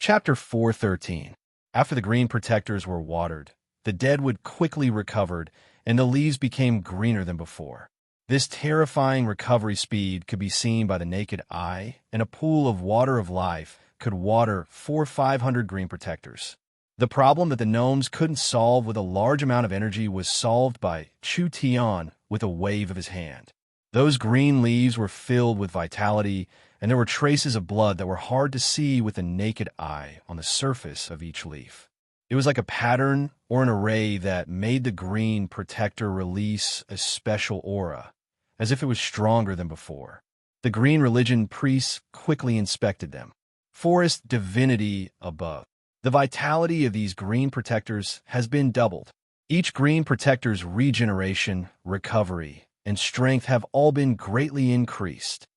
Chapter 413. After the green protectors were watered, the deadwood quickly recovered, and the leaves became greener than before. This terrifying recovery speed could be seen by the naked eye, and a pool of water of life could water 500 green protectors. The problem that the gnomes couldn't solve with a large amount of energy was solved by Chu Tian with a wave of his hand. Those green leaves were filled with vitality, and there were traces of blood that were hard to see with the naked eye on the surface of each leaf. It was like a pattern or an array that made the green protector release a special aura, as if it was stronger than before. The green religion priests quickly inspected them. Forest divinity above. The vitality of these green protectors has been doubled. Each green protector's regeneration, recovery, and strength have all been greatly increased.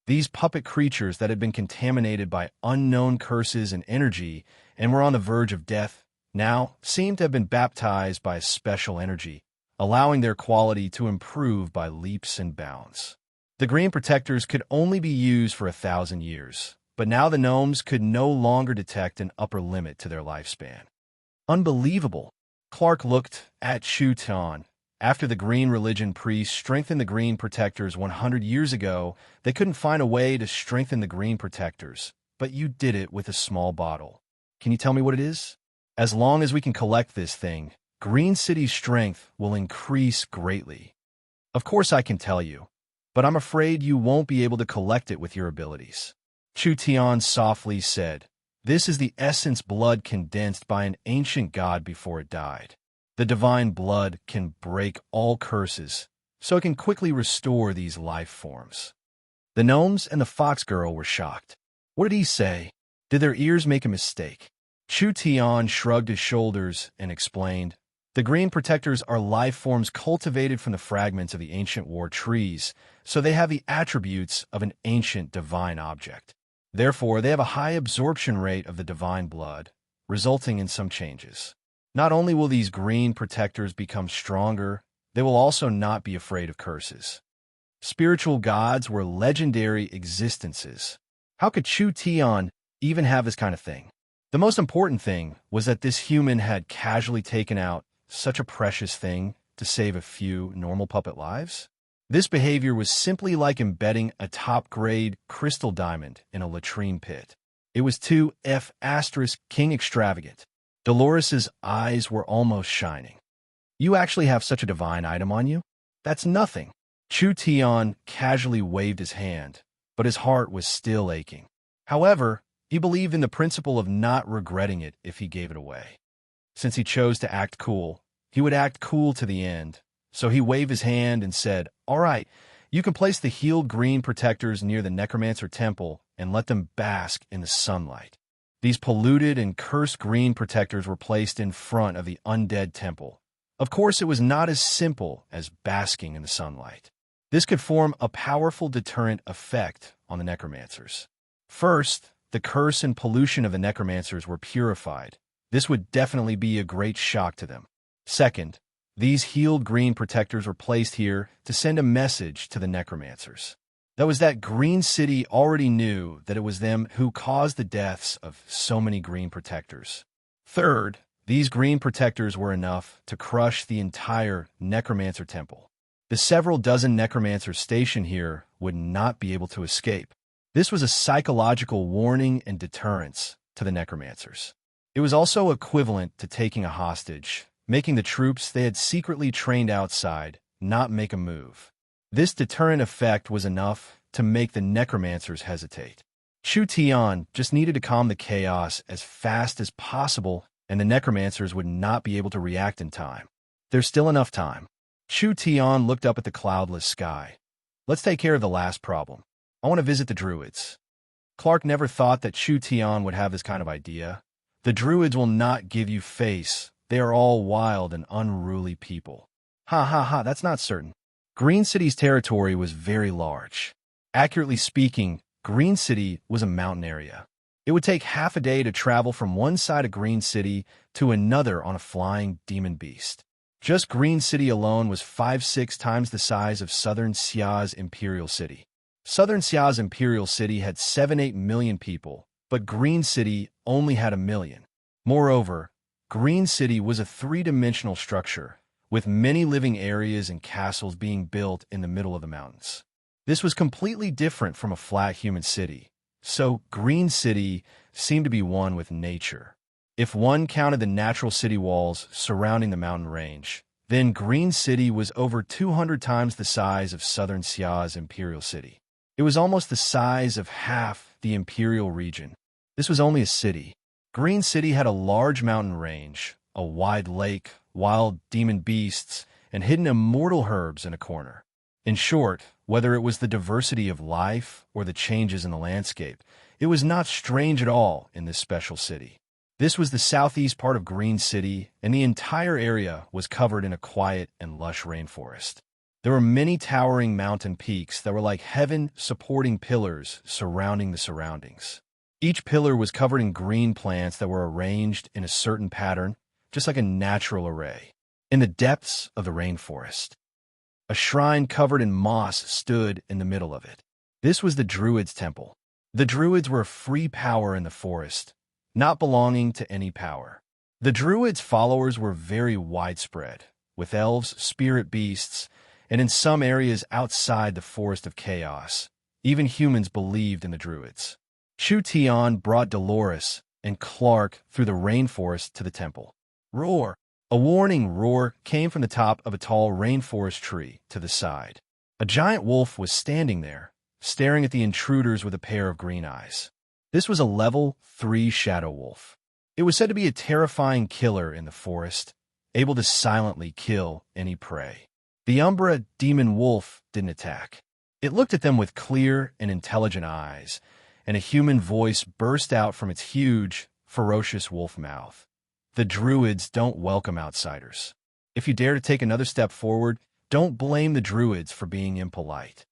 These puppet creatures that had been contaminated by unknown curses and energy and were on the verge of death now seemed to have been baptized by a special energy, allowing their quality to improve by leaps and bounds. The green protectors could only be used for 1,000 years, but now the gnomes could no longer detect an upper limit to their lifespan. Unbelievable! Clark looked at Chu Tian. After the green religion priests strengthened the green protectors 100 years ago, they couldn't find a way to strengthen the green protectors, but you did it with a small bottle. Can you tell me what it is? As long as we can collect this thing, Green City's strength will increase greatly. Of course I can tell you, but I'm afraid you won't be able to collect it with your abilities. Chu Tian softly said, "This is the essence blood condensed by an ancient god before it died. The divine blood can break all curses, so it can quickly restore these life forms." The gnomes and the fox girl were shocked. What did he say? Did their ears make a mistake? Chu Tian shrugged his shoulders and explained, "The green protectors are life forms cultivated from the fragments of the ancient war trees, so they have the attributes of an ancient divine object. Therefore, they have a high absorption rate of the divine blood, resulting in some changes. Not only will these green protectors become stronger, they will also not be afraid of curses." Spiritual gods were legendary existences. How could Chu Tian even have this kind of thing? The most important thing was that this human had casually taken out such a precious thing to save a few normal puppet lives. This behavior was simply like embedding a top-grade crystal diamond in a latrine pit. It was too King extravagant. Dolores's eyes were almost shining. "You actually have such a divine item on you? That's nothing." Chu Tian casually waved his hand, but his heart was still aching. However, he believed in the principle of not regretting it if he gave it away. Since he chose to act cool, he would act cool to the end, so he waved his hand and said, "All right, you can place the healed green protectors near the necromancer temple and let them bask in the sunlight." These polluted and cursed green protectors were placed in front of the undead temple. Of course, it was not as simple as basking in the sunlight. This could form a powerful deterrent effect on the necromancers. First, the curse and pollution of the necromancers were purified. This would definitely be a great shock to them. Second, these healed green protectors were placed here to send a message to the necromancers. That was that Green City already knew that it was them who caused the deaths of so many green protectors. Third, these green protectors were enough to crush the entire necromancer temple. The several dozen necromancers stationed here would not be able to escape. This was a psychological warning and deterrence to the necromancers. It was also equivalent to taking a hostage, making the troops they had secretly trained outside not make a move. This deterrent effect was enough to make the necromancers hesitate. Chu Tian just needed to calm the chaos as fast as possible, and the necromancers would not be able to react in time. There's still enough time. Chu Tian looked up at the cloudless sky. "Let's take care of the last problem. I want to visit the druids." Clark never thought that Chu Tian would have this kind of idea. The druids will not give you face. They are all wild and unruly people. Ha, that's not certain. Green City's territory was very large. Accurately speaking, Green City was a mountain area. It would take half a day to travel from one side of Green City to another on a flying demon beast. Just Green City alone was 5-6 times the size of Southern Xia's Imperial City. Southern Xia's Imperial City had 7-8 million people, but Green City only had 1,000,000. Moreover, Green City was a three-dimensional structure, with many living areas and castles being built in the middle of the mountains. This was completely different from a flat human city, so Green City seemed to be one with nature. If one counted the natural city walls surrounding the mountain range, then Green City was over 200 times the size of southern Xia's imperial city. It was almost the size of half the imperial region. This was only a city. Green City had a large mountain range, a wide lake, wild demon beasts, and hidden immortal herbs in a corner. In short, whether it was the diversity of life or the changes in the landscape, it was not strange at all in this special city. This was the southeast part of Green City, and the entire area was covered in a quiet and lush rainforest. There were many towering mountain peaks that were like heaven-supporting pillars surrounding the surroundings. Each pillar was covered in green plants that were arranged in a certain pattern, just like a natural array. In the depths of the rainforest, a shrine covered in moss stood in the middle of it. This was the Druids' temple. The Druids were a free power in the forest, not belonging to any power. The Druids' followers were very widespread, with elves, spirit beasts, and in some areas outside the Forest of Chaos, even humans believed in the Druids. Chu Tian brought Dolores and Clark through the rainforest to the temple. Roar! A warning roar came from the top of a tall rainforest tree to the side. A giant wolf was standing there, staring at the intruders with a pair of green eyes. This was a level 3 shadow wolf. It was said to be a terrifying killer in the forest, able to silently kill any prey. The Umbra demon wolf didn't attack. It looked at them with clear and intelligent eyes, and a human voice burst out from its huge, ferocious wolf mouth. The Druids don't welcome outsiders. If you dare to take another step forward, don't blame the Druids for being impolite.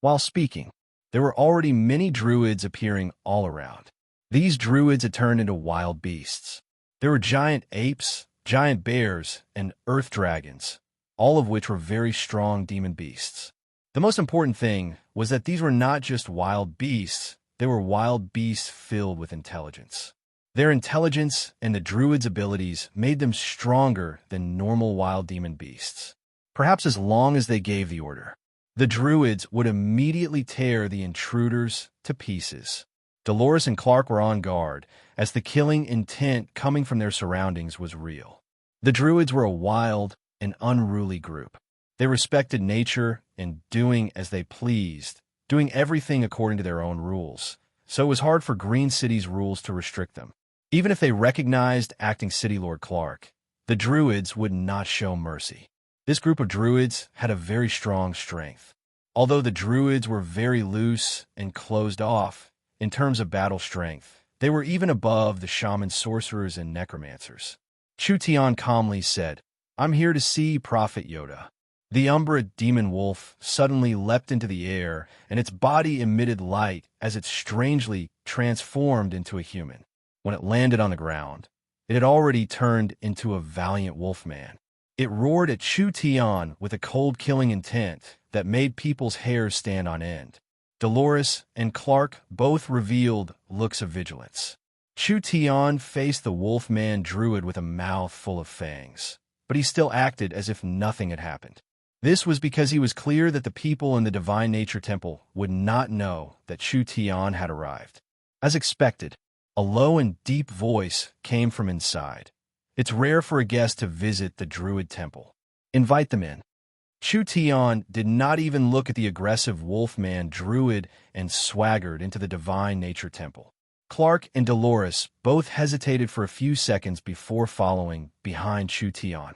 While speaking, there were already many Druids appearing all around. These Druids had turned into wild beasts. There were giant apes, giant bears, and earth dragons, all of which were very strong demon beasts. The most important thing was that these were not just wild beasts, they were wild beasts filled with intelligence. Their intelligence and the Druids' abilities made them stronger than normal wild demon beasts. Perhaps as long as they gave the order, the Druids would immediately tear the intruders to pieces. Dolores and Clark were on guard, as the killing intent coming from their surroundings was real. The Druids were a wild and unruly group. They respected nature and doing as they pleased, doing everything according to their own rules, so it was hard for Green City's rules to restrict them. Even if they recognized acting City Lord Clark, the Druids would not show mercy. This group of Druids had a very strong strength. Although the Druids were very loose and closed off in terms of battle strength, they were even above the shaman sorcerers and necromancers. Chu Tian calmly said, "I'm here to see Prophet Yoda." The Umbra demon wolf suddenly leapt into the air, and its body emitted light as it strangely transformed into a human. When it landed on the ground, it had already turned into a valiant wolfman. It roared at Chu Tian with a cold-killing intent that made people's hair stand on end. Dolores and Clark both revealed looks of vigilance. Chu Tian faced the wolfman druid with a mouth full of fangs, but he still acted as if nothing had happened. This was because he was clear that the people in the Divine Nature Temple would not know that Chu Tian had arrived. As expected, a low and deep voice came from inside. It's rare for a guest to visit the Druid Temple. Invite them in. Chu Tian did not even look at the aggressive wolfman druid and swaggered into the Divine Nature Temple. Clark and Dolores both hesitated for a few seconds before following behind Chu Tian.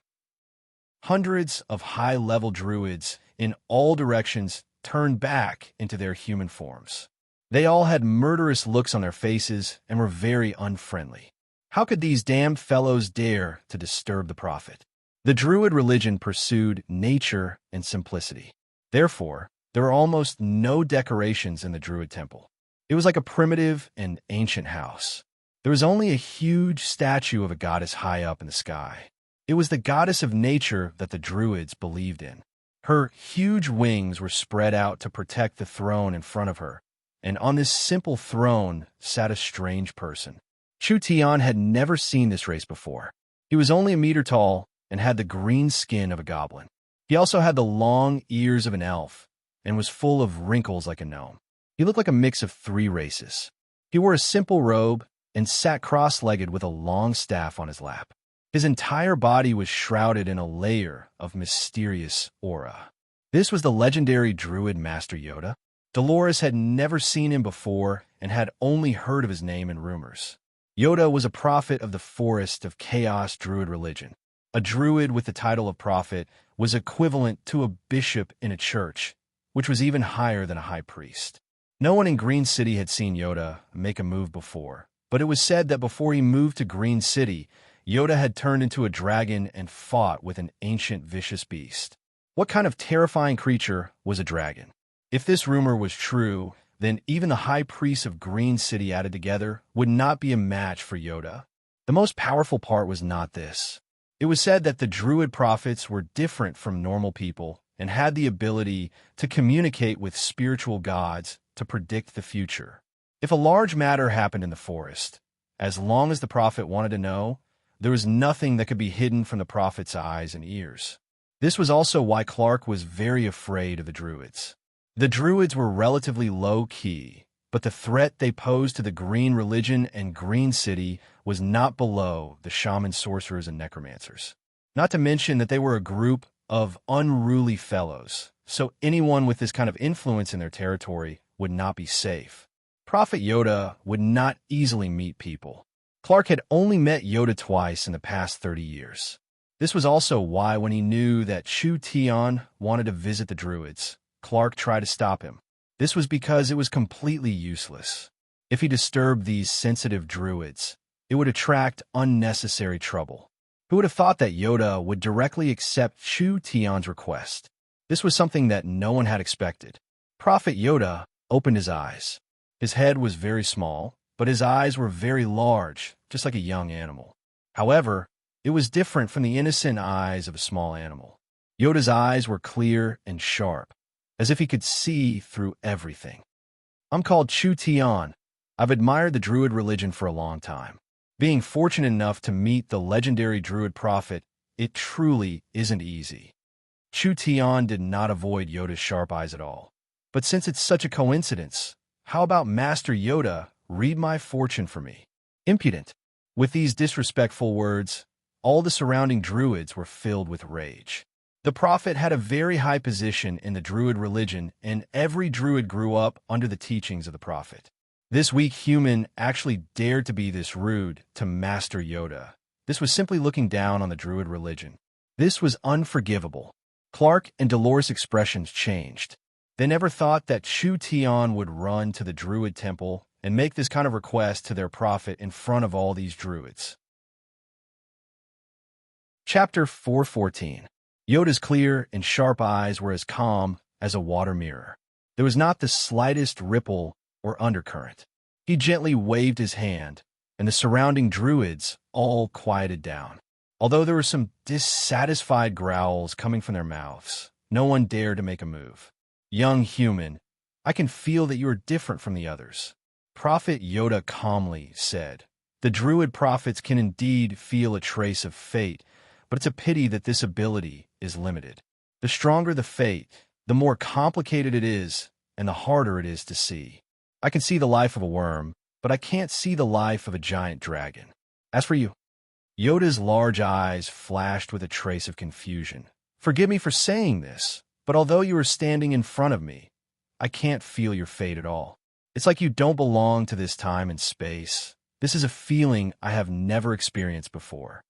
Hundreds of high-level druids in all directions turned back into their human forms. They all had murderous looks on their faces and were very unfriendly. How could these damned fellows dare to disturb the prophet? The Druid religion pursued nature and simplicity. Therefore, there were almost no decorations in the Druid temple. It was like a primitive and ancient house. There was only a huge statue of a goddess high up in the sky. It was the goddess of nature that the Druids believed in. Her huge wings were spread out to protect the throne in front of her, and on this simple throne sat a strange person. Chu Tian had never seen this race before. He was only a meter tall and had the green skin of a goblin. He also had the long ears of an elf and was full of wrinkles like a gnome. He looked like a mix of three races. He wore a simple robe and sat cross-legged with a long staff on his lap. His entire body was shrouded in a layer of mysterious aura. This was the legendary druid Master Yoda. Dolores had never seen him before and had only heard of his name in rumors. Yoda was a prophet of the forest of chaos druid religion. A druid with the title of prophet was equivalent to a bishop in a church, which was even higher than a high priest. No one in Green City had seen Yoda make a move before, but it was said that before he moved to Green City, Yoda had turned into a dragon and fought with an ancient vicious beast. What kind of terrifying creature was a dragon? If this rumor was true, then even the high priests of Green City added together would not be a match for Yoda. The most powerful part was not this. It was said that the druid prophets were different from normal people and had the ability to communicate with spiritual gods to predict the future. If a large matter happened in the forest, as long as the prophet wanted to know, there was nothing that could be hidden from the prophet's eyes and ears. This was also why Clark was very afraid of the druids. The druids were relatively low-key, but the threat they posed to the Green religion and Green City was not below the shaman sorcerers and necromancers. Not to mention that they were a group of unruly fellows, so anyone with this kind of influence in their territory would not be safe. Prophet Yoda would not easily meet people. Clark had only met Yoda twice in the past 30 years. This was also why when he knew that Chu Tian wanted to visit the druids, Clark tried to stop him. This was because it was completely useless. If he disturbed these sensitive druids, it would attract unnecessary trouble. Who would have thought that Yoda would directly accept Chu Tian's request? This was something that no one had expected. Prophet Yoda opened his eyes. His head was very small, but his eyes were very large, just like a young animal. However, it was different from the innocent eyes of a small animal. Yoda's eyes were clear and sharp, as if he could see through everything. I'm called Chu Tian. I've admired the druid religion for a long time. Being fortunate enough to meet the legendary druid prophet, it truly isn't easy. Chu Tian did not avoid Yoda's sharp eyes at all. But since it's such a coincidence, how about Master Yoda read my fortune for me? Impudent. With these disrespectful words, all the surrounding druids were filled with rage. The prophet had a very high position in the druid religion, and every druid grew up under the teachings of the prophet. This weak human actually dared to be this rude to Master Yoda. This was simply looking down on the druid religion. This was unforgivable. Clark and Dolores' expressions changed. They never thought that Chu Tian would run to the druid temple and make this kind of request to their prophet in front of all these druids. Chapter 414. Yoda's clear and sharp eyes were as calm as a water mirror. There was not the slightest ripple or undercurrent. He gently waved his hand, and the surrounding druids all quieted down. Although there were some dissatisfied growls coming from their mouths, no one dared to make a move. Young human, I can feel that you are different from the others. Prophet Yoda calmly said, the druid prophets can indeed feel a trace of fate, but it's a pity that this ability is limited. The stronger the fate, the more complicated it is, and the harder it is to see. I can see the life of a worm, but I can't see the life of a giant dragon. As for you, Yoda's large eyes flashed with a trace of confusion. Forgive me for saying this, but although you are standing in front of me, I can't feel your fate at all. It's like you don't belong to this time and space. This is a feeling I have never experienced before.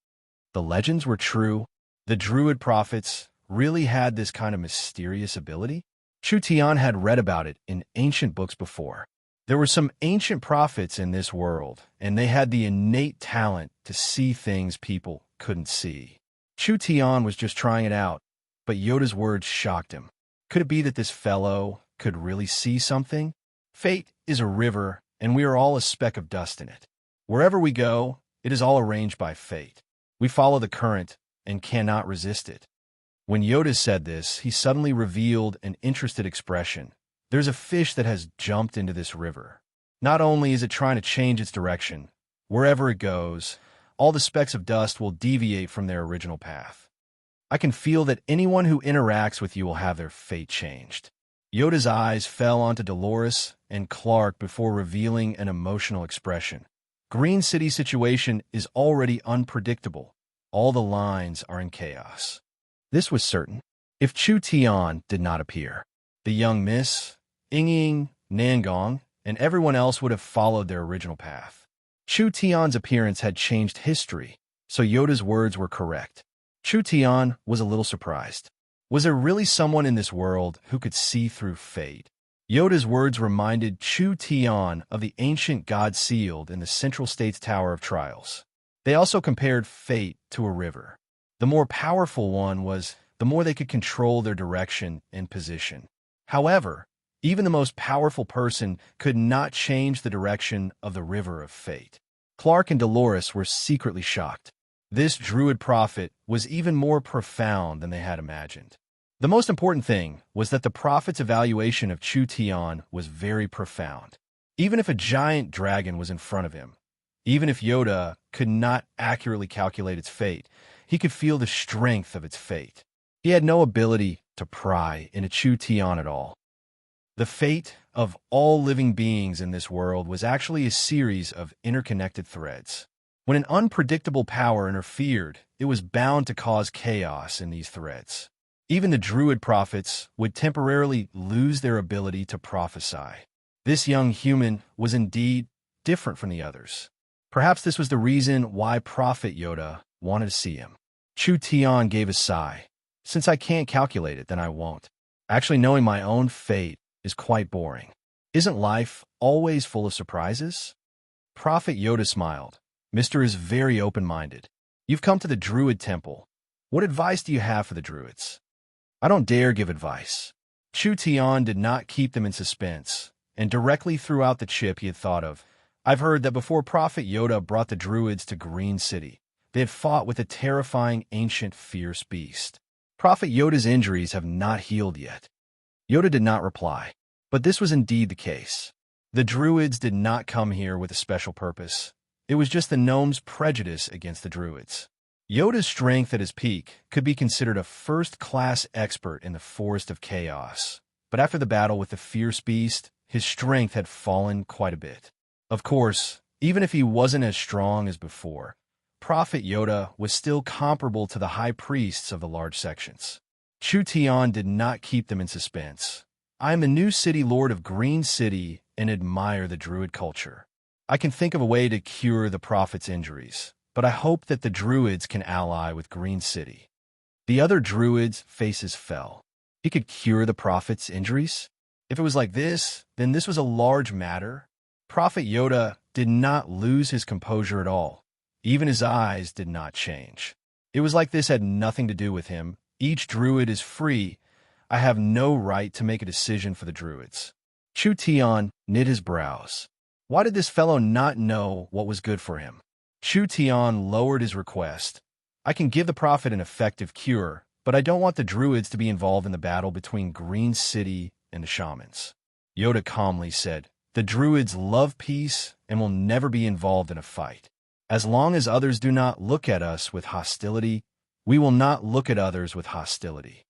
The legends were true. The druid prophets really had this kind of mysterious ability. Chu Tian had read about it in ancient books before. There were some ancient prophets in this world, and they had the innate talent to see things people couldn't see. Chu Tian was just trying it out, but Yoda's words shocked him. Could it be that this fellow could really see something? Fate is a river, and we are all a speck of dust in it. Wherever we go, it is all arranged by fate. We follow the current and cannot resist it. When Yoda said this, he suddenly revealed an interested expression, There's a fish that has jumped into this river. Not only is it trying to change its direction, wherever it goes, all the specks of dust will deviate from their original path. I can feel that anyone who interacts with you will have their fate changed. Yoda's eyes fell onto Dolores and Clark before revealing an emotional expression. Green City's situation is already unpredictable. All the lines are in chaos. This was certain. If Chu Tian did not appear, the young Miss, Ying, Nangong, and everyone else would have followed their original path. Chu Tian's appearance had changed history, so Yoda's words were correct. Chu Tian was a little surprised. Was there really someone in this world who could see through fate? Yoda's words reminded Chu Tian of the ancient god sealed in the Central State's Tower of Trials. They also compared fate to a river. The more powerful one was, the more they could control their direction and position. However, even the most powerful person could not change the direction of the river of fate. Clark and Dolores were secretly shocked. This druid prophet was even more profound than they had imagined. The most important thing was that the prophet's evaluation of Chu Tian was very profound. Even if a giant dragon was in front of him, even if Yoda could not accurately calculate its fate, he could feel the strength of its fate. He had no ability to pry into Chu Tian at all. The fate of all living beings in this world was actually a series of interconnected threads. When an unpredictable power interfered, it was bound to cause chaos in these threads. Even the druid prophets would temporarily lose their ability to prophesy. This young human was indeed different from the others. Perhaps this was the reason why Prophet Yoda wanted to see him. Chu Tian gave a sigh. Since I can't calculate it, then I won't. Actually, knowing my own fate is quite boring. Isn't life always full of surprises? Prophet Yoda smiled. Mister is very open-minded. You've come to the Druid Temple. What advice do you have for the Druids? I don't dare give advice. Chu Tian did not keep them in suspense, and directly threw out the chip he had thought of. I've heard that before Prophet Yoda brought the Druids to Green City, they had fought with a terrifying, ancient, fierce beast. Prophet Yoda's injuries have not healed yet. Yoda did not reply, but this was indeed the case. The Druids did not come here with a special purpose. It was just the gnomes' prejudice against the Druids. Yoda's strength at his peak could be considered a first-class expert in the Forest of Chaos, but after the battle with the fierce beast, his strength had fallen quite a bit. Of course, even if he wasn't as strong as before, Prophet Yoda was still comparable to the high priests of the large sections. Chu Tian did not keep them in suspense. I am the new city lord of Green City and admire the Druid culture. I can think of a way to cure the prophet's injuries, but I hope that the Druids can ally with Green City. The other Druids' faces fell. He could cure the prophet's injuries? If it was like this, then this was a large matter. Prophet Yoda did not lose his composure at all. Even his eyes did not change. It was like this had nothing to do with him. Each Druid is free. I have no right to make a decision for the Druids. Chu Tian knit his brows. Why did this fellow not know what was good for him? Chu Tian lowered his request. I can give the prophet an effective cure, but I don't want the Druids to be involved in the battle between Green City and the shamans. Yoda calmly said, the Druids love peace and will never be involved in a fight. As long as others do not look at us with hostility, we will not look at others with hostility.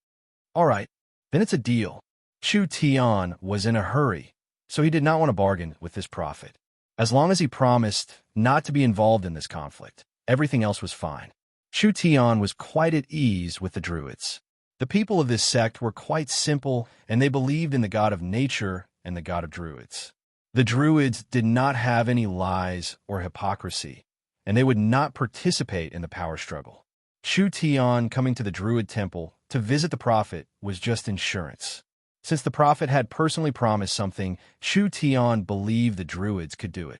All right, then it's a deal. Chu Tian was in a hurry, so he did not want to bargain with this prophet. As long as he promised not to be involved in this conflict, everything else was fine. Chu Tian was quite at ease with the Druids. The people of this sect were quite simple, and they believed in the god of nature and the god of Druids. The Druids did not have any lies or hypocrisy, and they would not participate in the power struggle. Chu Tian coming to the Druid Temple to visit the prophet was just insurance. Since the prophet had personally promised something, Chu Tian believed the Druids could do it.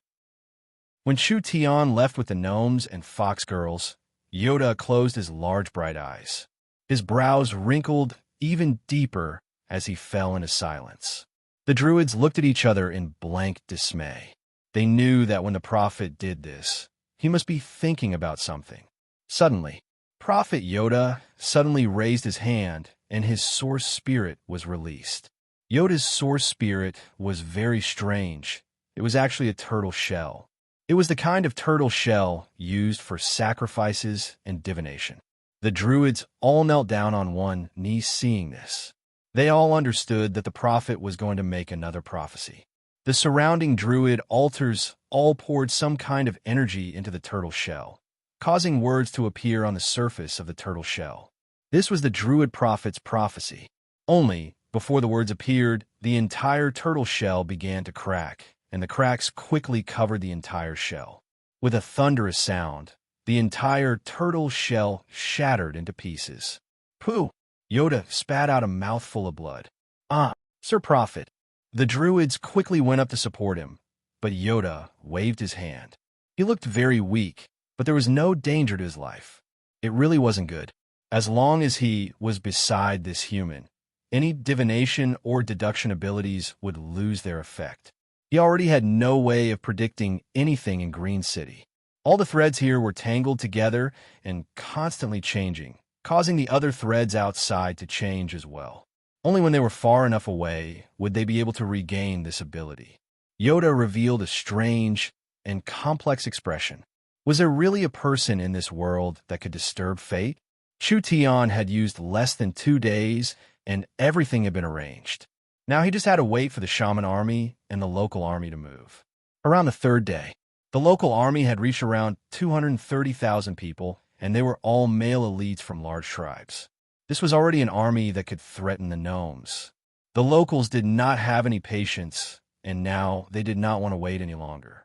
When Chu Tian left with the gnomes and fox girls, Yoda closed his large bright eyes. His brows wrinkled even deeper as he fell into silence. The Druids looked at each other in blank dismay. They knew that when the prophet did this, he must be thinking about something. Suddenly, Prophet Yoda suddenly raised his hand, and his source spirit was released. Yoda's source spirit was very strange. It was actually a turtle shell. It was the kind of turtle shell used for sacrifices and divination. The druids all knelt down on one knee seeing this. They all understood that the prophet was going to make another prophecy. The surrounding druid altars all poured some kind of energy into the turtle shell, causing words to appear on the surface of the turtle shell. This was the druid prophet's prophecy. Only, before the words appeared, the entire turtle shell began to crack, and the cracks quickly covered the entire shell. With a thunderous sound, the entire turtle shell shattered into pieces. Pooh! Yoda spat out a mouthful of blood. Ah, Sir Prophet! The druids quickly went up to support him, but Yoda waved his hand. He looked very weak, but there was no danger to his life. It really wasn't good. As long as he was beside this human, any divination or deduction abilities would lose their effect. He already had no way of predicting anything in Green City. All the threads here were tangled together and constantly changing, causing the other threads outside to change as well. Only when they were far enough away would they be able to regain this ability. Yoda revealed a strange and complex expression. Was there really a person in this world that could disturb fate? Chu Tian had used less than 2 days, and everything had been arranged. Now he just had to wait for the shaman army and the local army to move. Around the 3rd day, the local army had reached around 230,000 people, and they were all male elites from large tribes. This was already an army that could threaten the gnomes. The locals did not have any patience, and now they did not want to wait any longer.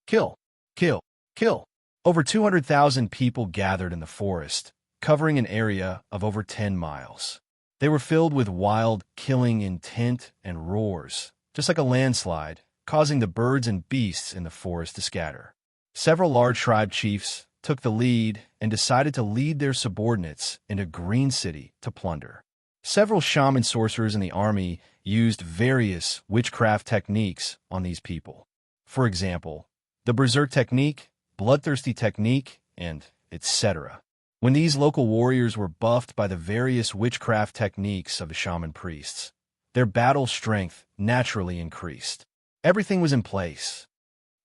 Kill! Kill! Kill! Over 200,000 people gathered in the forest, covering an area of over 10 miles. They were filled with wild, killing intent and roars, just like a landslide, causing the birds and beasts in the forest to scatter. Several large tribe chiefs took the lead and decided to lead their subordinates into Green City to plunder. Several shaman sorcerers in the army used various witchcraft techniques on these people. For example, the berserk technique, bloodthirsty technique, and etc. When these local warriors were buffed by the various witchcraft techniques of the shaman priests, their battle strength naturally increased. Everything was in place.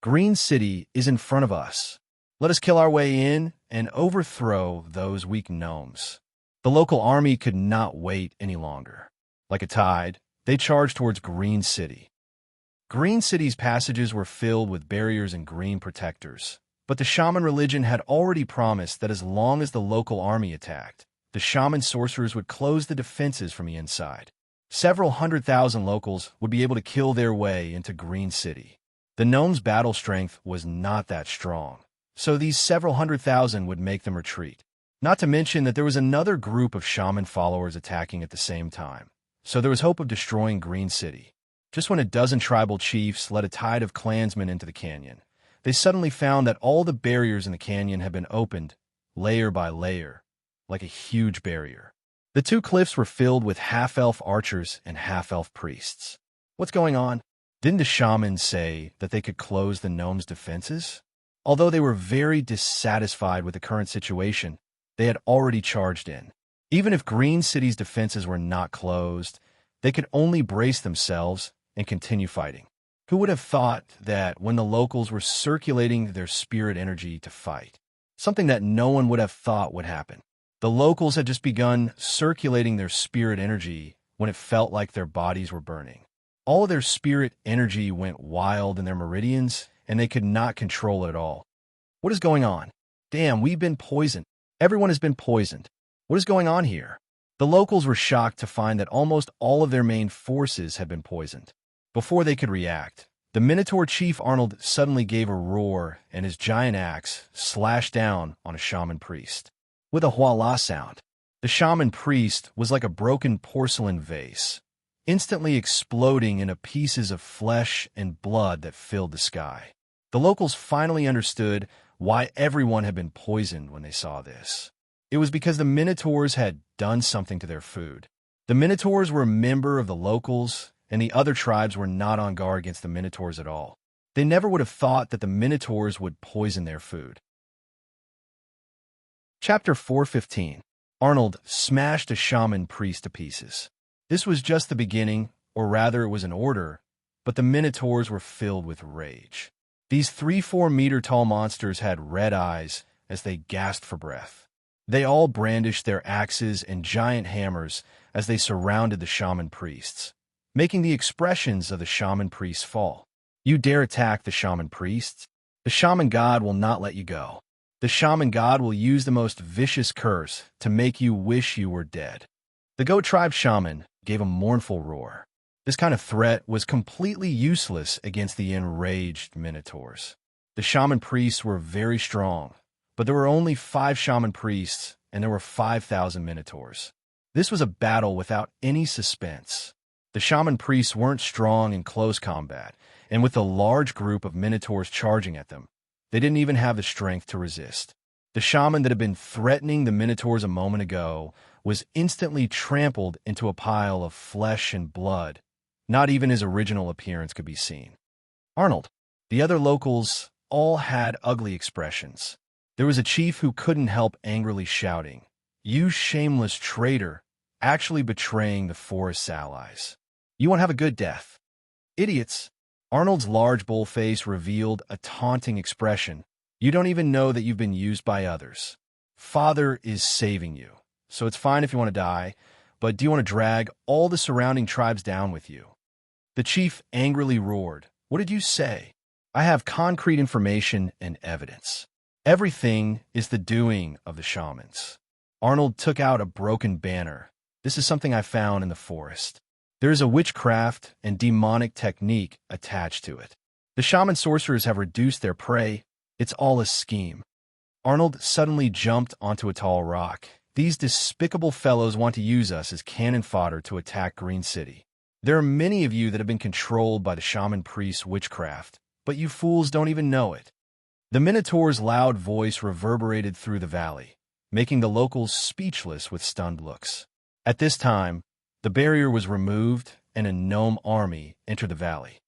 Green City is in front of us. Let us kill our way in and overthrow those weak gnomes. The local army could not wait any longer. Like a tide, they charged towards Green City. Green City's passages were filled with barriers and green protectors, but the shaman religion had already promised that as long as the local army attacked, the shaman sorcerers would close the defenses from the inside. Several 100,000 locals would be able to kill their way into Green City. The gnomes' battle strength was not that strong, so these several 100,000 would make them retreat. Not to mention that there was another group of shaman followers attacking at the same time, so there was hope of destroying Green City. Just when a dozen tribal chiefs led a tide of clansmen into the canyon, they suddenly found that all the barriers in the canyon had been opened, layer by layer, like a huge barrier. The 2 cliffs were filled with half-elf archers and half-elf priests. What's going on? Didn't the shamans say that they could close the gnomes' defenses? Although they were very dissatisfied with the current situation, they had already charged in. Even if Green City's defenses were not closed, they could only brace themselves and continue fighting. Who would have thought that when the locals were circulating their spirit energy to fight? Something that no one would have thought would happen. The locals had just begun circulating their spirit energy when it felt like their bodies were burning. All of their spirit energy went wild in their meridians, and they could not control it at all. What is going on? Damn, we've been poisoned. Everyone has been poisoned. What is going on here? The locals were shocked to find that almost all of their main forces had been poisoned. Before they could react, the Minotaur chief Arnold suddenly gave a roar, and his giant axe slashed down on a shaman priest. With a voila sound, the shaman priest was like a broken porcelain vase, instantly exploding into pieces of flesh and blood that filled the sky. The locals finally understood why everyone had been poisoned when they saw this. It was because the Minotaurs had done something to their food. The Minotaurs were a member of the locals, and the other tribes were not on guard against the Minotaurs at all. They never would have thought that the Minotaurs would poison their food. Chapter 415. Arnold smashed a shaman priest to pieces. This was just the beginning, or rather it was an order, but the minotaurs were filled with rage. These 3-4-meter-tall monsters had red eyes as they gasped for breath. They all brandished their axes and giant hammers as they surrounded the shaman priests, making the expressions of the shaman priests fall. You dare attack the shaman priests? The shaman god will not let you go. The shaman god will use the most vicious curse to make you wish you were dead. The goat tribe shaman gave a mournful roar. This kind of threat was completely useless against the enraged minotaurs. The shaman priests were very strong, but there were only 5 shaman priests and there were 5,000 minotaurs. This was a battle without any suspense. The shaman priests weren't strong in close combat, and with a large group of minotaurs charging at them, they didn't even have the strength to resist. The shaman that had been threatening the minotaurs a moment ago was instantly trampled into a pile of flesh and blood. Not even his original appearance could be seen. Arnold. The other locals all had ugly expressions. There was a chief who couldn't help angrily shouting, "You shameless traitor, actually betraying the forest's allies. You won't have a good death. Idiots." Arnold's large bull face revealed a taunting expression. "You don't even know that you've been used by others. Father is saving you, so it's fine if you want to die, but do you want to drag all the surrounding tribes down with you?" The chief angrily roared, "What did you say? I have concrete information and evidence. Everything is the doing of the shamans." Arnold took out a broken banner. "This is something I found in the forest. There is a witchcraft and demonic technique attached to it. The shaman sorcerers have reduced their prey. It's all a scheme." Arnold suddenly jumped onto a tall rock. "These despicable fellows want to use us as cannon fodder to attack Green City. There are many of you that have been controlled by the shaman priest's witchcraft, but you fools don't even know it." The Minotaur's loud voice reverberated through the valley, making the locals speechless with stunned looks. At this time, the barrier was removed and a gnome army entered the valley.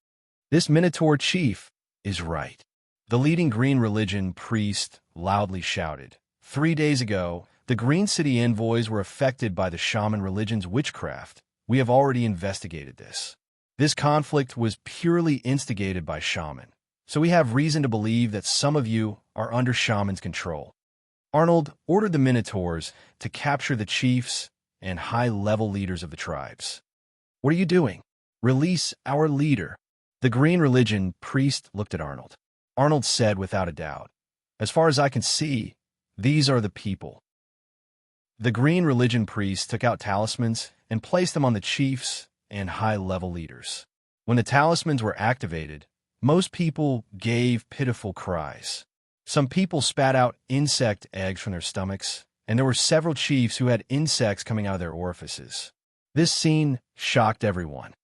"This Minotaur chief is right," the leading Green religion priest loudly shouted. 3 days ago, the Green City envoys were affected by the shaman religion's witchcraft. We have already investigated this. This conflict was purely instigated by shaman, so we have reason to believe that some of you are under shaman's control. Arnold ordered the Minotaurs to capture the chiefs and high-level leaders of the tribes. "What are you doing? Release our leader." The Green religion priest looked at Arnold. Arnold said without a doubt, "As far as I can see, these are the people." The Green religion priest took out talismans and placed them on the chiefs and high-level leaders. When the talismans were activated, most people gave pitiful cries. Some people spat out insect eggs from their stomachs, and there were several chiefs who had insects coming out of their orifices. This scene shocked everyone.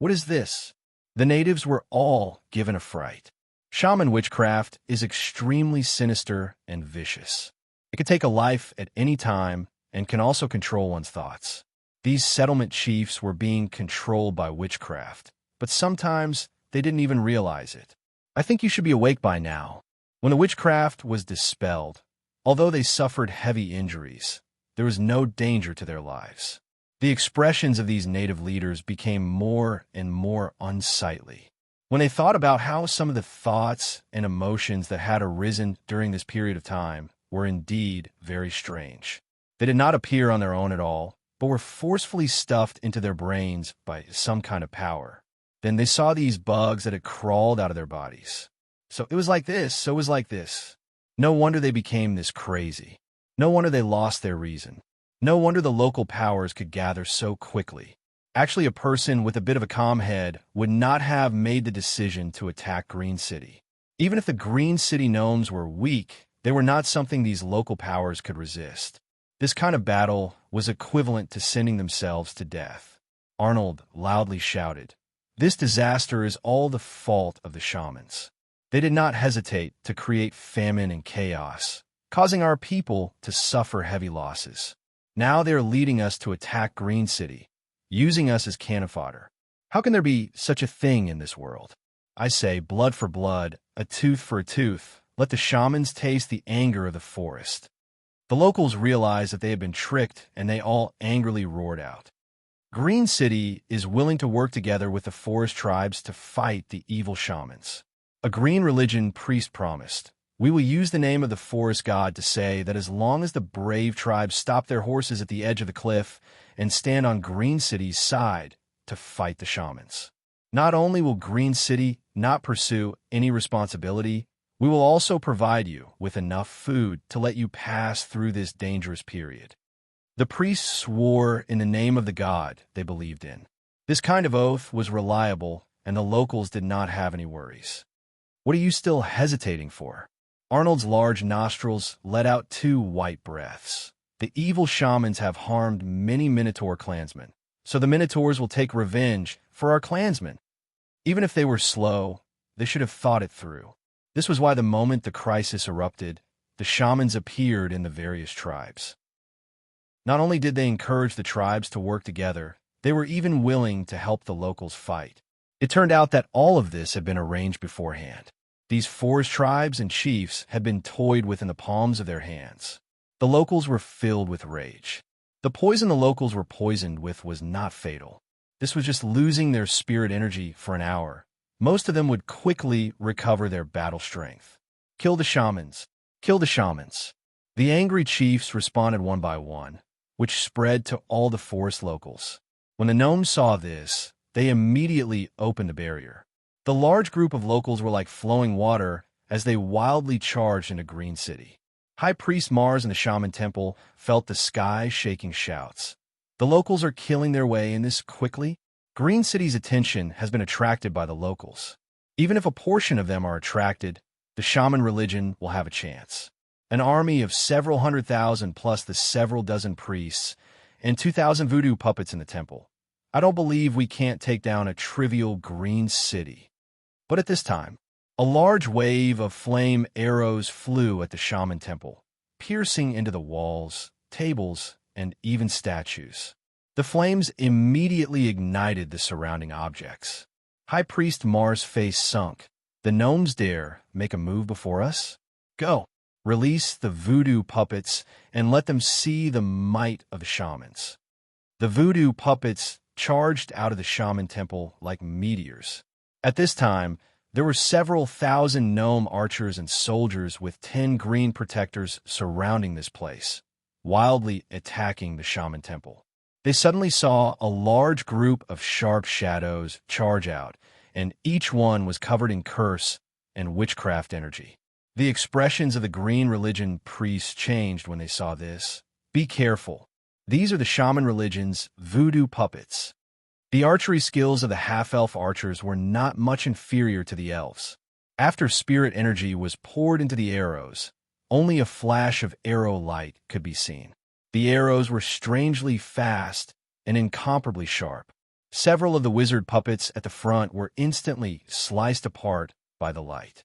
"What is this?" The natives were all given a fright. Shaman witchcraft is extremely sinister and vicious. It can take a life at any time and can also control one's thoughts. These settlement chiefs were being controlled by witchcraft, but sometimes they didn't even realize it. I think you should be awake by now. When the witchcraft was dispelled, although they suffered heavy injuries, there was no danger to their lives. The expressions of these native leaders became more and more unsightly. When they thought about how some of the thoughts and emotions that had arisen during this period of time were indeed very strange. They did not appear on their own at all, but were forcefully stuffed into their brains by some kind of power. Then they saw these bugs that had crawled out of their bodies. So it was like this, so it was like this. No wonder they became this crazy. No wonder they lost their reason. No wonder the local powers could gather so quickly. Actually, a person with a bit of a calm head would not have made the decision to attack Green City. Even if the Green City gnomes were weak, they were not something these local powers could resist. This kind of battle was equivalent to sending themselves to death. Arnold loudly shouted, "This disaster is all the fault of the shamans. They did not hesitate to create famine and chaos, causing our people to suffer heavy losses. Now they are leading us to attack Green City, using us as cannon fodder. How can there be such a thing in this world? I say blood for blood, a tooth for a tooth. Let the shamans taste the anger of the forest." The locals realized that they had been tricked, and they all angrily roared out, Green City is willing to work together with the forest tribes to fight the evil shamans. A green religion priest promised, "We will use the name of the forest god to say that as long as the brave tribes stop their horses at the edge of the cliff and stand on Green City's side to fight the shamans. Not only will Green City not pursue any responsibility, we will also provide you with enough food to let you pass through this dangerous period." The priests swore in the name of the god they believed in. This kind of oath was reliable, and the locals did not have any worries. "What are you still hesitating for?" Arnold's large nostrils let out 2 white breaths. "The evil shamans have harmed many Minotaur clansmen, so the Minotaurs will take revenge for our clansmen. Even if they were slow, they should have thought it through." This was why the moment the crisis erupted, the shamans appeared in the various tribes. Not only did they encourage the tribes to work together, they were even willing to help the locals fight. It turned out that all of this had been arranged beforehand. These forest tribes and chiefs had been toyed with in the palms of their hands. The locals were filled with rage. The poison the locals were poisoned with was not fatal. This was just losing their spirit energy for an hour. Most of them would quickly recover their battle strength. "Kill the shamans! Kill the shamans!" The angry chiefs responded one by one, which spread to all the forest locals. When the gnomes saw this, they immediately opened a barrier. The large group of locals were like flowing water as they wildly charged into Green City. High Priest Mars in the Shaman Temple felt the sky shaking shouts. "The locals are killing their way in this quickly." Green City's attention has been attracted by the locals. Even if a portion of them are attracted, the shaman religion will have a chance. An army of several 100,000 plus the several dozen priests and 2,000 voodoo puppets in the temple. I don't believe we can't take down a trivial Green City. But at this time, a large wave of flame arrows flew at the shaman temple, piercing into the walls, tables, and even statues. The flames immediately ignited the surrounding objects. High Priest Mars' face sunk. "The gnomes dare make a move before us? Go! Release the voodoo puppets and let them see the might of the shamans." The voodoo puppets charged out of the shaman temple like meteors. At this time, there were several thousand gnome archers and soldiers with 10 green protectors surrounding this place, wildly attacking the shaman temple. They suddenly saw a large group of sharp shadows charge out, and each one was covered in curse and witchcraft energy. The expressions of the green religion priests changed when they saw this. "Be careful. These are the shaman religion's voodoo puppets." The archery skills of the half-elf archers were not much inferior to the elves. After spirit energy was poured into the arrows, only a flash of arrow light could be seen. The arrows were strangely fast and incomparably sharp. Several of the wizard puppets at the front were instantly sliced apart by the light.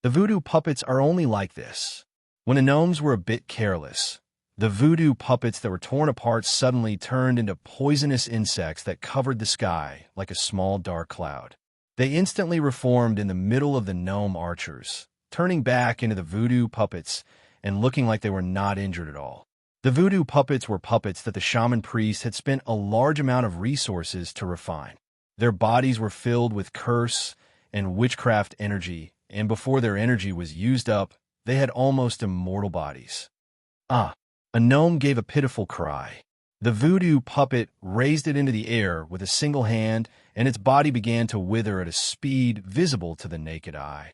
The voodoo puppets are only like this. When the gnomes were a bit careless, the voodoo puppets that were torn apart suddenly turned into poisonous insects that covered the sky like a small dark cloud. They instantly reformed in the middle of the gnome archers, turning back into the voodoo puppets and looking like they were not injured at all. The voodoo puppets were puppets that the shaman priests had spent a large amount of resources to refine. Their bodies were filled with curse and witchcraft energy, and before their energy was used up, they had almost immortal bodies. "Ah!" A gnome gave a pitiful cry. The voodoo puppet raised it into the air with a single hand, and its body began to wither at a speed visible to the naked eye.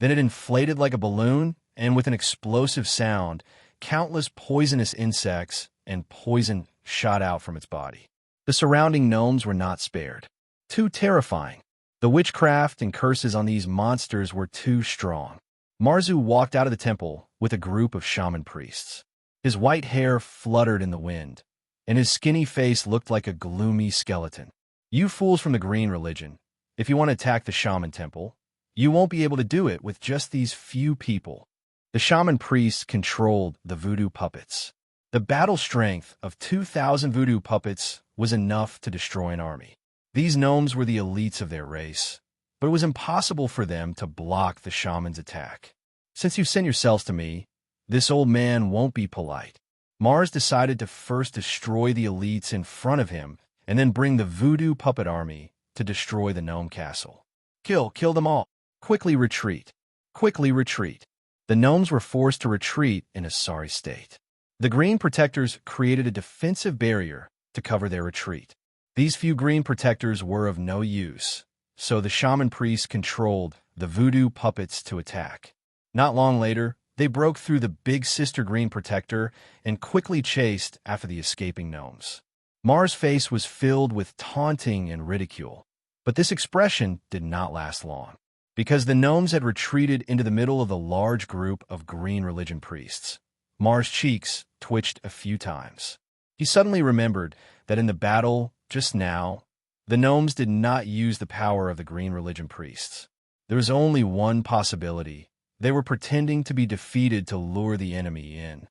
Then it inflated like a balloon, and with an explosive sound, countless poisonous insects and poison shot out from its body. The surrounding gnomes were not spared. Too terrifying. The witchcraft and curses on these monsters were too strong. Marzu walked out of the temple with a group of shaman priests. His white hair fluttered in the wind, and his skinny face looked like a gloomy skeleton. "You fools from the green religion, if you want to attack the shaman temple, you won't be able to do it with just these few people." The shaman priests controlled the voodoo puppets. The battle strength of 2,000 voodoo puppets was enough to destroy an army. These gnomes were the elites of their race, but it was impossible for them to block the shaman's attack. "Since you've sent yourselves to me, this old man won't be polite. Mars decided to first destroy the elites in front of him and then bring the voodoo puppet army to destroy the gnome castle. Kill them all. Quickly retreat. Quickly retreat. The gnomes were forced to retreat in a sorry state. The green protectors created a defensive barrier to cover their retreat. These few green protectors were of no use, so the shaman priests controlled the voodoo puppets to attack. Not long later, they broke through the big sister green protector and quickly chased after the escaping gnomes. Mars' face was filled with taunting and ridicule, but this expression did not last long, because the gnomes had retreated into the middle of the large group of green religion priests. Mars' cheeks twitched a few times. He suddenly remembered that in the battle just now, the gnomes did not use the power of the green religion priests. There was only one possibility. They were pretending to be defeated to lure the enemy in.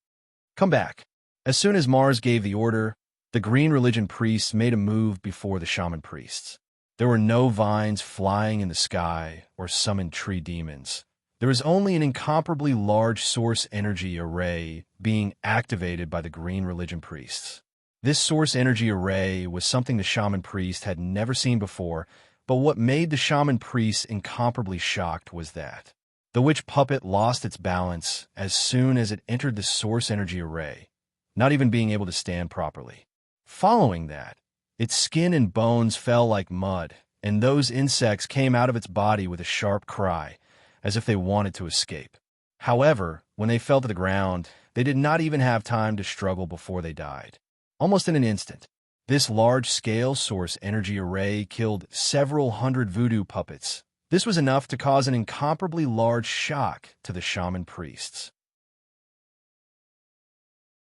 Come back. As soon as Mars gave the order, the green religion priests made a move before the shaman priests. There were no vines flying in the sky or summoned tree demons. There was only an incomparably large source energy array being activated by the green religion priests. This source energy array was something the shaman priest had never seen before, but what made the shaman priests incomparably shocked was that the witch puppet lost its balance as soon as it entered the source energy array, not even being able to stand properly. Following that, its skin and bones fell like mud, and those insects came out of its body with a sharp cry, as if they wanted to escape. However, when they fell to the ground, they did not even have time to struggle before they died. Almost in an instant, this large-scale source energy array killed several hundred voodoo puppets. This was enough to cause an incomparably large shock to the shaman priests.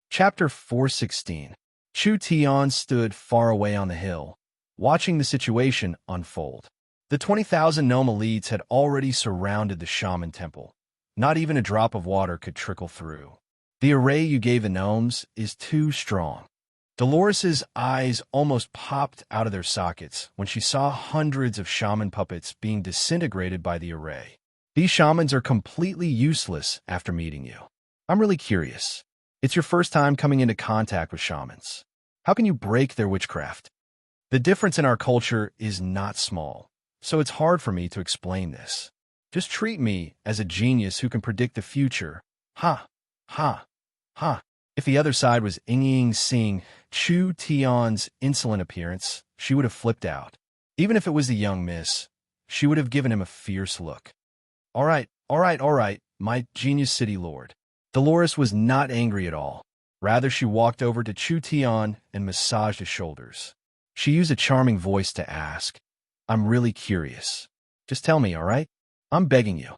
Chapter 416. Chu Tian stood far away on the hill, watching the situation unfold. The 20,000 gnome elites had already surrounded the shaman temple. Not even a drop of water could trickle through. The array you gave the gnomes is too strong. Dolores's eyes almost popped out of their sockets when she saw hundreds of shaman puppets being disintegrated by the array. These shamans are completely useless after meeting you. I'm really curious. It's your first time coming into contact with shamans. How can you break their witchcraft? The difference in our culture is not small, so it's hard for me to explain this. Just treat me as a genius who can predict the future. Ha, ha, ha. If the other side was seeing Chu Tian's insolent appearance, she would have flipped out. Even if it was the young miss, she would have given him a fierce look. All right, my genius city lord. Dolores was not angry at all. Rather, she walked over to Chu Tian and massaged his shoulders. She used a charming voice to ask, I'm really curious. Just tell me, all right? I'm begging you.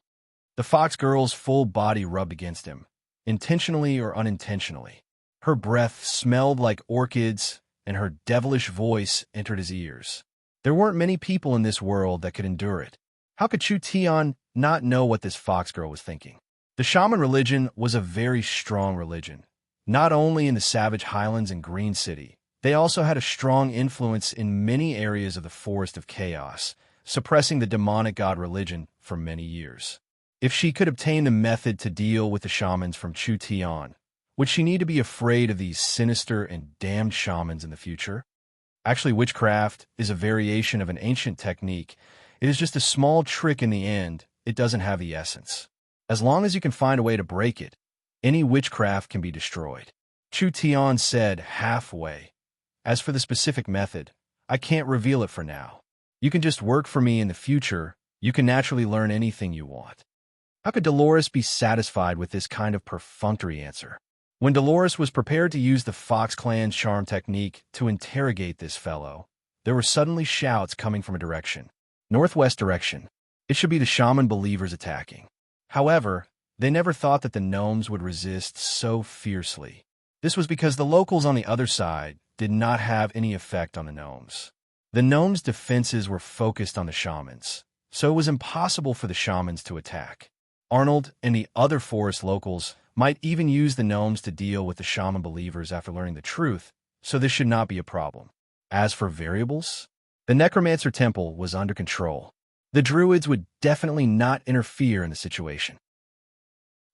The fox girl's full body rubbed against him, intentionally or unintentionally. Her breath smelled like orchids, and her devilish voice entered his ears. There weren't many people in this world that could endure it. How could Chu Tian not know what this fox girl was thinking? The shaman religion was a very strong religion. Not only in the savage highlands and Green City, they also had a strong influence in many areas of the Forest of Chaos, suppressing the demonic god religion for many years. If she could obtain the method to deal with the shamans from Chu Tian, would she need to be afraid of these sinister and damned shamans in the future? Actually, witchcraft is a variation of an ancient technique. It is just a small trick in the end. It doesn't have the essence. As long as you can find a way to break it, any witchcraft can be destroyed. Chu Tian said halfway. As for the specific method, I can't reveal it for now. You can just work for me in the future. You can naturally learn anything you want. How could Dolores be satisfied with this kind of perfunctory answer? When Dolores was prepared to use the Fox Clan's charm technique to interrogate this fellow, there were suddenly shouts coming from a direction. Northwest direction. It should be the shaman believers attacking. However, they never thought that the gnomes would resist so fiercely. This was because the locals on the other side did not have any effect on the gnomes. The gnomes' defenses were focused on the shamans, so it was impossible for the shamans to attack. Arnold and the other forest locals might even use the gnomes to deal with the shaman believers after learning the truth, so this should not be a problem. As for variables, the necromancer temple was under control. The druids would definitely not interfere in the situation.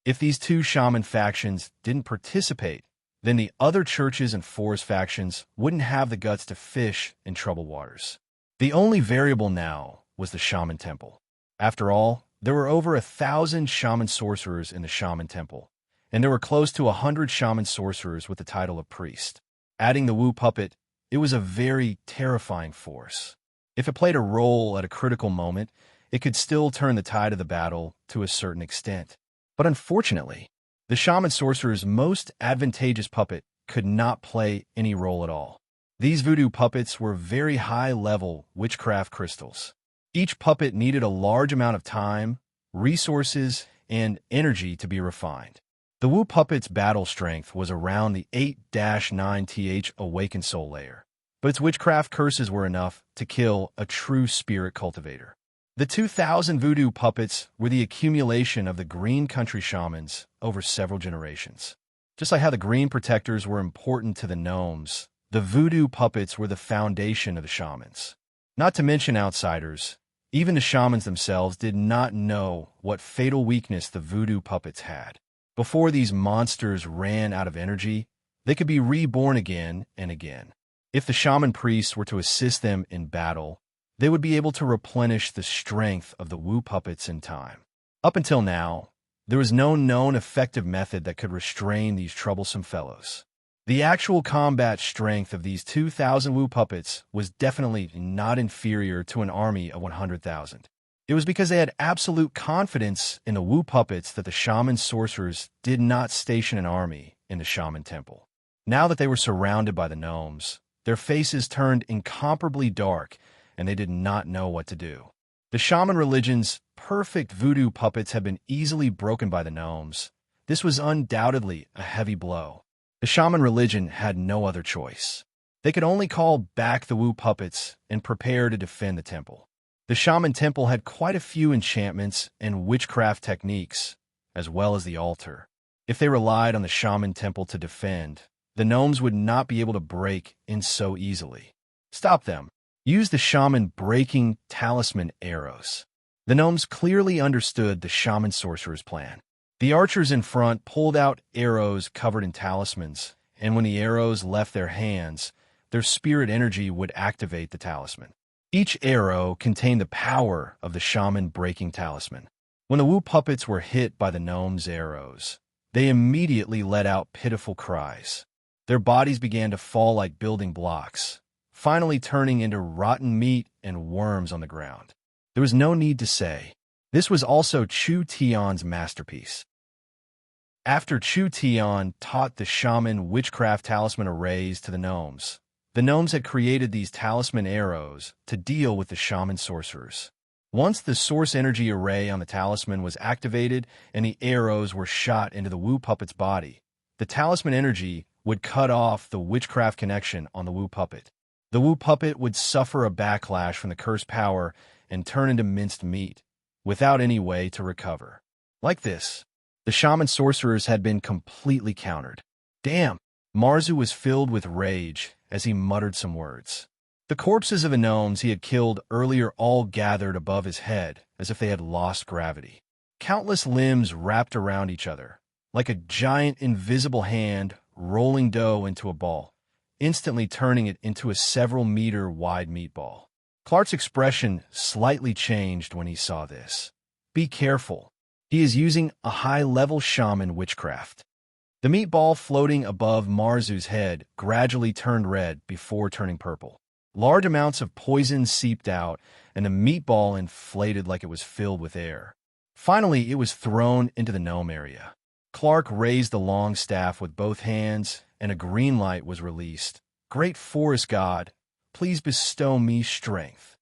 If these two shaman factions didn't participate, then the other churches and forest factions wouldn't have the guts to fish in troubled waters. The only variable now was the shaman temple. After all, there were over 1,000 shaman sorcerers in the shaman temple, and there were close to 100 shaman sorcerers with the title of priest. Adding the Wu puppet, it was a very terrifying force. If it played a role at a critical moment, it could still turn the tide of the battle to a certain extent. But unfortunately, the shaman sorcerer's most advantageous puppet could not play any role at all. These voodoo puppets were very high-level witchcraft crystals. Each puppet needed a large amount of time, resources, and energy to be refined. The Wu puppet's battle strength was around the 8-9th awakened soul layer, but its witchcraft curses were enough to kill a true spirit cultivator. The 2,000 voodoo puppets were the accumulation of the green country shamans over several generations. Just like how the green protectors were important to the gnomes, the voodoo puppets were the foundation of the shamans. Not to mention outsiders, even the shamans themselves did not know what fatal weakness the voodoo puppets had. Before these monsters ran out of energy, they could be reborn again and again. If the shaman priests were to assist them in battle, they would be able to replenish the strength of the Wu puppets in time. Up until now, there was no known effective method that could restrain these troublesome fellows. The actual combat strength of these 2,000 Wu puppets was definitely not inferior to an army of 100,000. It was because they had absolute confidence in the Wu puppets that the shaman sorcerers did not station an army in the shaman temple. Now that they were surrounded by the gnomes, their faces turned incomparably dark, and they did not know what to do. The shaman religion's perfect voodoo puppets had been easily broken by the gnomes. This was undoubtedly a heavy blow. The shaman religion had no other choice. They could only call back the Wu puppets and prepare to defend the temple. The shaman temple had quite a few enchantments and witchcraft techniques, as well as the altar. If they relied on the shaman temple to defend, the gnomes would not be able to break in so easily. Stop them. Use the shaman breaking talisman arrows. The gnomes clearly understood the shaman sorcerer's plan. The archers in front pulled out arrows covered in talismans, and when the arrows left their hands, their spirit energy would activate the talisman. Each arrow contained the power of the shaman breaking talisman. When the Wu puppets were hit by the gnomes' arrows, they immediately let out pitiful cries. Their bodies began to fall like building blocks, finally turning into rotten meat and worms on the ground. There was no need to say. This was also Chu Tian's masterpiece. After Chu Tian taught the shaman witchcraft talisman arrays to the gnomes had created these talisman arrows to deal with the shaman sorcerers. Once the source energy array on the talisman was activated and the arrows were shot into the Wu puppet's body, the talisman energy would cut off the witchcraft connection on the Wu puppet. The Wu puppet would suffer a backlash from the cursed power and turn into minced meat, without any way to recover. Like this, the shaman sorcerers had been completely countered. Damn! Marzu was filled with rage as he muttered some words. The corpses of the gnomes he had killed earlier all gathered above his head as if they had lost gravity. Countless limbs wrapped around each other, like a giant invisible hand rolling dough into a ball, instantly turning it into a several-meter-wide meatball. Clark's expression slightly changed when he saw this. Be careful. He is using a high-level shaman witchcraft. The meatball floating above Marzu's head gradually turned red before turning purple. Large amounts of poison seeped out, and the meatball inflated like it was filled with air. Finally, it was thrown into the gnome area. Clark raised the long staff with both hands, and a green light was released. Great forest god, please bestow me strength.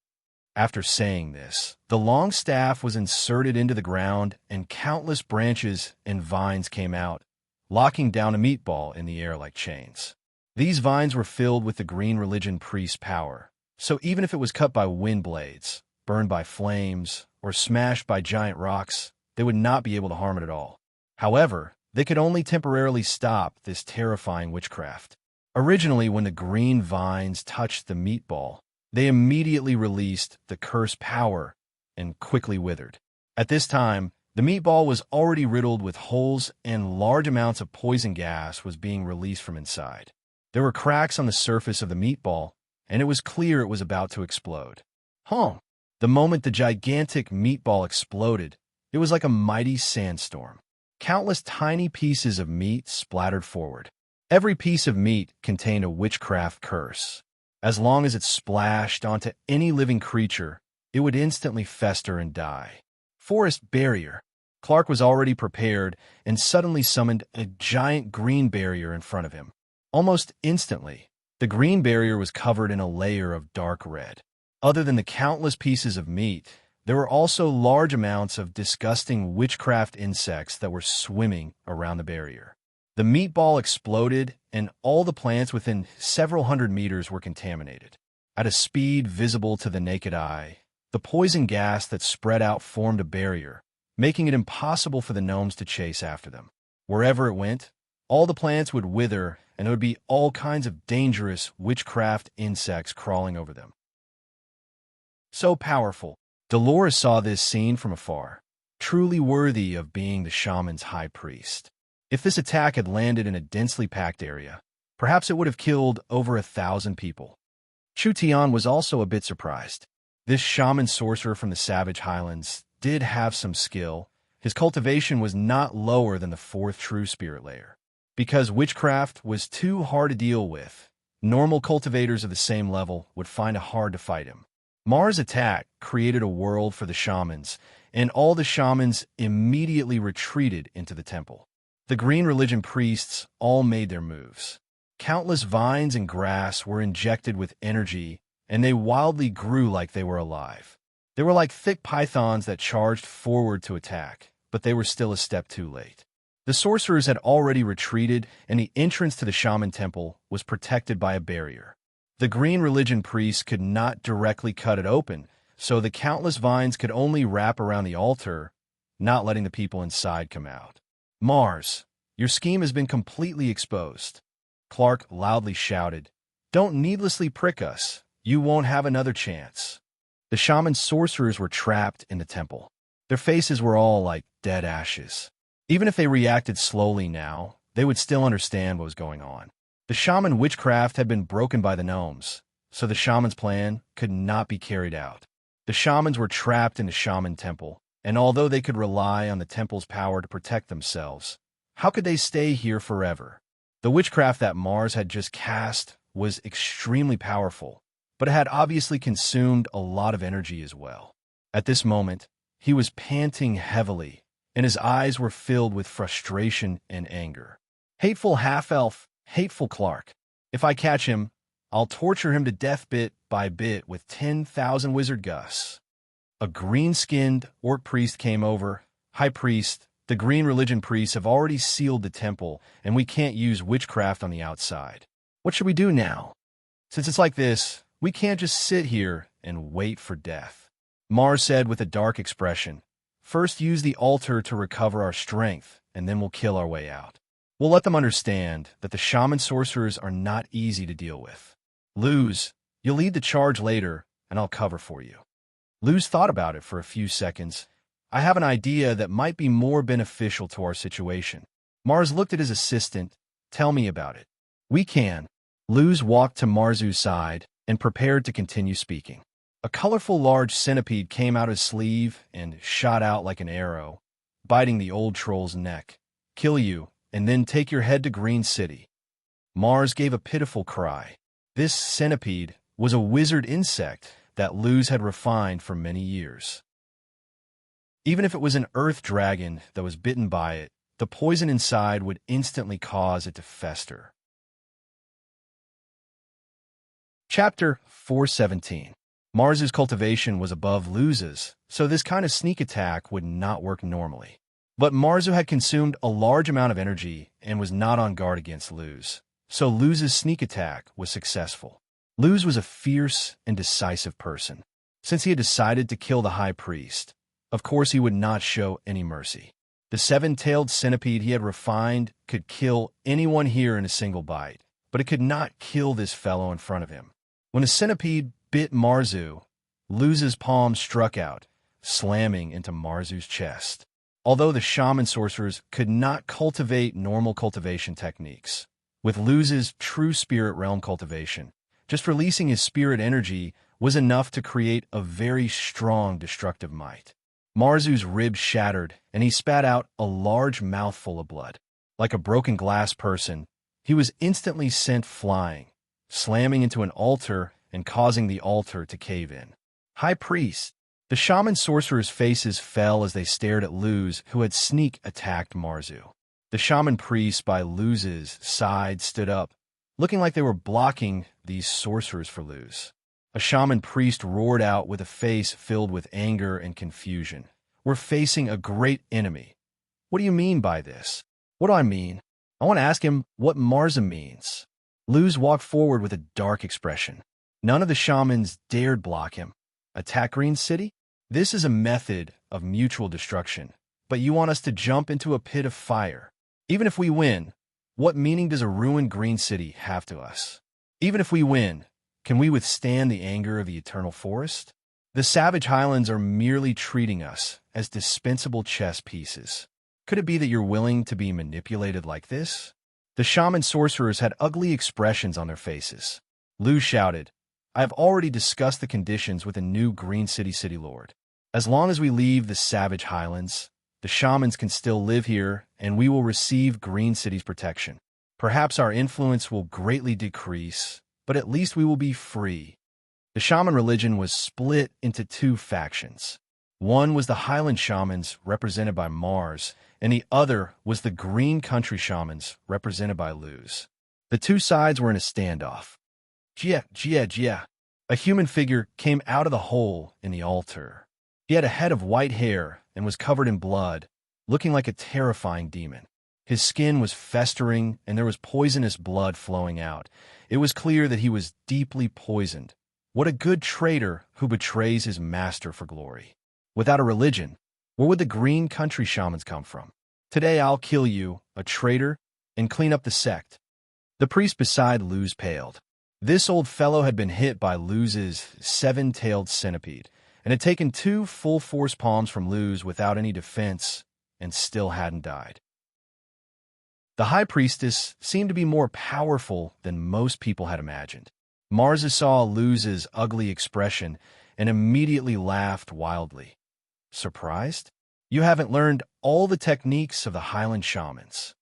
After saying this, the long staff was inserted into the ground, and countless branches and vines came out, locking down a meatball in the air like chains. These vines were filled with the green religion priest's power, so even if it was cut by wind blades, burned by flames, or smashed by giant rocks, they would not be able to harm it at all. However, they could only temporarily stop this terrifying witchcraft. Originally, when the green vines touched the meatball, they immediately released the cursed power and quickly withered. At this time, The meatball was already riddled with holes, and large amounts of poison gas was being released from inside. There were cracks on the surface of the meatball, and it was clear it was about to explode. The moment the gigantic meatball exploded, it was like a mighty sandstorm. Countless tiny pieces of meat splattered forward. Every piece of meat contained a witchcraft curse. As long as it splashed onto any living creature, it would instantly fester and die. Forest barrier. Clark was already prepared and suddenly summoned a giant green barrier in front of him. Almost instantly, the green barrier was covered in a layer of dark red. Other than the countless pieces of meat, there were also large amounts of disgusting witchcraft insects that were swimming around the barrier. The meatball exploded, and all the plants within several hundred meters were contaminated. At a speed visible to the naked eye, the poison gas that spread out formed a barrier, making it impossible for the gnomes to chase after them. Wherever it went, all the plants would wither, and there would be all kinds of dangerous witchcraft insects crawling over them. So powerful. Dolores saw this scene from afar, truly worthy of being the shaman's high priest. If this attack had landed in a densely packed area, perhaps it would have killed over 1,000 people. Chu Tian was also a bit surprised. This shaman sorcerer from the savage highlands did have some skill. His cultivation was not lower than the 4th true spirit layer. Because witchcraft was too hard to deal with, normal cultivators of the same level would find it hard to fight him. Mars' attack created a world for the shamans, and all the shamans immediately retreated into the temple. The green religion priests all made their moves. Countless vines and grass were injected with energy, and they wildly grew like they were alive. They were like thick pythons that charged forward to attack, but they were still a step too late. The sorcerers had already retreated, and the entrance to the shaman temple was protected by a barrier. The green religion priests could not directly cut it open, so the countless vines could only wrap around the altar, not letting the people inside come out. Mars, your scheme has been completely exposed. Clark loudly shouted, "Don't needlessly prick us. You won't have another chance." The shaman sorcerers were trapped in the temple. Their faces were all like dead ashes. Even if they reacted slowly now, they would still understand what was going on. The shaman witchcraft had been broken by the gnomes, so the shaman's plan could not be carried out. The shamans were trapped in the shaman temple, and although they could rely on the temple's power to protect themselves, how could they stay here forever? The witchcraft that Mars had just cast was extremely powerful, but it had obviously consumed a lot of energy as well. At this moment, he was panting heavily, and his eyes were filled with frustration and anger. Hateful half-elf, hateful Clark. If I catch him, I'll torture him to death bit by bit with 10,000 wizard Gus. A green-skinned orc priest came over. High priest, the green religion priests have already sealed the temple, and we can't use witchcraft on the outside. What should we do now? Since it's like this, we can't just sit here and wait for death. Mars said with a dark expression, "First use the altar to recover our strength, and then we'll kill our way out. We'll let them understand that the shaman sorcerers are not easy to deal with. Luz, you'll lead the charge later, and I'll cover for you." Luz thought about it for a few seconds. "I have an idea that might be more beneficial to our situation." Mars looked at his assistant. "Tell me about it." "We can." Luz walked to Marzu's side and prepared to continue speaking. A colorful large centipede came out of his sleeve and shot out like an arrow, biting the old troll's neck. "Kill you, and then take your head to Green City." Mars gave a pitiful cry. This centipede was a wizard insect that Luz had refined for many years. Even if it was an earth dragon that was bitten by it, the poison inside would instantly cause it to fester. Chapter 417. Mars's cultivation was above Luz's, so this kind of sneak attack would not work normally. But Marzu had consumed a large amount of energy and was not on guard against Luz, so Luz's sneak attack was successful. Luz was a fierce and decisive person. Since he had decided to kill the high priest, of course he would not show any mercy. The 7-tailed centipede he had refined could kill anyone here in a single bite, but it could not kill this fellow in front of him. When the centipede bit Marzu, Luz's palm struck out, slamming into Marzu's chest. although the shaman sorcerers could not cultivate normal cultivation techniques. With Luz's true spirit realm cultivation, just releasing his spirit energy was enough to create a very strong destructive might. Marzu's ribs shattered, and he spat out a large mouthful of blood. Like a broken glass person, he was instantly sent flying, slamming into an altar and causing the altar to cave in. High Priest! The shaman sorcerers' faces fell as they stared at Luz, who had sneak attacked Marzu. The shaman priests by Luz's side stood up, looking like they were blocking these sorcerers for Luz. A shaman priest roared out with a face filled with anger and confusion. We're facing a great enemy. What do you mean by this? What do I mean? I want to ask him what Marza means. Luz walked forward with a dark expression. None of the shamans dared block him. Attack Green City? This is a method of mutual destruction, but you want us to jump into a pit of fire. Even if we win, what meaning does a ruined Green City have to us? Even if we win, can we withstand the anger of the eternal forest? The Savage Highlands are merely treating us as dispensable chess pieces. Could it be that you're willing to be manipulated like this? The shaman sorcerers had ugly expressions on their faces. Luz shouted, I have already discussed the conditions with a new Green City Lord. As long as we leave the Savage Highlands, the shamans can still live here, and we will receive Green City's protection. Perhaps our influence will greatly decrease, but at least we will be free. The shaman religion was split into two factions. One was the Highland shamans, represented by Mars, and the other was the Green Country shamans, represented by Luz. The two sides were in a standoff. Jia. A human figure came out of the hole in the altar. He had a head of white hair and was covered in blood, looking like a terrifying demon. His skin was festering, and there was poisonous blood flowing out. It was clear that he was deeply poisoned. What a good traitor who betrays his master for glory. Without a religion, where would the Green Country shamans come from? Today I'll kill you, a traitor, and clean up the sect. The priest beside Luz paled. This old fellow had been hit by Luz's seven-tailed centipede, and had taken two full-force palms from Luz without any defense, and still hadn't died. The High Priestess seemed to be more powerful than most people had imagined. Marza saw Luz's ugly expression and immediately laughed wildly. Surprised? You haven't learned all the techniques of the Highland shamans.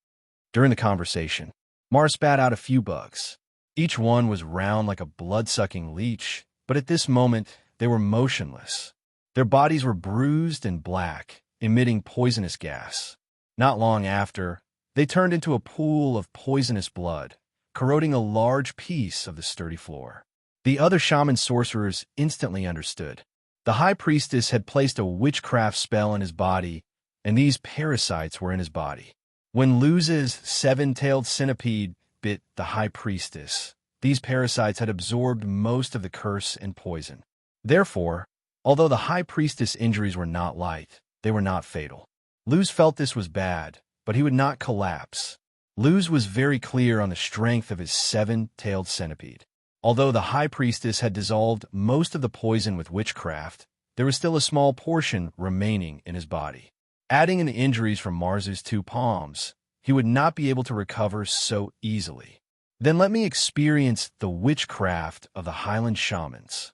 During the conversation, Mars spat out a few bugs. Each one was round like a blood-sucking leech, but at this moment they were motionless. Their bodies were bruised and black, emitting poisonous gas. Not long after, they turned into a pool of poisonous blood, corroding a large piece of the sturdy floor. The other shaman sorcerers instantly understood. The High Priestess had placed a witchcraft spell in his body, and these parasites were in his body. When Luz's seven-tailed centipede bit the High Priestess, these parasites had absorbed most of the curse and poison. Therefore, although the High Priestess' injuries were not light, they were not fatal. Luz felt this was bad, but he would not collapse. Luz was very clear on the strength of his seven-tailed centipede. Although the High Priestess had dissolved most of the poison with witchcraft, there was still a small portion remaining in his body. Adding in the injuries from Marzu's two palms, he would not be able to recover so easily. Then let me experience the witchcraft of the Highland shamans.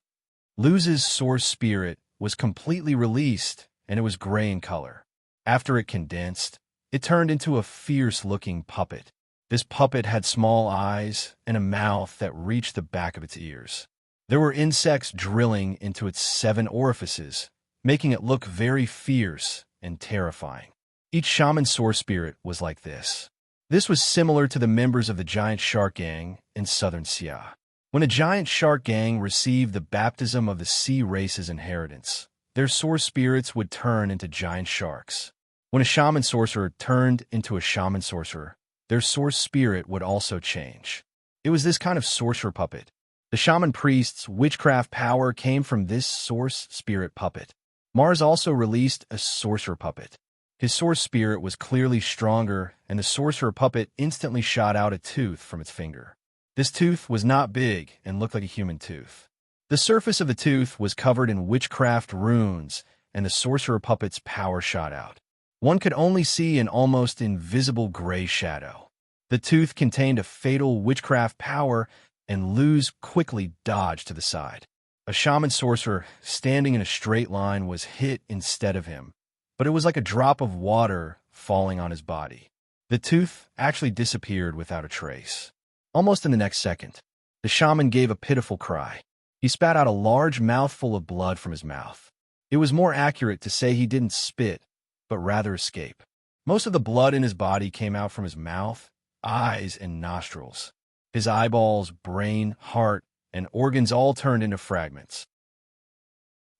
Luz's source spirit was completely released, and it was gray in color. After it condensed, it turned into a fierce-looking puppet. This puppet had small eyes and a mouth that reached the back of its ears. There were insects drilling into its 7 orifices, making it look very fierce and terrifying. Each shaman source spirit was like this. This was similar to the members of the giant shark gang in southern Sia. When a giant shark gang received the baptism of the sea race's inheritance, their source spirits would turn into giant sharks. When a shaman sorcerer turned into a shaman sorcerer, their source spirit would also change. It was this kind of sorcerer puppet. The shaman priest's witchcraft power came from this source spirit puppet. Mars also released a sorcerer puppet. His source spirit was clearly stronger, and the sorcerer puppet instantly shot out a tooth from its finger. This tooth was not big and looked like a human tooth. The surface of the tooth was covered in witchcraft runes, and the sorcerer puppet's power shot out. One could only see an almost invisible gray shadow. The tooth contained a fatal witchcraft power, and Luz quickly dodged to the side. A shaman sorcerer, standing in a straight line, was hit instead of him, but it was like a drop of water falling on his body. The tooth actually disappeared without a trace. Almost in the next second, the shaman gave a pitiful cry. He spat out a large mouthful of blood from his mouth. It was more accurate to say he didn't spit, but rather escape. Most of the blood in his body came out from his mouth, eyes, and nostrils. His eyeballs, brain, heart, and organs all turned into fragments.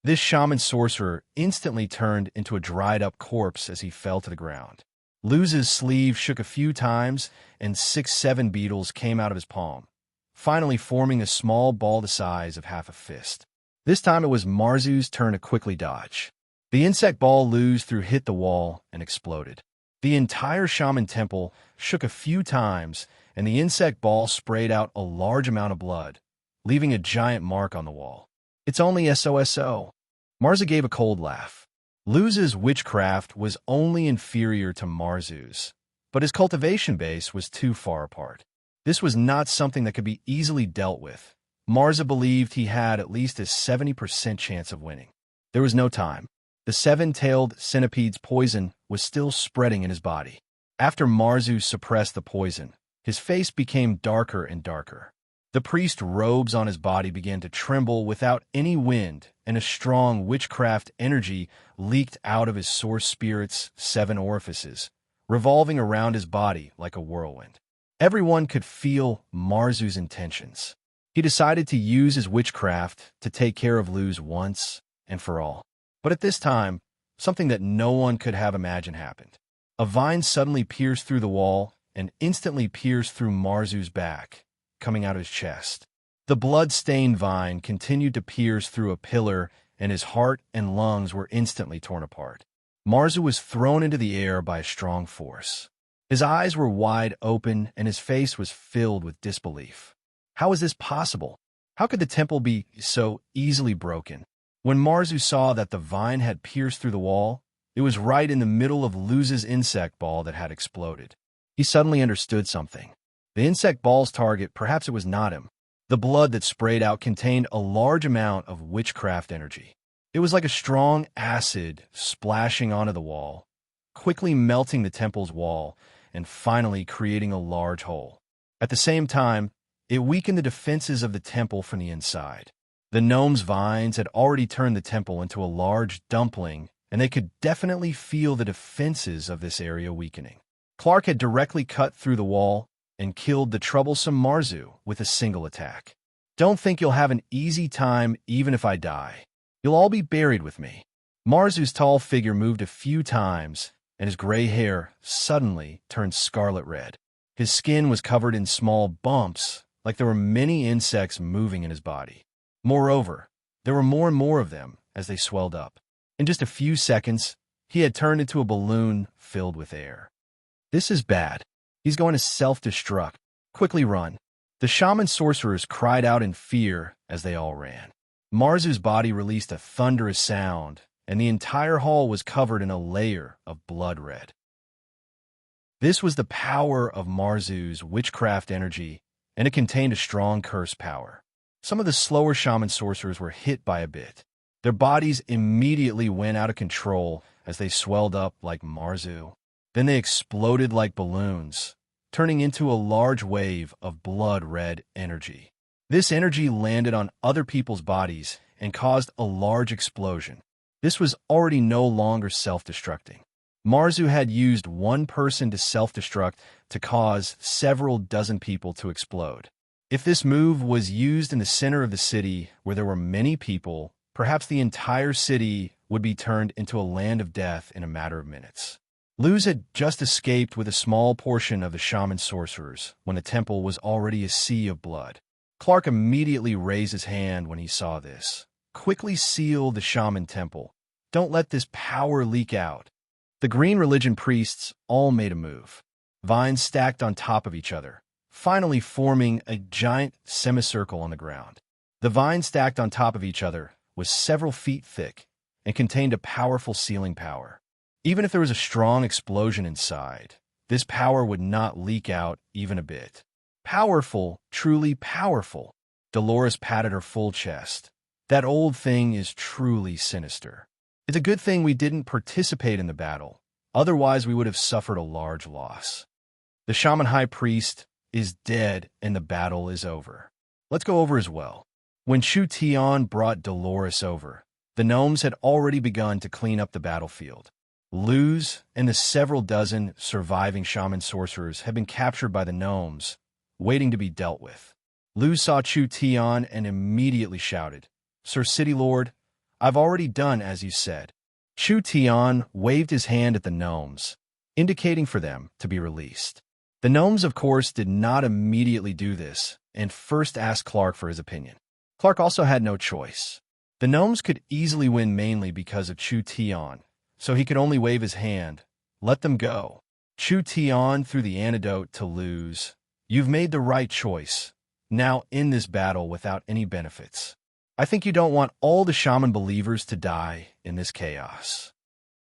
This shaman sorcerer instantly turned into a dried-up corpse as he fell to the ground. Luz's sleeve shook a few times, and 6-7 beetles came out of his palm, finally forming a small ball the size of half a fist. This time it was Marzu's turn to quickly dodge. The insect ball Luz threw hit the wall and exploded. The entire shaman temple shook a few times, and the insect ball sprayed out a large amount of blood, leaving a giant mark on the wall. "It's only SOSO. Marzu gave a cold laugh. Luz's witchcraft was only inferior to Marzu's, but his cultivation base was too far apart. This was not something that could be easily dealt with. Marzu believed he had at least a 70% chance of winning. There was no time. The 7-tailed centipede's poison was still spreading in his body. After Marzu suppressed the poison, his face became darker and darker. The priest's robes on his body began to tremble without any wind, and a strong witchcraft energy leaked out of his source spirit's 7 orifices, revolving around his body like a whirlwind. Everyone could feel Marzu's intentions. He decided to use his witchcraft to take care of Luz once and for all. But at this time, something that no one could have imagined happened. A vine suddenly pierced through the wall and instantly pierced through Marzu's back, coming out of his chest. The blood-stained vine continued to pierce through a pillar, and his heart and lungs were instantly torn apart. Marzu was thrown into the air by a strong force. His eyes were wide open, and his face was filled with disbelief. How was this possible? How could the temple be so easily broken? When Marzu saw that the vine had pierced through the wall, it was right in the middle of Luz's insect ball that had exploded. He suddenly understood something. The insect ball's target, perhaps it was not him. The blood that sprayed out contained a large amount of witchcraft energy. It was like a strong acid splashing onto the wall, quickly melting the temple's wall, and finally creating a large hole. At the same time, it weakened the defenses of the temple from the inside. The gnome's vines had already turned the temple into a large dumpling, and they could definitely feel the defenses of this area weakening. Clark had directly cut through the wall and killed the troublesome Marzu with a single attack. "Don't think you'll have an easy time even if I die. You'll all be buried with me." Marzu's tall figure moved a few times, and his gray hair suddenly turned scarlet red. His skin was covered in small bumps, like there were many insects moving in his body. Moreover, there were more and more of them as they swelled up. In just a few seconds, he had turned into a balloon filled with air. "This is bad. He's going to self-destruct. Quickly run." The shaman sorcerers cried out in fear as they all ran. Marzu's body released a thunderous sound, and the entire hall was covered in a layer of blood red. This was the power of Marzu's witchcraft energy, and it contained a strong curse power. Some of the slower shaman sorcerers were hit by a bit. Their bodies immediately went out of control as they swelled up like Marzu. Then they exploded like balloons, turning into a large wave of blood-red energy. This energy landed on other people's bodies and caused a large explosion. This was already no longer self-destructing. Marzu had used one person to self-destruct to cause several dozen people to explode. If this move was used in the center of the city where there were many people, perhaps the entire city would be turned into a land of death in a matter of minutes. Luz had just escaped with a small portion of the shaman sorcerers when the temple was already a sea of blood. Clark immediately raised his hand when he saw this. "Quickly seal the shaman temple. Don't let this power leak out." The green religion priests all made a move. Vines stacked on top of each other, finally forming a giant semicircle on the ground. The vine stacked on top of each other was several feet thick and contained a powerful sealing power. Even if there was a strong explosion inside, this power would not leak out even a bit. Powerful, truly powerful. Dolores patted her full chest. That old thing is truly sinister. It's a good thing we didn't participate in the battle. Otherwise, we would have suffered a large loss. The shaman high priest is dead and the battle is over. Let's go over as well. When Chu Tian brought Dolores over, the gnomes had already begun to clean up the battlefield. Luz and the several dozen surviving shaman sorcerers had been captured by the gnomes, waiting to be dealt with. Luz saw Chu Tian and immediately shouted, "Sir City Lord, I've already done as you said." Chu Tian waved his hand at the gnomes, indicating for them to be released. The gnomes, of course, did not immediately do this and first asked Clark for his opinion. Clark also had no choice. The gnomes could easily win mainly because of Chu Tian, so he could only wave his hand. Let them go. Chu Tian threw the antidote to Luz. You've made the right choice. Now end this battle without any benefits. I think you don't want all the shaman believers to die in this chaos.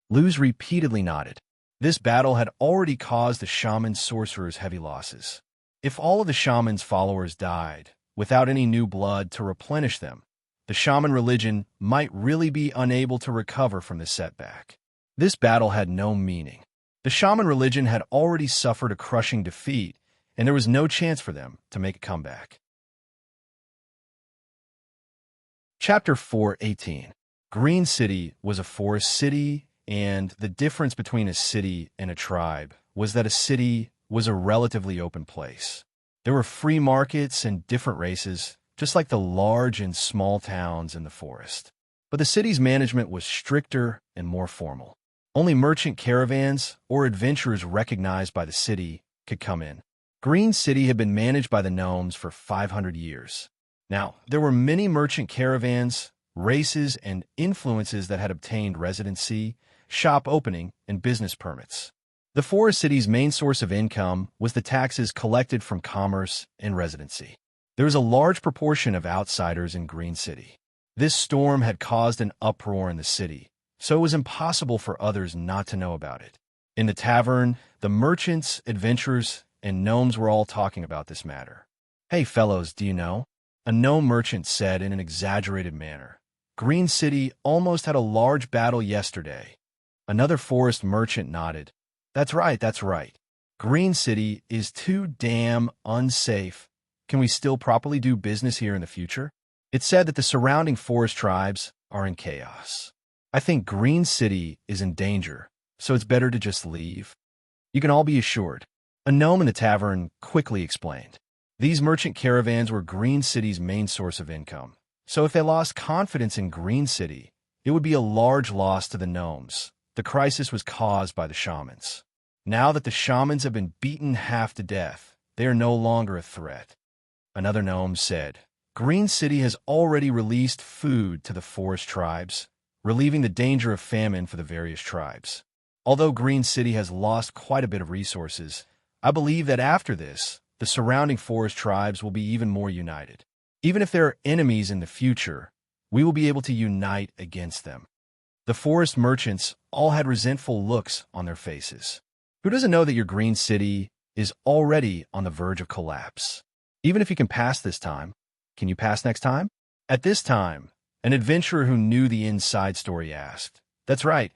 Luz repeatedly nodded. This battle had already caused the shaman sorcerers heavy losses. If all of the shaman's followers died, without any new blood to replenish them, the shaman religion might really be unable to recover from this setback. This battle had no meaning. The shaman religion had already suffered a crushing defeat, and there was no chance for them to make a comeback. Chapter 4:18. Green City was a forest city, and the difference between a city and a tribe was that a city was a relatively open place. There were free markets and different races, just like the large and small towns in the forest. But the city's management was stricter and more formal. Only merchant caravans or adventurers recognized by the city could come in. Green City had been managed by the gnomes for 500 years. Now, there were many merchant caravans, races, and influences that had obtained residency, shop opening, and business permits. The forest city's main source of income was the taxes collected from commerce and residency. There was a large proportion of outsiders in Green City. This storm had caused an uproar in the city, so it was impossible for others not to know about it. In the tavern, the merchants, adventurers, and gnomes were all talking about this matter. "Hey fellows, do you know?" A gnome merchant said in an exaggerated manner. "Green City almost had a large battle yesterday." Another forest merchant nodded. That's right. Green City is too damn unsafe. Can we still properly do business here in the future?" It said that the surrounding forest tribes are in chaos. "I think Green City is in danger, so it's better to just leave. You can all be assured." A gnome in the tavern quickly explained. These merchant caravans were Green City's main source of income, so if they lost confidence in Green City, it would be a large loss to the gnomes. The crisis was caused by the shamans. Now that the shamans have been beaten half to death, they are no longer a threat. Another gnome said, "Green City has already released food to the forest tribes, relieving the danger of famine for the various tribes. Although Green City has lost quite a bit of resources, I believe that after this, the surrounding forest tribes will be even more united. Even if there are enemies in the future, we will be able to unite against them." The forest merchants all had resentful looks on their faces. Who doesn't know that your Green City is already on the verge of collapse? Even if you can pass this time, can you pass next time? At this time, an adventurer who knew the inside story asked, "That's right.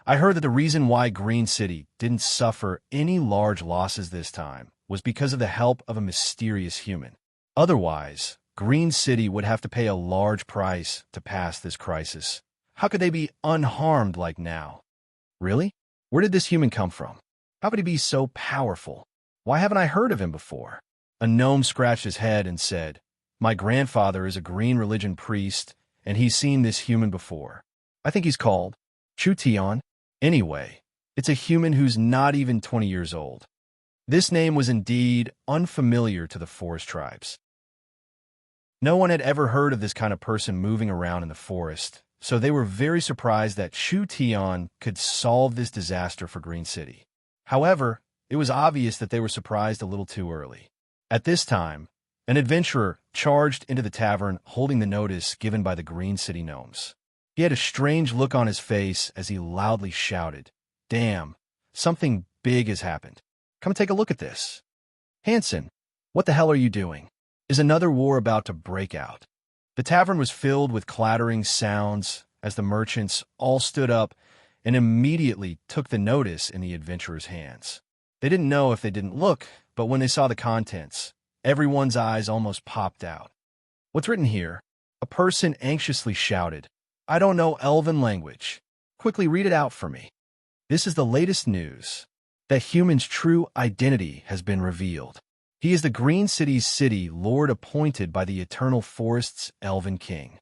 I heard that the reason why Green City didn't suffer any large losses this time was because of the help of a mysterious human. Otherwise, Green City would have to pay a large price to pass this crisis. How could they be unharmed like now?" "Really? Where did this human come from? How could he be so powerful? Why haven't I heard of him before?" A gnome scratched his head and said, "My grandfather is a green religion priest, and he's seen this human before. I think he's called Chu Tian. Anyway, it's a human who's not even 20 years old." This name was indeed unfamiliar to the forest tribes. No one had ever heard of this kind of person moving around in the forest, so they were very surprised that Chu Tian could solve this disaster for Green City. However, it was obvious that they were surprised a little too early. At this time, an adventurer charged into the tavern holding the notice given by the Green City gnomes. He had a strange look on his face as he loudly shouted, Damn, something big has happened. Come take a look at this. Hanson, what the hell are you doing? Is another war about to break out? The tavern was filled with clattering sounds as the merchants all stood up and immediately took the notice in the adventurers' hands. They didn't know if they didn't look, but when they saw the contents, everyone's eyes almost popped out. What's written here? A person anxiously shouted, I don't know Elven language. Quickly read it out for me. This is the latest news. That human's true identity has been revealed. He is the Green City's city lord appointed by the Eternal Forest's Elven King.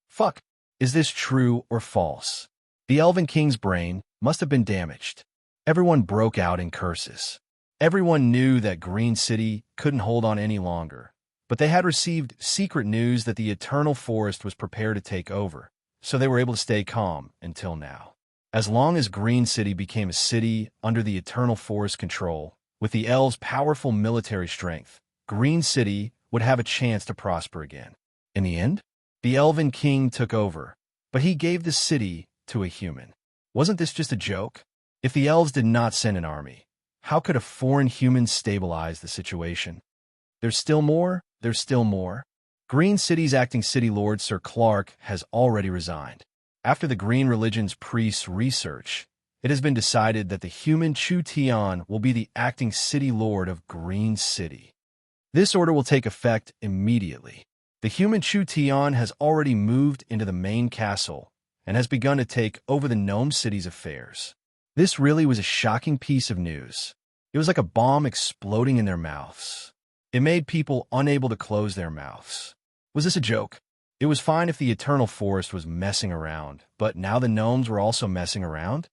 Fuck, is this true or false? The Elven King's brain must have been damaged. Everyone broke out in curses. Everyone knew that Green City couldn't hold on any longer, but they had received secret news that the Eternal Forest was prepared to take over, so they were able to stay calm until now. As long as Green City became a city under the Eternal Forest control, with the elves' powerful military strength, Green City would have a chance to prosper again. In the end, the Elven King took over, but he gave the city to a human. Wasn't this just a joke? If the elves did not send an army, how could a foreign human stabilize the situation? There's still more. There's still more. Green City's acting city lord Sir Clark has already resigned. After the Green Religion's priests' research, it has been decided that the human Chu Tian will be the acting city lord of Green City. This order will take effect immediately. The human Chu Tian has already moved into the main castle and has begun to take over the Gnome City's affairs. This really was a shocking piece of news. It was like a bomb exploding in their mouths. It made people unable to close their mouths. Was this a joke? It was fine if the Eternal Forest was messing around, but now the gnomes were also messing around?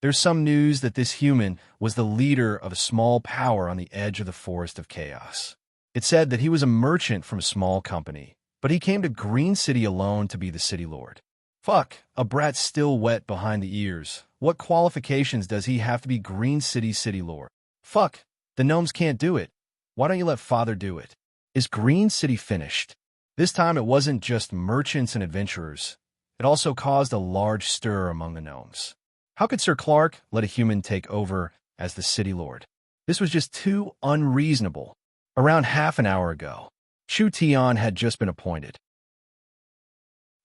There's some news that this human was the leader of a small power on the edge of the Forest of Chaos. It said that he was a merchant from a small company, but he came to Green City alone to be the city lord. Fuck, a brat still wet behind the ears. What qualifications does he have to be Green City's city lord? Fuck, the gnomes can't do it. Why don't you let father do it? Is Green City finished? This time it wasn't just merchants and adventurers. It also caused a large stir among the gnomes. How could Sir Clark let a human take over as the city lord? This was just too unreasonable. Around half an hour ago, Chu Tian had just been appointed.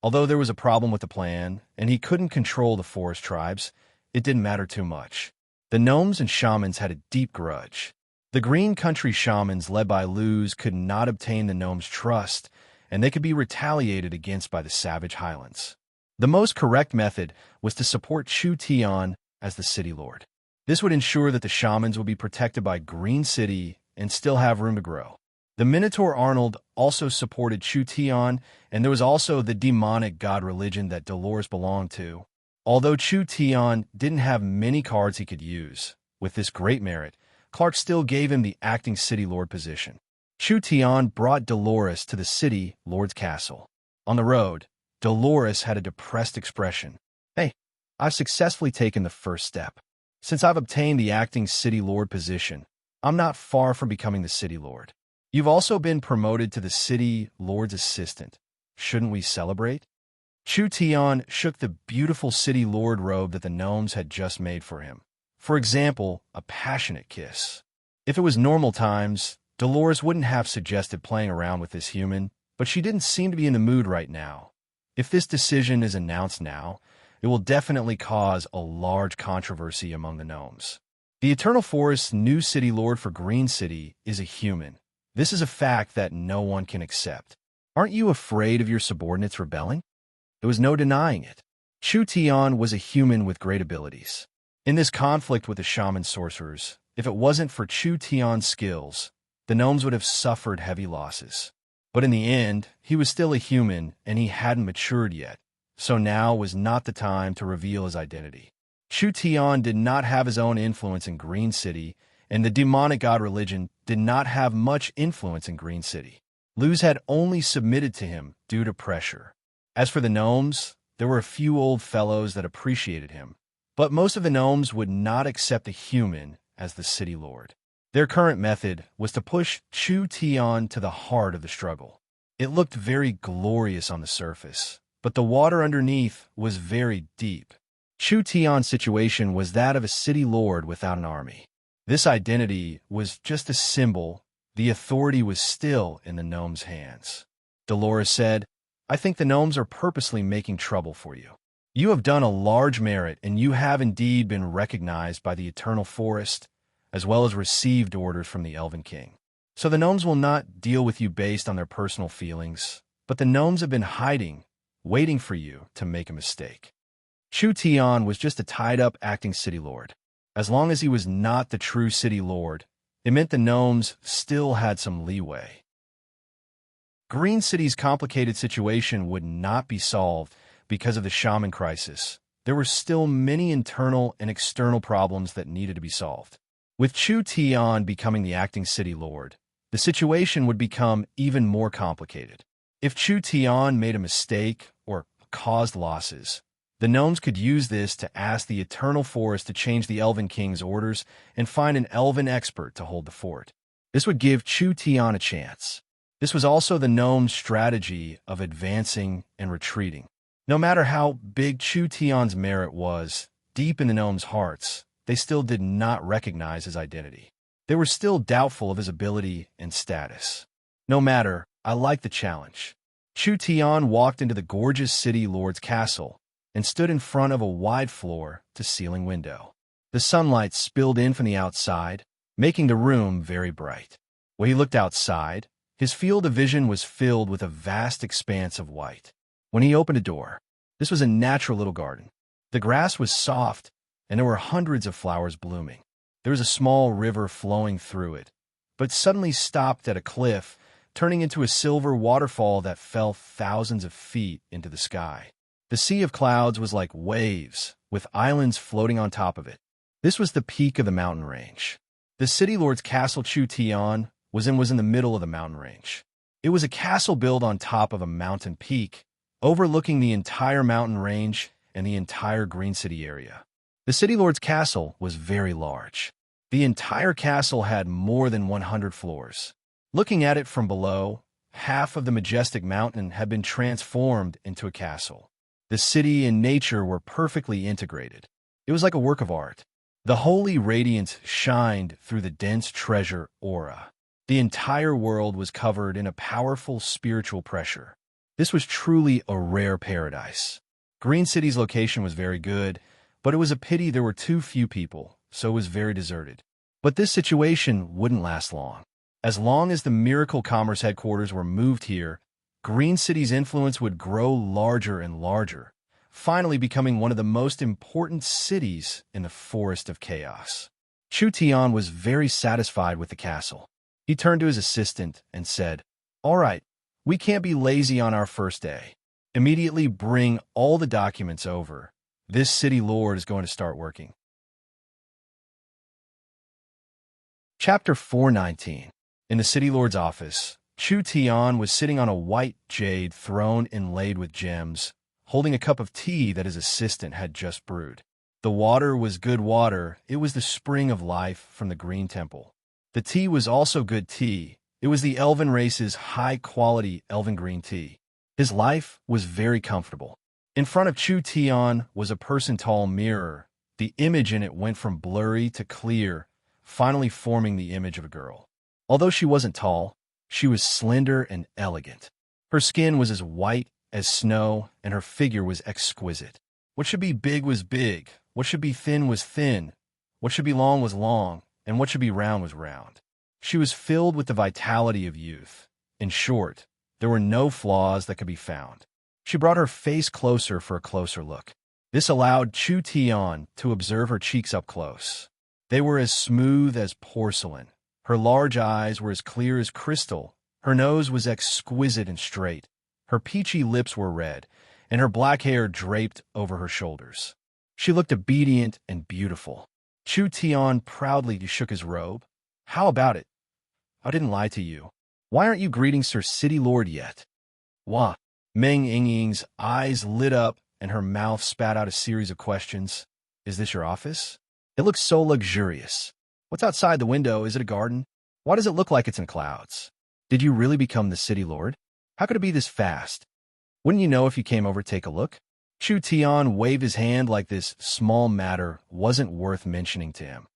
Although there was a problem with the plan, and he couldn't control the forest tribes, it didn't matter too much. The gnomes and shamans had a deep grudge. The Green Country shamans led by Luz could not obtain the gnomes' trust, and they could be retaliated against by the savage highlands. The most correct method was to support Chu Tian as the city lord. This would ensure that the shamans would be protected by Green City and still have room to grow. The Minotaur Arnold also supported Chu Tian, and there was also the demonic god religion that Dolores belonged to. Although Chu Tian didn't have many cards he could use, with this great merit, Clark still gave him the acting city lord position. Chu Tian brought Dolores to the city lord's castle. On the road, Dolores had a depressed expression. Hey, I've successfully taken the first step. Since I've obtained the acting city lord position, I'm not far from becoming the city lord. You've also been promoted to the city lord's assistant. Shouldn't we celebrate? Chu Tian shook the beautiful city lord robe that the gnomes had just made for him. For example, a passionate kiss. If it was normal times, Dolores wouldn't have suggested playing around with this human, but she didn't seem to be in the mood right now. If this decision is announced now, it will definitely cause a large controversy among the gnomes. The Eternal Forest's new city lord for Green City is a human. This is a fact that no one can accept. Aren't you afraid of your subordinates rebelling? There was no denying it. Chu Tian was a human with great abilities. In this conflict with the shaman sorcerers, if it wasn't for Chu Tian's skills, the gnomes would have suffered heavy losses. But in the end, he was still a human and he hadn't matured yet, so now was not the time to reveal his identity. Chu Tian did not have his own influence in Green City, and the demonic god religion did not have much influence in Green City. Luz had only submitted to him due to pressure. As for the gnomes, there were a few old fellows that appreciated him, but most of the gnomes would not accept a human as the city lord. Their current method was to push Chu Tian to the heart of the struggle. It looked very glorious on the surface, but the water underneath was very deep. Chu Tian's situation was that of a city lord without an army. This identity was just a symbol. The authority was still in the gnome's hands. Dolores said, "I think the gnomes are purposely making trouble for you. You have done a large merit, and you have indeed been recognized by the eternal forest, as well as received orders from the Elven King. So the gnomes will not deal with you based on their personal feelings, but the gnomes have been hiding, waiting for you to make a mistake." Chu Tian was just a tied-up acting city lord. As long as he was not the true city lord, it meant the gnomes still had some leeway. Green City's complicated situation would not be solved because of the shaman crisis. There were still many internal and external problems that needed to be solved. With Chu Tian becoming the acting city lord, the situation would become even more complicated. If Chu Tian made a mistake or caused losses, the gnomes could use this to ask the Eternal Forest to change the Elven King's orders and find an elven expert to hold the fort. This would give Chu Tian a chance. This was also the gnome's strategy of advancing and retreating. No matter how big Chu Tian's merit was, deep in the gnomes' hearts, they still did not recognize his identity. They were still doubtful of his ability and status. No matter, I liked the challenge. Chu Tian walked into the gorgeous city lord's castle and stood in front of a wide floor-to-ceiling window. The sunlight spilled in from the outside, making the room very bright. When he looked outside, his field of vision was filled with a vast expanse of white. When he opened a door, this was a natural little garden. The grass was soft, and there were hundreds of flowers blooming. There was a small river flowing through it, but suddenly stopped at a cliff, turning into a silver waterfall that fell thousands of feet into the sky. The sea of clouds was like waves, with islands floating on top of it. This was the peak of the mountain range. The city lord's castle Chu Tian was in the middle of the mountain range. It was a castle built on top of a mountain peak, overlooking the entire mountain range and the entire Green City area. The city lord's castle was very large. The entire castle had more than 100 floors. Looking at it from below, half of the majestic mountain had been transformed into a castle. The city and nature were perfectly integrated. It was like a work of art. The holy radiance shined through the dense treasure aura. The entire world was covered in a powerful spiritual pressure. This was truly a rare paradise. Green City's location was very good, but it was a pity there were too few people, so it was very deserted. But this situation wouldn't last long. As long as the Miracle Commerce headquarters were moved here, Green City's influence would grow larger and larger, finally becoming one of the most important cities in the Forest of Chaos. Chu Tian was very satisfied with the castle. He turned to his assistant and said, "All right, we can't be lazy on our first day. Immediately bring all the documents over. This city lord is going to start working." Chapter 419. In the city lord's office, Chu Tian was sitting on a white jade throne inlaid with gems, holding a cup of tea that his assistant had just brewed. The water was good water. It was the spring of life from the Green Temple. The tea was also good tea. It was the elven race's high-quality elven green tea. His life was very comfortable. In front of Chu Tian was a person-tall mirror. The image in it went from blurry to clear, finally forming the image of a girl. Although she wasn't tall, she was slender and elegant. Her skin was as white as snow, and her figure was exquisite. What should be big was big. What should be thin was thin. What should be long was long, and what should be round was round. She was filled with the vitality of youth. In short, there were no flaws that could be found. She brought her face closer for a closer look. This allowed Chu Tian to observe her cheeks up close. They were as smooth as porcelain. Her large eyes were as clear as crystal. Her nose was exquisite and straight. Her peachy lips were red, and her black hair draped over her shoulders. She looked obedient and beautiful. Chu Tian proudly shook his robe. "How about it? I didn't lie to you. Why aren't you greeting Sir City Lord yet?" "Wah." Meng Yingying's eyes lit up, and her mouth spat out a series of questions. "Is this your office? It looks so luxurious. What's outside the window? Is it a garden? Why does it look like it's in clouds? Did you really become the city lord? How could it be this fast? Wouldn't you know if you came over to take a look?" Chu Tian waved his hand like this small matter wasn't worth mentioning to him.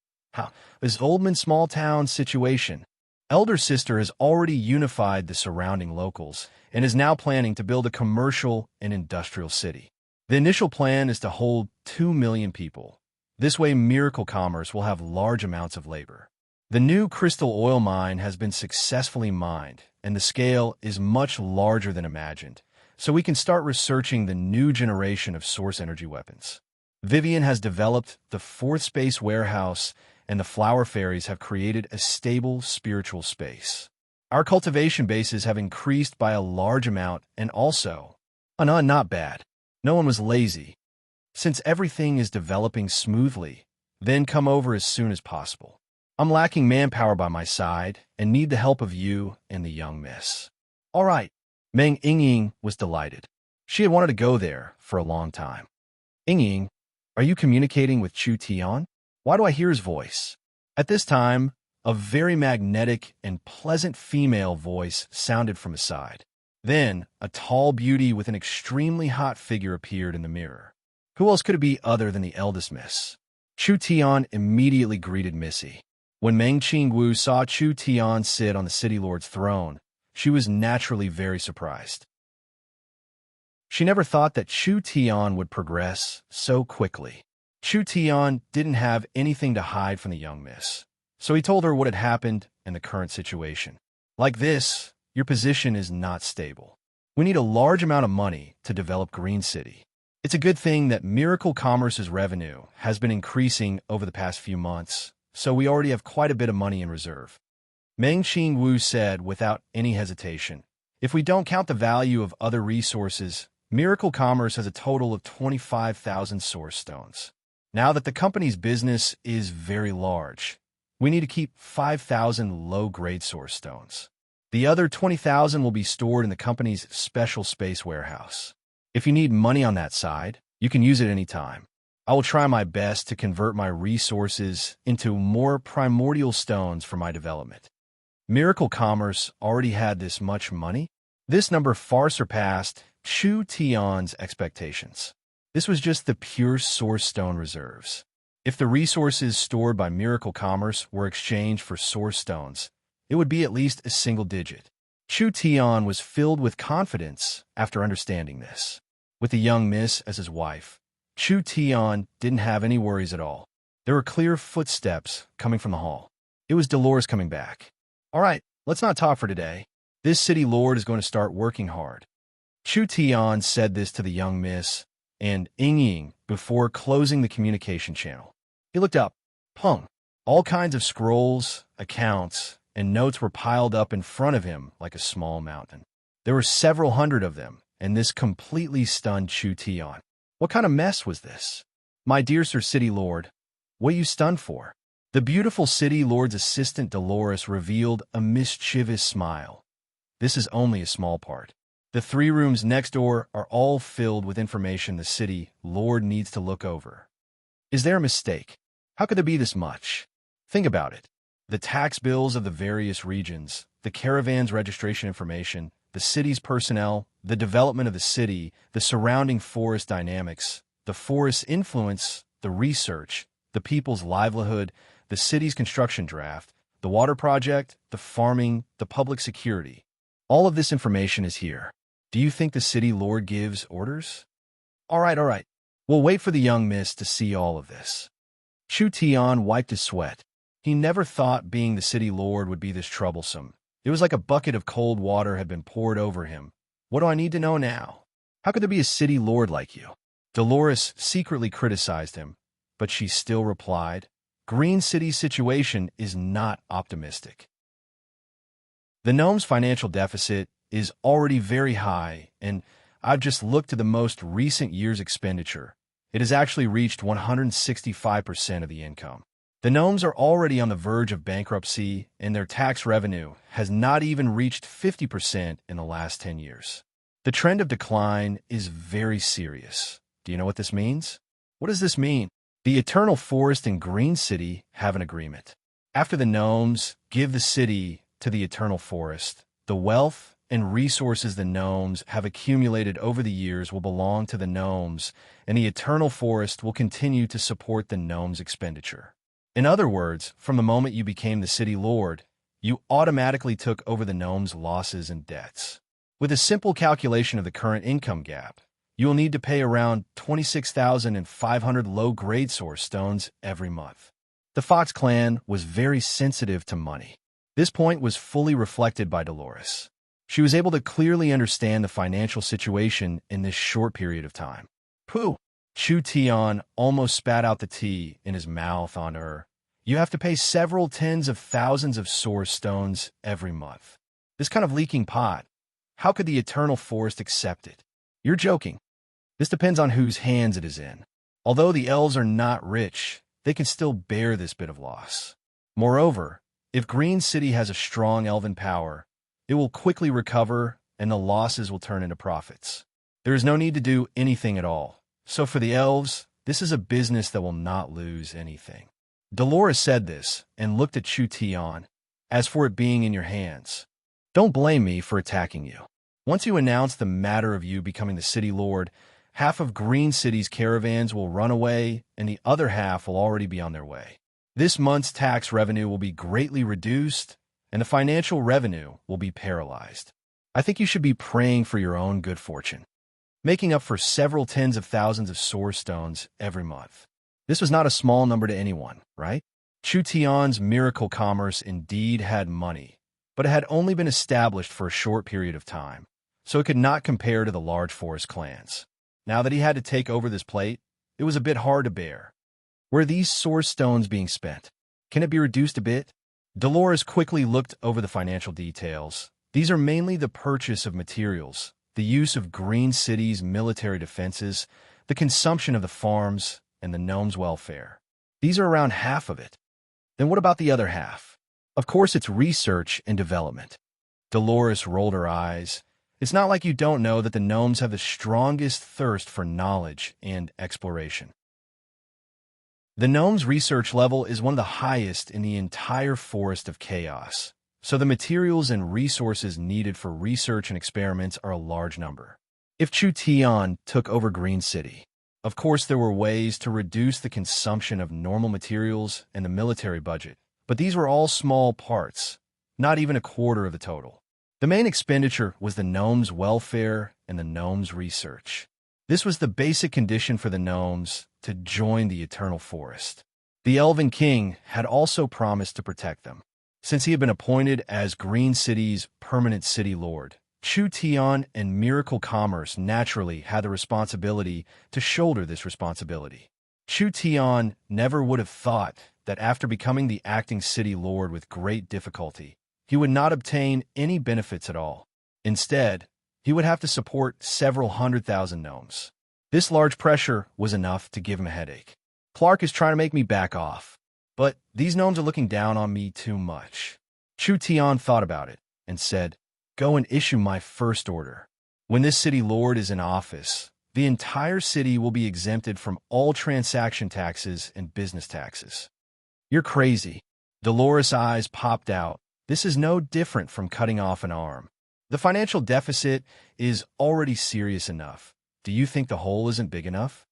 This Oldman small town situation. Elder sister has already unified the surrounding locals and is now planning to build a commercial and industrial city. The initial plan is to hold 2 million people. This way, Miracle Commerce will have large amounts of labor. The new crystal oil mine has been successfully mined, and the scale is much larger than imagined, so we can start researching the new generation of source energy weapons. Vivian has developed the fourth space warehouse, and the flower fairies have created a stable spiritual space. Our cultivation bases have increased by a large amount, and also, not bad. No one was lazy. Since everything is developing smoothly, then come over as soon as possible. I'm lacking manpower by my side and need the help of you and the young miss. All right. Meng Yingying was delighted. She had wanted to go there for a long time. Yingying, are you communicating with Chu Tian? Why do I hear his voice? At this time, a very magnetic and pleasant female voice sounded from his side. Then, a tall beauty with an extremely hot figure appeared in the mirror. Who else could it be other than the eldest miss? Chu Tian immediately greeted Missy. When Meng Qingwu saw Chu Tian sit on the city lord's throne, she was naturally very surprised. She never thought that Chu Tian would progress so quickly. Chu Tian didn't have anything to hide from the young miss, so he told her what had happened and the current situation. Like this, your position is not stable. We need a large amount of money to develop Green City. It's a good thing that Miracle Commerce's revenue has been increasing over the past few months, so we already have quite a bit of money in reserve. Meng Qingwu said without any hesitation, if we don't count the value of other resources, Miracle Commerce has a total of 25,000 source stones. Now that the company's business is very large, we need to keep 5,000 low-grade source stones. The other 20,000 will be stored in the company's special space warehouse. If you need money on that side, you can use it anytime. I will try my best to convert my resources into more primordial stones for my development. Miracle Commerce already had this much money. This number far surpassed Chu Tian's expectations. This was just the pure source stone reserves. If the resources stored by Miracle Commerce were exchanged for source stones, it would be at least a single digit. Chu Tian was filled with confidence after understanding this. With the young miss as his wife, Chu Tian didn't have any worries at all. There were clear footsteps coming from the hall. It was Dolores coming back. All right, let's not talk for today. This city lord is going to start working hard. Chu Tian said this to the young miss and Yingying before closing the communication channel. He looked up. Pung. All kinds of scrolls, accounts, and notes were piled up in front of him like a small mountain. There were several hundred of them, and this completely stunned Chu Tian. What kind of mess was this? My dear Sir City Lord, what are you stunned for? The beautiful City Lord's assistant Dolores revealed a mischievous smile. This is only a small part. The 3 rooms next door are all filled with information the City Lord needs to look over. Is there a mistake? How could there be this much? Think about it. The tax bills of the various regions, the caravan's registration information, the city's personnel, the development of the city, the surrounding forest dynamics, the forest's influence, the research, the people's livelihood, the city's construction draft, the water project, the farming, the public security. All of this information is here. Do you think the city lord gives orders? All right. We'll wait for the young miss to see all of this. Chu Tian wiped his sweat. He never thought being the city lord would be this troublesome. It was like a bucket of cold water had been poured over him. What do I need to know now? How could there be a city lord like you? Dolores secretly criticized him, but she still replied, Green City's situation is not optimistic. The gnome's financial deficit is already very high, and I've just looked at the most recent year's expenditure. It has actually reached 165% of the income. The gnomes are already on the verge of bankruptcy, and their tax revenue has not even reached 50% in the last 10 years. The trend of decline is very serious. Do you know what this means? What does this mean? The Eternal Forest and Green City have an agreement. After the gnomes give the city to the Eternal Forest, the wealth and resources the gnomes have accumulated over the years will belong to the gnomes, and the eternal forest will continue to support the gnomes' expenditure. In other words, from the moment you became the city lord, you automatically took over the gnomes' losses and debts. With a simple calculation of the current income gap, you will need to pay around 26,500 low-grade source stones every month. The Fox clan was very sensitive to money. This point was fully reflected by Dolores. She was able to clearly understand the financial situation in this short period of time. Pooh! Chu Tian almost spat out the tea in his mouth on her. You have to pay several tens of thousands of source stones every month. This kind of leaking pot, how could the Eternal Forest accept it? You're joking. This depends on whose hands it is in. Although the elves are not rich, they can still bear this bit of loss. Moreover, if Green City has a strong elven power, it will quickly recover and the losses will turn into profits. There is no need to do anything at all. So for the elves, this is a business that will not lose anything. Dolores said this and looked at Chu Tian. As for it being in your hands, don't blame me for attacking you. Once you announce the matter of you becoming the city lord, half of Green City's caravans will run away and the other half will already be on their way. This month's tax revenue will be greatly reduced and the financial revenue will be paralyzed. I think you should be praying for your own good fortune, making up for several tens of thousands of source stones every month. This was not a small number to anyone, right? Chu Tian's miracle commerce indeed had money, but it had only been established for a short period of time, so it could not compare to the large forest clans. Now that he had to take over this plate, it was a bit hard to bear. Where are these source stones being spent? Can it be reduced a bit? Dolores quickly looked over the financial details. These are mainly the purchase of materials, the use of Green City's military defenses, the consumption of the farms, and the gnomes' welfare. These are around half of it. Then what about the other half? Of course, it's research and development. Dolores rolled her eyes. It's not like you don't know that the gnomes have the strongest thirst for knowledge and exploration. The gnomes' research level is one of the highest in the entire Forest of Chaos, so the materials and resources needed for research and experiments are a large number. If Chu Tian took over Green City, of course there were ways to reduce the consumption of normal materials and the military budget, but these were all small parts, not even a quarter of the total. The main expenditure was the gnomes' welfare and the gnomes' research. This was the basic condition for the gnomes to join the Eternal Forest. The Elven King had also promised to protect them. Since he had been appointed as Green City's permanent city lord, Chu Tian and Miracle Commerce naturally had the responsibility to shoulder this responsibility. Chu Tian never would have thought that after becoming the acting city lord with great difficulty, he would not obtain any benefits at all. Instead, he would have to support several 100,000 gnomes. This large pressure was enough to give him a headache. Clark is trying to make me back off, but these gnomes are looking down on me too much. Chu Tian thought about it and said, "Go and issue my first order. When this city lord is in office, the entire city will be exempted from all transaction taxes and business taxes." You're crazy. Dolores' eyes popped out. This is no different from cutting off an arm. The financial deficit is already serious enough. Do you think the hole isn't big enough?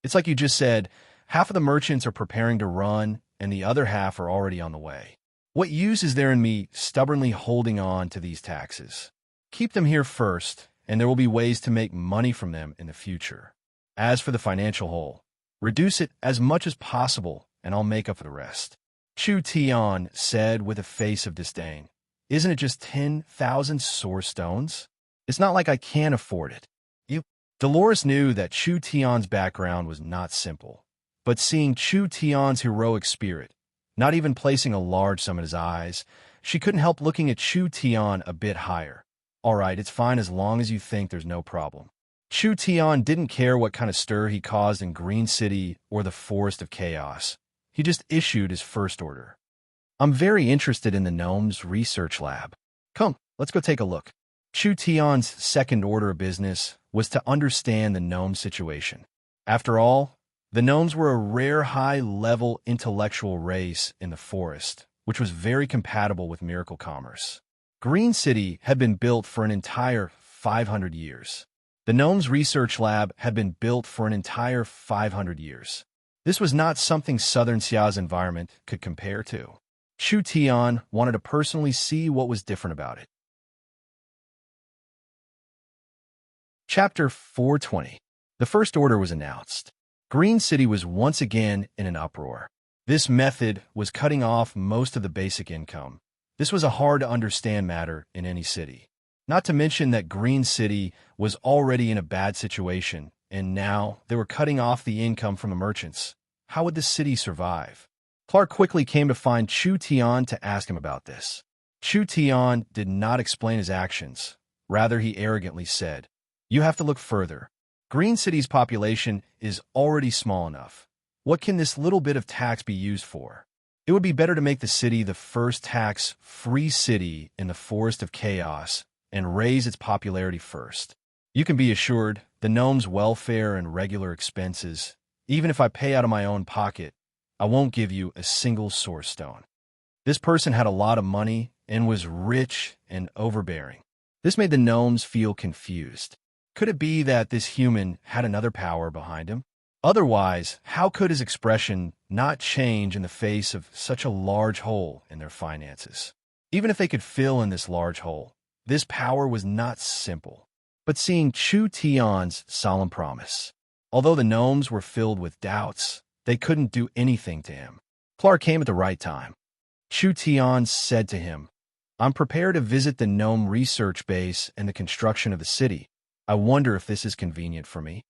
It's like you just said, half of the merchants are preparing to run and the other half are already on the way. What use is there in me stubbornly holding on to these taxes? Keep them here first, and there will be ways to make money from them in the future. As for the financial hole, reduce it as much as possible, and I'll make up for the rest. Chu Tian said with a face of disdain. Isn't it just 10,000 source stones? It's not like I can't afford it. Dolores knew that Chu Tian's background was not simple, but seeing Chu Tian's heroic spirit, not even placing a large sum in his eyes, she couldn't help looking at Chu Tian a bit higher. All right, it's fine as long as you think there's no problem. Chu Tian didn't care what kind of stir he caused in Green City or the Forest of Chaos. He just issued his first order. I'm very interested in the gnomes' research lab. Come, let's go take a look. Chu Tian's second order of business was to understand the gnome situation. After all, the gnomes were a rare high-level intellectual race in the forest, which was very compatible with miracle commerce. Green City had been built for an entire 500 years. The Gnome's research lab had been built for an entire 500 years. This was not something Southern Xia's environment could compare to. Chu Tian wanted to personally see what was different about it. Chapter 420. The First Order was announced. Green City was once again in an uproar. This method was cutting off most of the basic income. This was a hard-to-understand matter in any city. Not to mention that Green City was already in a bad situation, and now they were cutting off the income from the merchants. How would the city survive? Clark quickly came to find Chu Tian to ask him about this. Chu Tian did not explain his actions. Rather, he arrogantly said, "You have to look further. Green City's population is already small enough. What can this little bit of tax be used for? It would be better to make the city the first tax-free city in the Forest of Chaos and raise its popularity first. You can be assured the gnome's welfare and regular expenses, even if I pay out of my own pocket, I won't give you a single source stone." This person had a lot of money and was rich and overbearing. This made the gnomes feel confused. Could it be that this human had another power behind him? Otherwise, how could his expression not change in the face of such a large hole in their finances? Even if they could fill in this large hole, this power was not simple. But seeing Chu Tian's solemn promise, although the gnomes were filled with doubts, they couldn't do anything to him. Clark came at the right time. Chu Tian said to him, "I'm prepared to visit the gnome research base and the construction of the city. I wonder if this is convenient for me."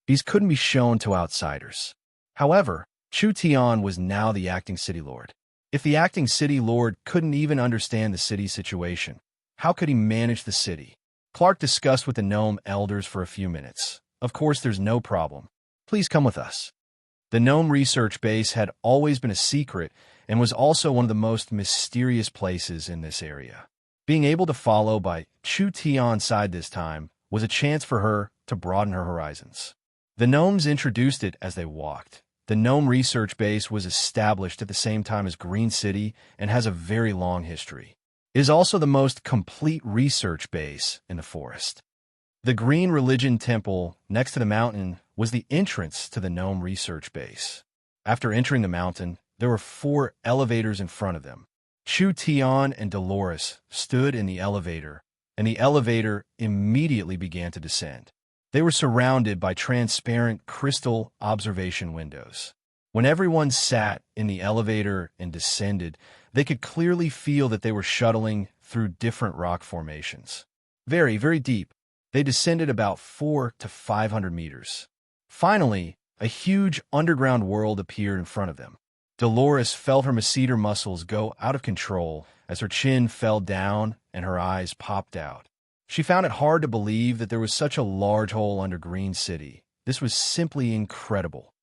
These couldn't be shown to outsiders. However, Chu Tian was now the acting city lord. If the acting city lord couldn't even understand the city's situation, how could he manage the city? Clark discussed with the gnome elders for a few minutes. "Of course, there's no problem. Please come with us." The gnome research base had always been a secret and was also one of the most mysterious places in this area. Being able to follow by Chu Tian's side this time was a chance for her to broaden her horizons. The gnomes introduced it as they walked. The gnome research base was established at the same time as Green City and has a very long history. It is also the most complete research base in the forest. The Green Religion Temple next to the mountain was the entrance to the gnome research base. After entering the mountain, there were 4 elevators in front of them. Chu Tian and Dolores stood in the elevator, and the elevator immediately began to descend. They were surrounded by transparent crystal observation windows. When everyone sat in the elevator and descended, they could clearly feel that they were shuttling through different rock formations. Very, very deep. They descended about 400 to 500 meters. Finally, a huge underground world appeared in front of them. Dolores felt her masseter muscles go out of control as her chin fell down and her eyes popped out. She found it hard to believe that there was such a large hole under Green City. This was simply incredible.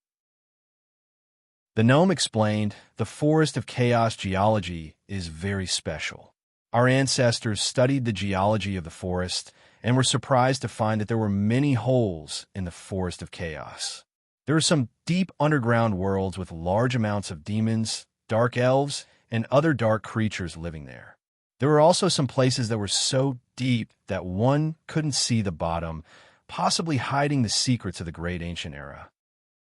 The gnome explained, "The Forest of Chaos geology is very special. Our ancestors studied the geology of the forest and were surprised to find that there were many holes in the Forest of Chaos. There are some deep underground worlds with large amounts of demons, dark elves, and other dark creatures living there. There were also some places that were so deep that one couldn't see the bottom, possibly hiding the secrets of the great ancient era.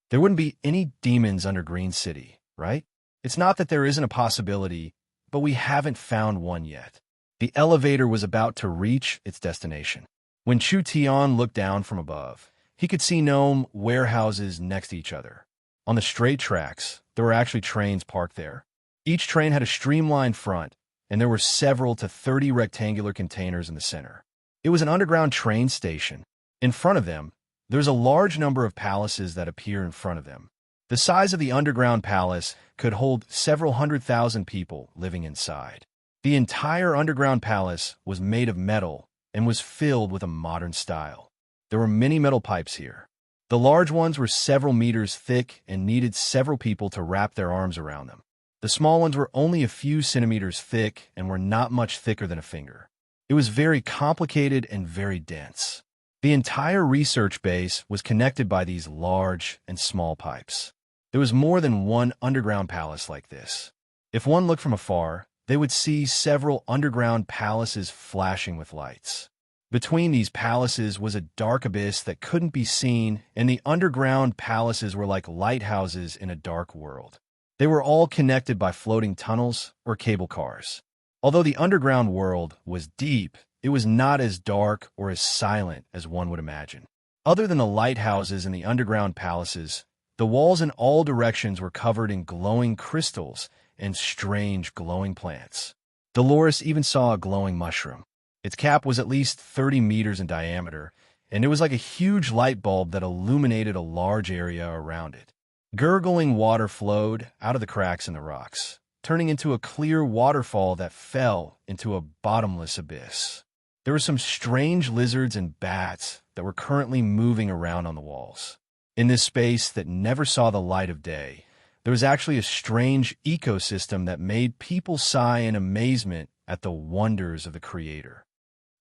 There wouldn't be any demons under Green City, right? It's not that there isn't a possibility, but we haven't found one yet." The elevator was about to reach its destination. When Chu Tian looked down from above, he could see gnome warehouses next to each other. On the straight tracks, there were actually trains parked there. Each train had a streamlined front, and there were several to 30 rectangular containers in the center. It was an underground train station. In front of them, there's a large number of palaces that appear in front of them. The size of the underground palace could hold several 100,000 people living inside. The entire underground palace was made of metal and was filled with a modern style. There were many metal pipes here. The large ones were several meters thick and needed several people to wrap their arms around them. The small ones were only a few centimeters thick and were not much thicker than a finger. It was very complicated and very dense. The entire research base was connected by these large and small pipes. There was more than one underground palace like this. If one looked from afar, they would see several underground palaces flashing with lights. Between these palaces was a dark abyss that couldn't be seen, and the underground palaces were like lighthouses in a dark world. They were all connected by floating tunnels or cable cars. Although the underground world was deep, it was not as dark or as silent as one would imagine. Other than the lighthouses and the underground palaces, the walls in all directions were covered in glowing crystals and strange glowing plants. Dolores even saw a glowing mushroom. Its cap was at least 30 meters in diameter, and it was like a huge light bulb that illuminated a large area around it. Gurgling water flowed out of the cracks in the rocks, turning into a clear waterfall that fell into a bottomless abyss. There were some strange lizards and bats that were currently moving around on the walls. In this space that never saw the light of day, there was actually a strange ecosystem that made people sigh in amazement at the wonders of the Creator.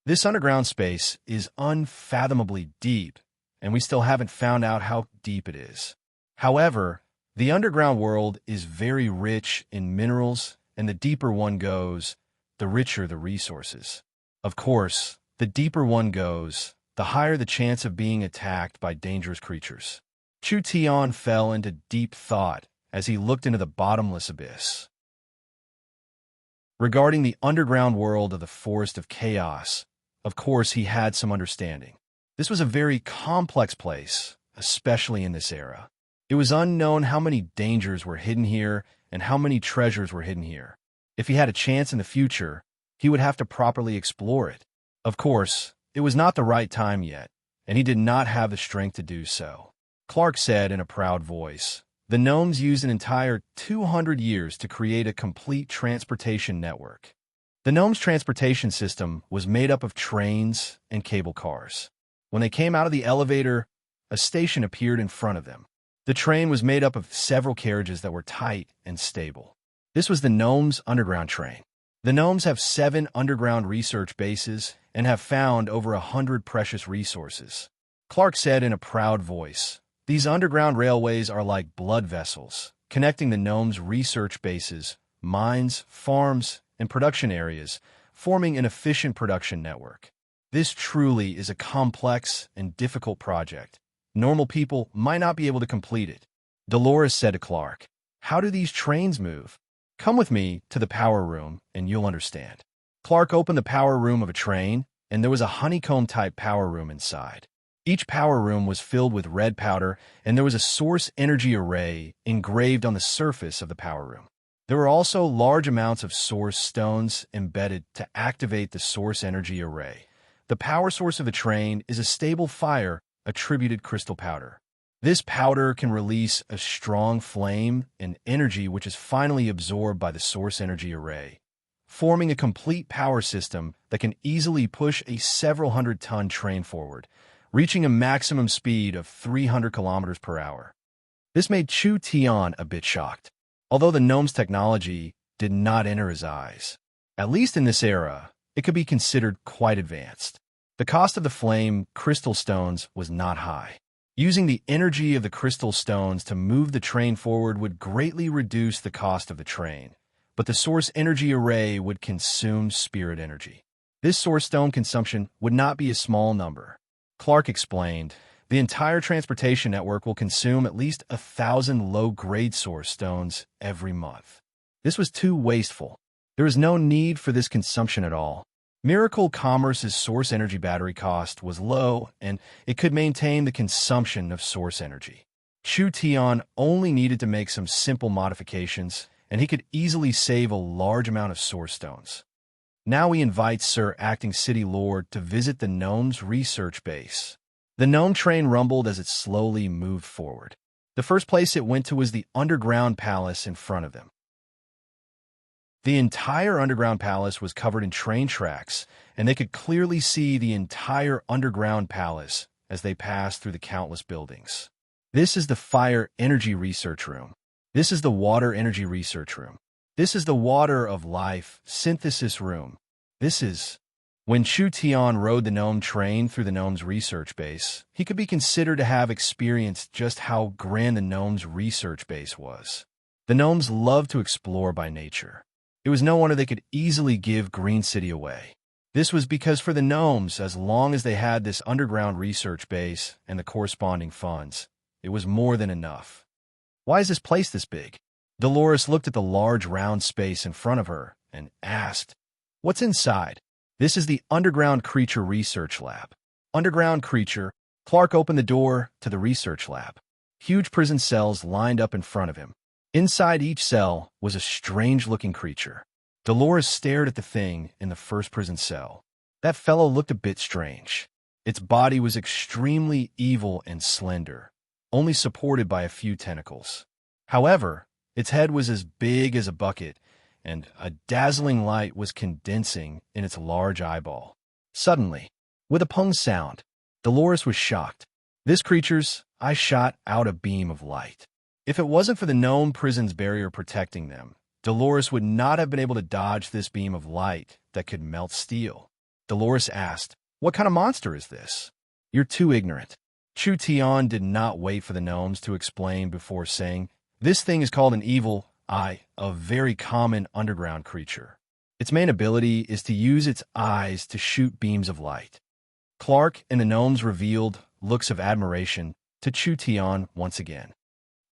This underground space is unfathomably deep, and we still haven't found out how deep it is. However, the underground world is very rich in minerals, and the deeper one goes, the richer the resources. Of course, the deeper one goes, the higher the chance of being attacked by dangerous creatures. Chu Tian fell into deep thought as he looked into the bottomless abyss. Regarding the underground world of the Forest of Chaos, of course he had some understanding. This was a very complex place, especially in this era. It was unknown how many dangers were hidden here and how many treasures were hidden here. If he had a chance in the future, he would have to properly explore it. Of course, it was not the right time yet, and he did not have the strength to do so. Clark said in a proud voice, "The gnomes used an entire 200 years to create a complete transportation network." The gnomes' transportation system was made up of trains and cable cars. When they came out of the elevator, a station appeared in front of them. The train was made up of several carriages that were tight and stable. This was the gnomes' underground train. The gnomes have 7 underground research bases and have found over 100 precious resources. Clark said in a proud voice, "These underground railways are like blood vessels, connecting the gnomes' research bases, mines, farms, and production areas, forming an efficient production network. This truly is a complex and difficult project. Normal people might not be able to complete it." Dolores said to Clark, "How do these trains move? Come with me to the power room and you'll understand." Clark opened the power room of a train, and there was a honeycomb-type power room inside. Each power room was filled with red powder, and there was a source energy array engraved on the surface of the power room. There were also large amounts of source stones embedded to activate the source energy array. The power source of the train is a stable fire attributed crystal powder. This powder can release a strong flame and energy which is finally absorbed by the source energy array, forming a complete power system that can easily push a several hundred-ton train forward, reaching a maximum speed of 300 kilometers per hour. This made Chu Tian a bit shocked, although the gnome's technology did not enter his eyes. At least in this era, it could be considered quite advanced. The cost of the flame crystal stones was not high. Using the energy of the crystal stones to move the train forward would greatly reduce the cost of the train, but the source energy array would consume spirit energy. This source stone consumption would not be a small number. Clark explained, "The entire transportation network will consume at least 1,000 low-grade source stones every month." This was too wasteful. There is no need for this consumption at all. Miracle Commerce's source energy battery cost was low, and it could maintain the consumption of source energy. Chu Tian only needed to make some simple modifications, and he could easily save a large amount of source stones. Now we invite Sir Acting City Lord to visit the gnome's research base. The gnome train rumbled as it slowly moved forward. The first place it went to was the underground palace in front of them. The entire underground palace was covered in train tracks, and they could clearly see the entire underground palace as they passed through the countless buildings. This is the fire energy research room. This is the water energy research room. This is the water of life synthesis room. This is... When Chu Tian rode the gnome train through the gnome's research base, he could be considered to have experienced just how grand the gnome's research base was. The gnomes love to explore by nature. It was no wonder they could easily give Green City away. This was because for the gnomes, as long as they had this underground research base and the corresponding funds, it was more than enough. Why is this place this big? Dolores looked at the large round space in front of her and asked, "What's inside?" "This is the Underground Creature Research Lab." Underground creature. Clark opened the door to the research lab. Huge prison cells lined up in front of him. Inside each cell was a strange-looking creature. Dolores stared at the thing in the first prison cell. That fellow looked a bit strange. Its body was extremely evil and slender, only supported by a few tentacles. However, its head was as big as a bucket, and a dazzling light was condensing in its large eyeball. Suddenly, with a pung sound, Dolores was shocked. This creature's eye shot out a beam of light. If it wasn't for the gnome prison's barrier protecting them, Dolores would not have been able to dodge this beam of light that could melt steel. Dolores asked, "What kind of monster is this?" "You're too ignorant." Chu Tian did not wait for the gnomes to explain before saying, "This thing is called an evil eye, a very common underground creature. Its main ability is to use its eyes to shoot beams of light." Clark and the gnomes revealed looks of admiration to Chu Tian once again.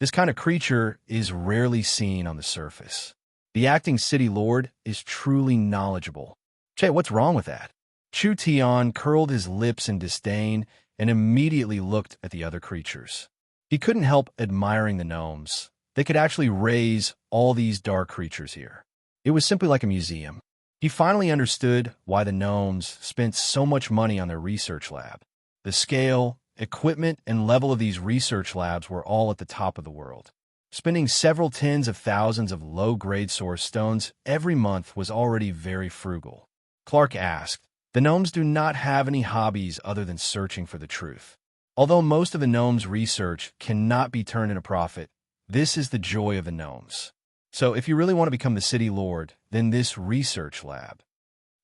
This kind of creature is rarely seen on the surface. The acting city lord is truly knowledgeable. "Che, what's wrong with that?" Chu Tian curled his lips in disdain and immediately looked at the other creatures. He couldn't help admiring the gnomes. They could actually raise all these dark creatures here. It was simply like a museum. He finally understood why the gnomes spent so much money on their research lab. The scale, equipment, and level of these research labs were all at the top of the world. Spending several tens of thousands of low-grade source stones every month was already very frugal. Clark asked, "The gnomes do not have any hobbies other than searching for the truth. Although most of the gnomes' research cannot be turned into profit, this is the joy of the gnomes. So if you really want to become the city lord, then this research lab."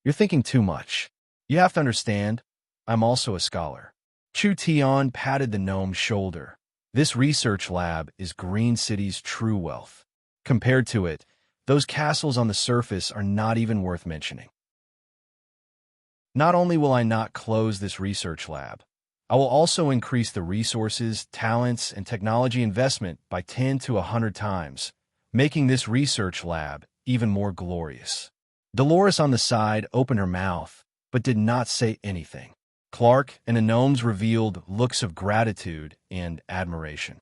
"You're thinking too much. You have to understand, I'm also a scholar." Chu Tian patted the gnome's shoulder. "This research lab is Green City's true wealth. Compared to it, those castles on the surface are not even worth mentioning. Not only will I not close this research lab, I will also increase the resources, talents, and technology investment by 10 to 100 times, making this research lab even more glorious." Dolores on the side opened her mouth, but did not say anything. Clark and the gnomes revealed looks of gratitude and admiration.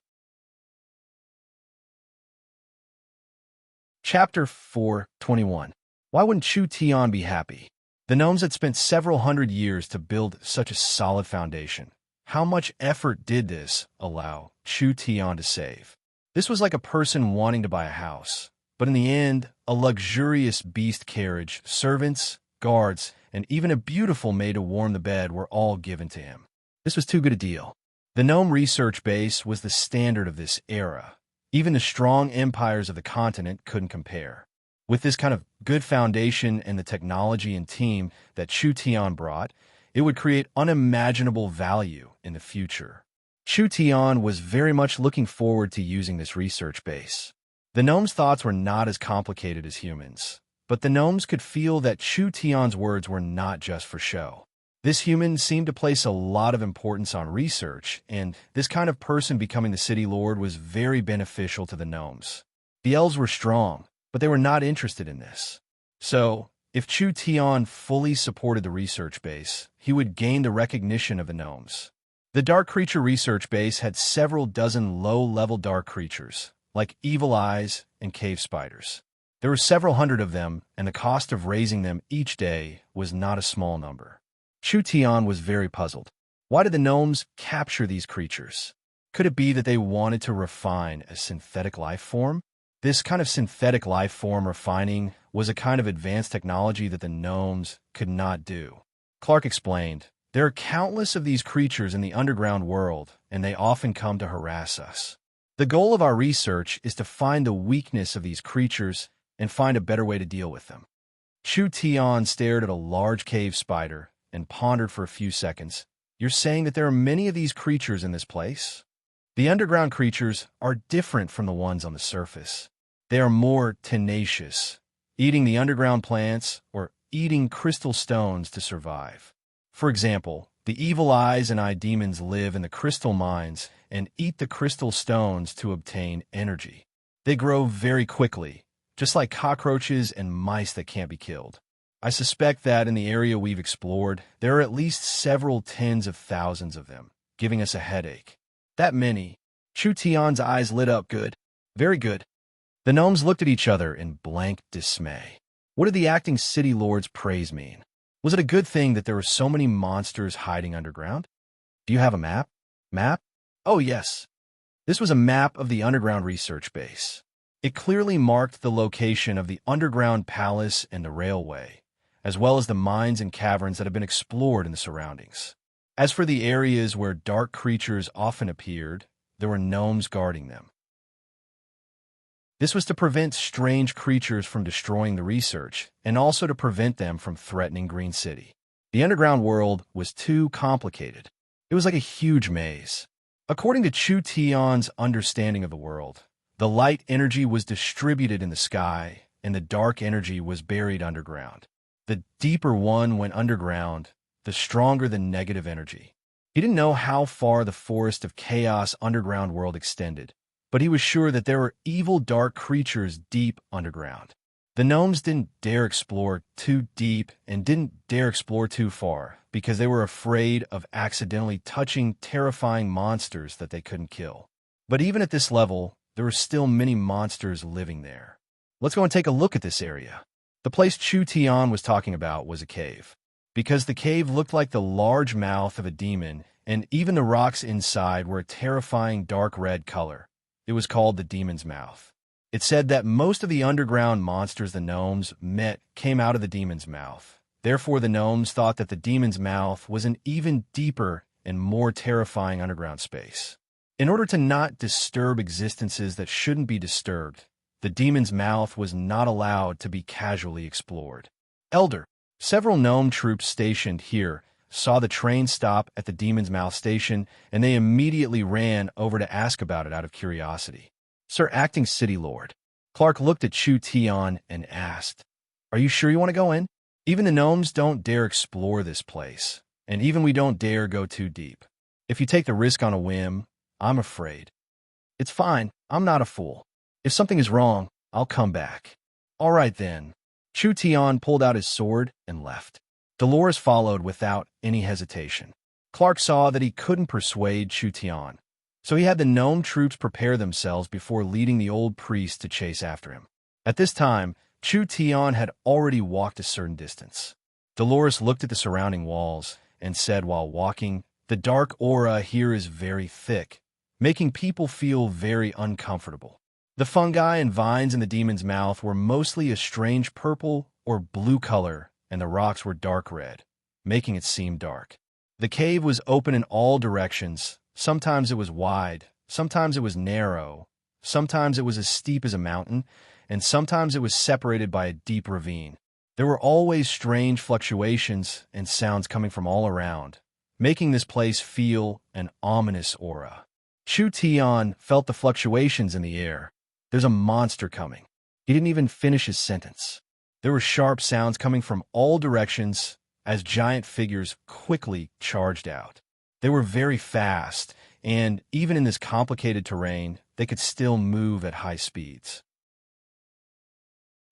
Chapter 4:21. Why wouldn't Chu Tian be happy? The gnomes had spent several hundred years to build such a solid foundation. How much effort did this allow Chu Tian to save? This was like a person wanting to buy a house, but in the end, a luxurious beast carriage, servants, guards, and even a beautiful maid to warm the bed were all given to him. This was too good a deal. The gnome research base was the standard of this era. Even the strong empires of the continent couldn't compare. With this kind of good foundation and the technology and team that Chu Tian brought, it would create unimaginable value in the future. Chu Tian was very much looking forward to using this research base. The gnomes' thoughts were not as complicated as humans, but the gnomes could feel that Chu Tian's words were not just for show. This human seemed to place a lot of importance on research, and this kind of person becoming the city lord was very beneficial to the gnomes. The elves were strong, but they were not interested in this. So, if Chu Tian fully supported the research base, he would gain the recognition of the gnomes. The Dark Creature Research Base had several dozen low-level dark creatures, like evil eyes and cave spiders. There were several hundred of them, and the cost of raising them each day was not a small number. Chu Tian was very puzzled. Why did the gnomes capture these creatures? Could it be that they wanted to refine a synthetic life form? This kind of synthetic life form refining was a kind of advanced technology that the gnomes could not do. Clark explained, "There are countless of these creatures in the underground world, and they often come to harass us. The goal of our research is to find the weakness of these creatures and find a better way to deal with them." Chu Tian stared at a large cave spider and pondered for a few seconds. "You're saying that there are many of these creatures in this place?" "The underground creatures are different from the ones on the surface. They are more tenacious, eating the underground plants, or eating crystal stones to survive. For example, the evil eyes and eye demons live in the crystal mines and eat the crystal stones to obtain energy. They grow very quickly, just like cockroaches and mice that can't be killed. I suspect that in the area we've explored, there are at least several tens of thousands of them, giving us a headache. That many. Chu Tian's eyes lit up. Good. Very good. The gnomes looked at each other in blank dismay. What did the acting city lord's praise mean? Was it a good thing that there were so many monsters hiding underground? Do you have a map? Map? Oh, yes. This was a map of the underground research base. It clearly marked the location of the underground palace and the railway, as well as the mines and caverns that have been explored in the surroundings. As for the areas where dark creatures often appeared, there were gnomes guarding them. This was to prevent strange creatures from destroying the research, and also to prevent them from threatening Green City. The underground world was too complicated. It was like a huge maze. According to Chu Tian's understanding of the world, the light energy was distributed in the sky, and the dark energy was buried underground. The deeper one went underground, the stronger the negative energy. He didn't know how far the forest of chaos underground world extended, but he was sure that there were evil dark creatures deep underground. The gnomes didn't dare explore too deep and didn't dare explore too far because they were afraid of accidentally touching terrifying monsters that they couldn't kill. But even at this level, there were still many monsters living there. Let's go and take a look at this area. The place Chu Tian was talking about was a cave, because the cave looked like the large mouth of a demon, and even the rocks inside were a terrifying dark red color. It was called the Demon's Mouth. It said that most of the underground monsters the gnomes met came out of the Demon's Mouth. Therefore, the gnomes thought that the Demon's Mouth was an even deeper and more terrifying underground space. In order to not disturb existences that shouldn't be disturbed, the Demon's Mouth was not allowed to be casually explored. Elder, several gnome troops stationed here saw the train stop at the Demon's Mouth station, and they immediately ran over to ask about it out of curiosity. Sir, acting city lord. Clark looked at Chu Tian and asked, "Are you sure you want to go in? Even the gnomes don't dare explore this place, and even we don't dare go too deep. If you take the risk on a whim, I'm afraid." "It's fine. I'm not a fool. If something is wrong, I'll come back." "All right then." Chu Tian pulled out his sword and left. Dolores followed without any hesitation. Clark saw that he couldn't persuade Chu Tian, so he had the gnome troops prepare themselves before leading the old priest to chase after him. At this time, Chu Tian had already walked a certain distance. Dolores looked at the surrounding walls and said while walking, "The dark aura here is very thick, making people feel very uncomfortable. The fungi and vines in the Demon's Mouth were mostly a strange purple or blue color, and the rocks were dark red, making it seem dark. The cave was open in all directions. Sometimes it was wide, sometimes it was narrow, sometimes it was as steep as a mountain, and sometimes it was separated by a deep ravine. There were always strange fluctuations and sounds coming from all around, making this place feel an ominous aura. Chu Tian felt the fluctuations in the air. There's a monster coming. He didn't even finish his sentence. There were sharp sounds coming from all directions as giant figures quickly charged out. They were very fast, and even in this complicated terrain, they could still move at high speeds.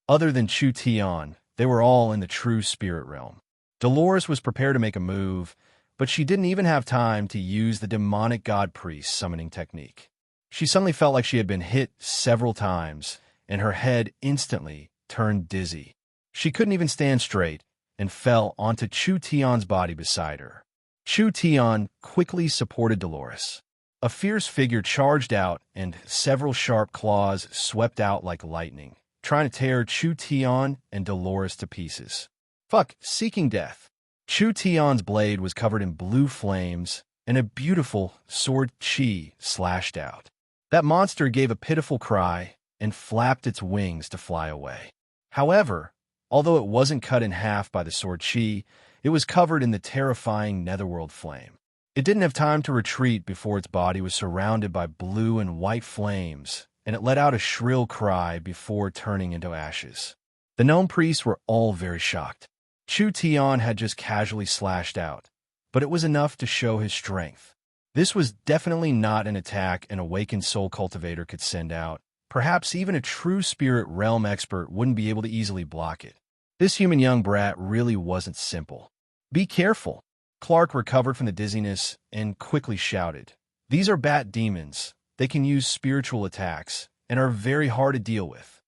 Other than Chu Tian, they were all in the true spirit realm. Dolores was prepared to make a move, but she didn't even have time to use the demonic god priest summoning technique. She suddenly felt like she had been hit several times, and her head instantly turned dizzy. She couldn't even stand straight and fell onto Chu Tian's body beside her. Chu Tian quickly supported Dolores. A fierce figure charged out, and several sharp claws swept out like lightning, trying to tear Chu Tian and Dolores to pieces. Fuck, seeking death. Chu Tian's blade was covered in blue flames, and a beautiful sword chi slashed out. That monster gave a pitiful cry and flapped its wings to fly away. However, although it wasn't cut in half by the sword chi, it was covered in the terrifying netherworld flame. It didn't have time to retreat before its body was surrounded by blue and white flames, and it let out a shrill cry before turning into ashes. The gnome priests were all very shocked. Chu Tian had just casually slashed out, but it was enough to show his strength. This was definitely not an attack an awakened soul cultivator could send out. Perhaps even a true spirit realm expert wouldn't be able to easily block it. This human young brat really wasn't simple. Be careful. Clark recovered from the dizziness and quickly shouted. These are bat demons. They can use spiritual attacks and are very hard to deal with.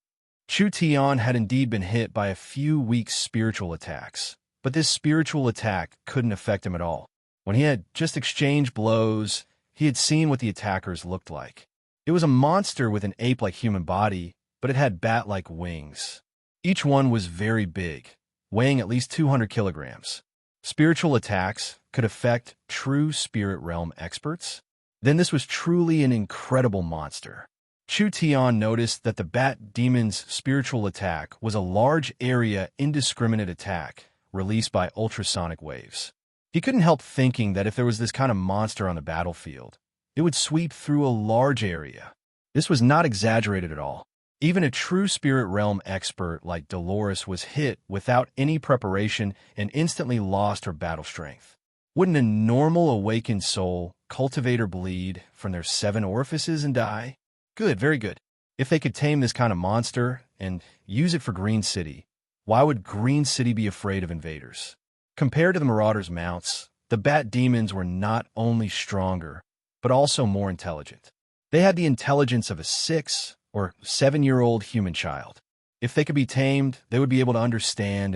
Chu Tian had indeed been hit by a few weak spiritual attacks, but this spiritual attack couldn't affect him at all. When he had just exchanged blows, he had seen what the attackers looked like. It was a monster with an ape-like human body, but it had bat-like wings. Each one was very big, weighing at least 200 kilograms. Spiritual attacks could affect true spirit realm experts? Then this was truly an incredible monster. Chu Tian noticed that the bat demon's spiritual attack was a large area indiscriminate attack released by ultrasonic waves. He couldn't help thinking that if there was this kind of monster on the battlefield, it would sweep through a large area. This was not exaggerated at all. Even a true spirit realm expert like Dolores was hit without any preparation and instantly lost her battle strength. Wouldn't a normal awakened soul cultivator bleed from their 7 orifices and die? Good, very good. If they could tame this kind of monster and use it for Green City, why would Green City be afraid of invaders? Compared to the Marauders' mounts, the bat demons were not only stronger, but also more intelligent. They had the intelligence of a 6 or 7-year-old human child. If they could be tamed, they would be able to understand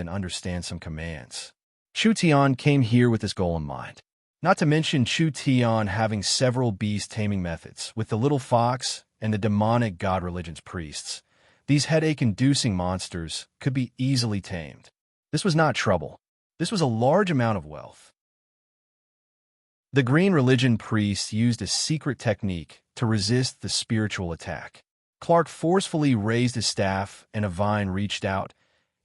some commands. Chu Tian came here with this goal in mind. Not to mention Chu Tian having several beast taming methods with the little fox and the demonic god religion's priests. These headache-inducing monsters could be easily tamed. This was not trouble. This was a large amount of wealth. The green religion priests used a secret technique to resist the spiritual attack. Clark forcefully raised his staff and a vine reached out,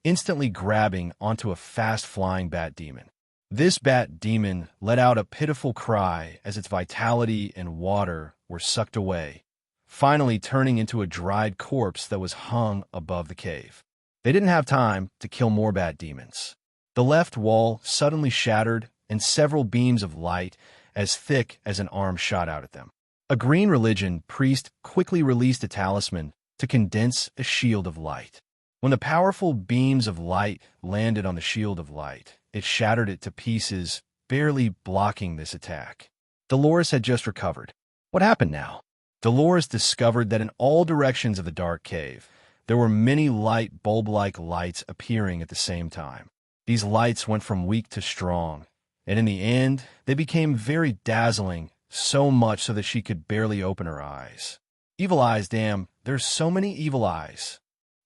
instantly grabbing onto a fast-flying bat demon. This bat demon let out a pitiful cry as its vitality and water were sucked away, finally turning into a dried corpse that was hung above the cave. They didn't have time to kill more bat demons. The left wall suddenly shattered and several beams of light as thick as an arm shot out at them. A green religion priest quickly released a talisman to condense a shield of light. When the powerful beams of light landed on the shield of light, it shattered it to pieces, barely blocking this attack. Dolores had just recovered. What happened now? Dolores discovered that in all directions of the dark cave, there were many light bulb-like lights appearing at the same time. These lights went from weak to strong, and in the end, they became very dazzling, so much so that she could barely open her eyes. Evil eyes, damn, there's so many evil eyes.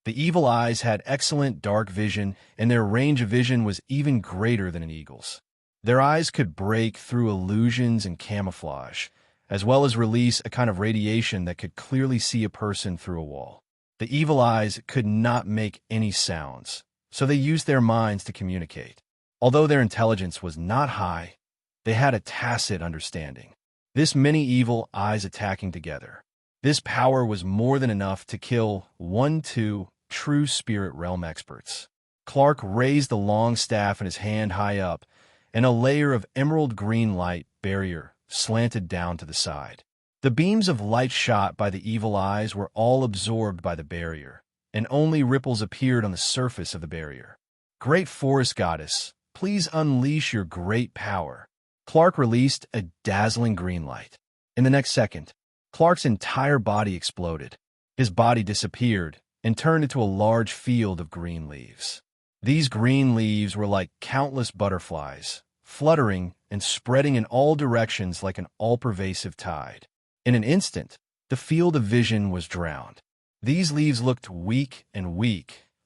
The evil eyes had excellent dark vision, and their range of vision was even greater than an eagle's. Their eyes could break through illusions and camouflage, as well as release a kind of radiation that could clearly see a person through a wall. The evil eyes could not make any sounds, so they used their minds to communicate. Although their intelligence was not high, they had a tacit understanding. This many evil eyes attacking together. This power was more than enough to kill 2 true spirit realm experts. Clark raised the long staff in his hand high up, and a layer of emerald green light barrier slanted down to the side. The beams of light shot by the evil eyes were all absorbed by the barrier, and only ripples appeared on the surface of the barrier. Great Forest Goddess, please unleash your great power. Clark released a dazzling green light. In the next second, Clark's entire body exploded. His body disappeared and turned into a large field of green leaves. These green leaves were like countless butterflies, fluttering and spreading in all directions like an all-pervasive tide. In an instant, the field of vision was drowned. These leaves looked weak,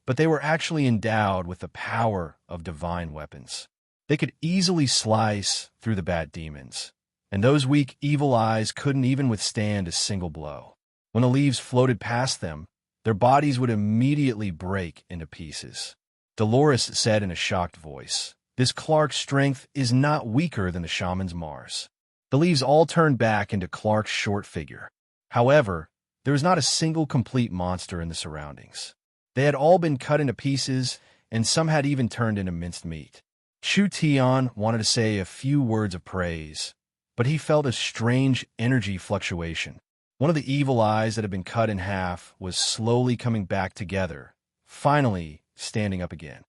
but they were actually endowed with the power of divine weapons. They could easily slice through the bat demons, and those weak evil eyes couldn't even withstand a single blow. When the leaves floated past them, their bodies would immediately break into pieces. Dolores said in a shocked voice, "This Clark's strength is not weaker than the shaman's Mars." The leaves all turned back into Clark's short figure. However, there was not a single complete monster in the surroundings. They had all been cut into pieces, and some had even turned into minced meat. Chu Tian wanted to say a few words of praise, but he felt a strange energy fluctuation. One of the evil eyes that had been cut in half was slowly coming back together, finally standing up again.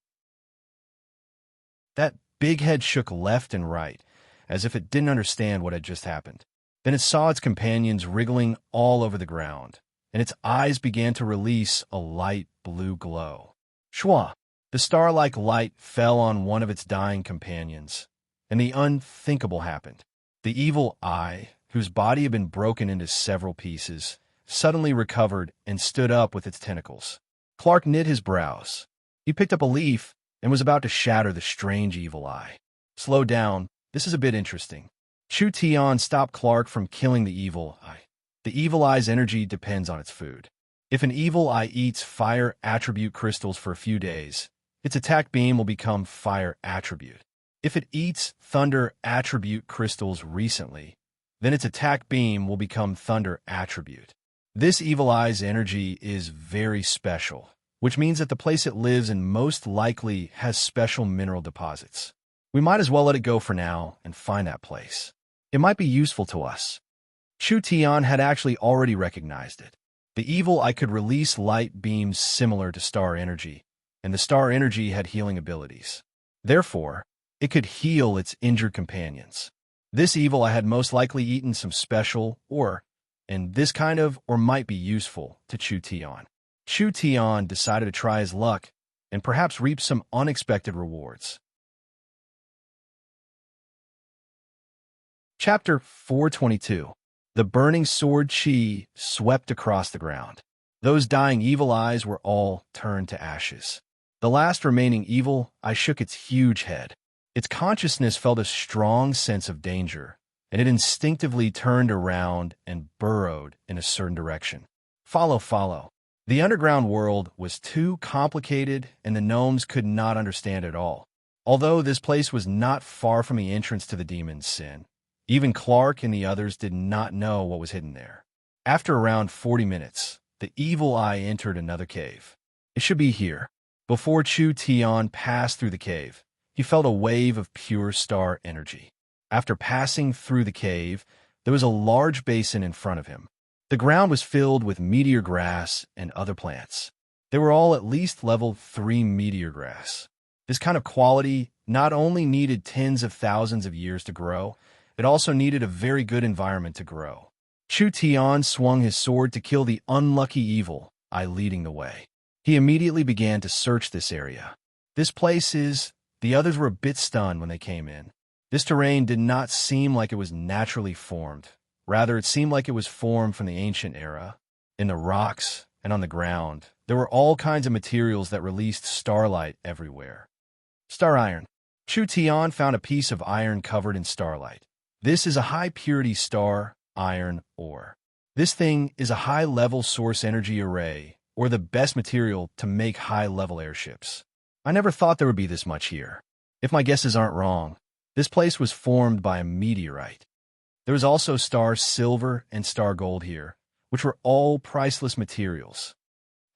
That big head shook left and right, as if it didn't understand what had just happened. Then it saw its companions wriggling all over the ground, and its eyes began to release a light blue glow. Shwa! The star-like light fell on one of its dying companions, and the unthinkable happened. The evil eye, whose body had been broken into several pieces, suddenly recovered and stood up with its tentacles. Clark knit his brows. He picked up a leaf and was about to shatter the strange evil eye. Slow down, this is a bit interesting. Chu Tian stopped Clark from killing the evil eye. The evil eye's energy depends on its food. If an evil eye eats fire attribute crystals for a few days, its attack beam will become fire attribute. If it eats thunder attribute crystals recently, then its attack beam will become thunder attribute. This evil eye's energy is very special, which means that the place it lives in most likely has special mineral deposits. We might as well let it go for now and find that place. It might be useful to us. Chu Tian had actually already recognized it. The evil eye could release light beams similar to star energy, and the star energy had healing abilities. Therefore, it could heal its injured companions. This evil eye had most likely eaten some special and this kind of might be useful to Chu Tian. Chu Tian decided to try his luck and perhaps reap some unexpected rewards. Chapter 422. The burning sword chi swept across the ground. Those dying evil eyes were all turned to ashes. The last remaining evil eye shook its huge head. Its consciousness felt a strong sense of danger, and it instinctively turned around and burrowed in a certain direction. Follow. The underground world was too complicated, and the gnomes could not understand it all. Although this place was not far from the entrance to the demon's sin, even Clark and the others did not know what was hidden there. After around 40 minutes, the evil eye entered another cave. It should be here. Before Chu Tian passed through the cave, he felt a wave of pure star energy. After passing through the cave, there was a large basin in front of him. The ground was filled with meteor grass and other plants. They were all at least level 3 meteor grass. This kind of quality not only needed tens of thousands of years to grow, it also needed a very good environment to grow. Chu Tian swung his sword to kill the unlucky evil eye leading the way. He immediately began to search this area. The others were a bit stunned when they came in. This terrain did not seem like it was naturally formed. Rather, it seemed like it was formed from the ancient era. In the rocks and on the ground, there were all kinds of materials that released starlight everywhere. Star iron. Chu Tian found a piece of iron covered in starlight. This is a high-purity star iron ore. This thing is a high-level source energy array, or the best material to make high-level airships. I never thought there would be this much here. If my guesses aren't wrong, this place was formed by a meteorite. There was also star silver and star gold here, which were all priceless materials.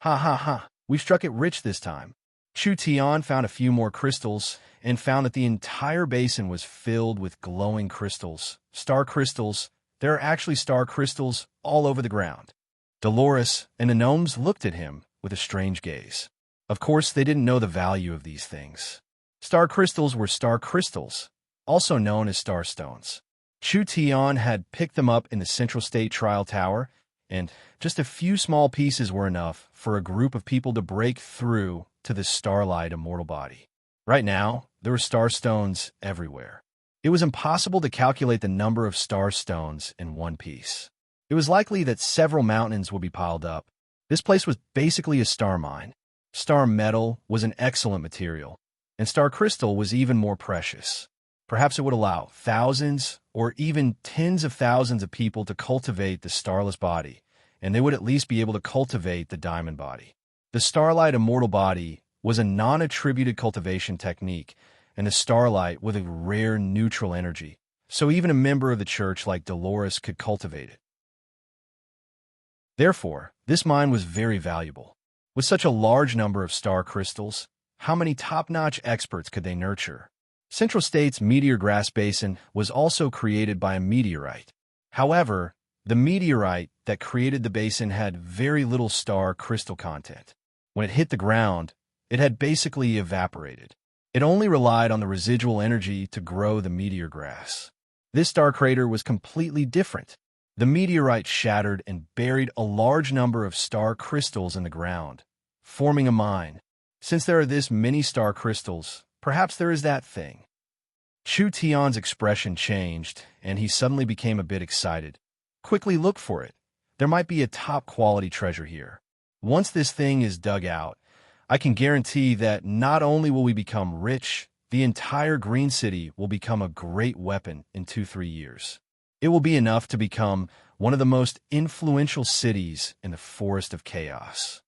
Ha, we've struck it rich this time. Chu Tian found a few more crystals and found that the entire basin was filled with glowing crystals, star crystals. There are actually star crystals all over the ground. Dolores and the gnomes looked at him with a strange gaze. Of course, they didn't know the value of these things. Star crystals were star crystals, also known as star stones. Chu Tian had picked them up in the Central State Trial Tower, and just a few small pieces were enough for a group of people to break through to the starlight immortal body. Right now, there were star stones everywhere. It was impossible to calculate the number of star stones in one piece. It was likely that several mountains would be piled up. This place was basically a star mine. Star metal was an excellent material, and star crystal was even more precious. Perhaps it would allow thousands or even tens of thousands of people to cultivate the starless body, and they would at least be able to cultivate the diamond body. The starlight immortal body was a non-attributed cultivation technique, and the starlight with a rare neutral energy, so even a member of the church like Dolores could cultivate it. Therefore, this mine was very valuable. With such a large number of star crystals, how many top-notch experts could they nurture? Central State's meteor grass basin was also created by a meteorite. However, the meteorite that created the basin had very little star crystal content. When it hit the ground, it had basically evaporated. It only relied on the residual energy to grow the meteor grass. This star crater was completely different. The meteorite shattered and buried a large number of star crystals in the ground, forming a mine. Since there are this many star crystals, perhaps there is that thing. Chu Tian's expression changed, and he suddenly became a bit excited. Quickly look for it. There might be a top-quality treasure here. Once this thing is dug out, I can guarantee that not only will we become rich, the entire Green City will become a great weapon in 2-3 years. It will be enough to become one of the most influential cities in the Forest of Chaos.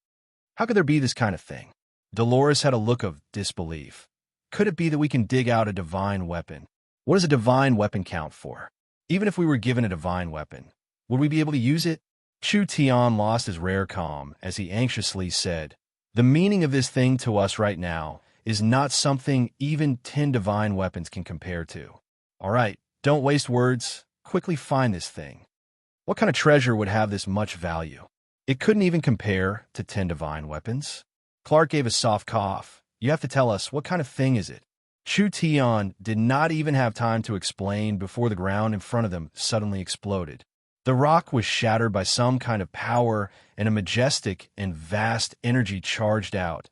How could there be this kind of thing? Dolores had a look of disbelief. Could it be that we can dig out a divine weapon? What does a divine weapon count for? Even if we were given a divine weapon, would we be able to use it? Chu Tian lost his rare calm as he anxiously said, "The meaning of this thing to us right now is not something even 10 divine weapons can compare to. All right, don't waste words. Quickly find this thing. What kind of treasure would have this much value? It couldn't even compare to 10 divine weapons." Clark gave a soft cough. "You have to tell us, what kind of thing is it?" Chu Tian did not even have time to explain before the ground in front of them suddenly exploded. The rock was shattered by some kind of power, and a majestic and vast energy charged out,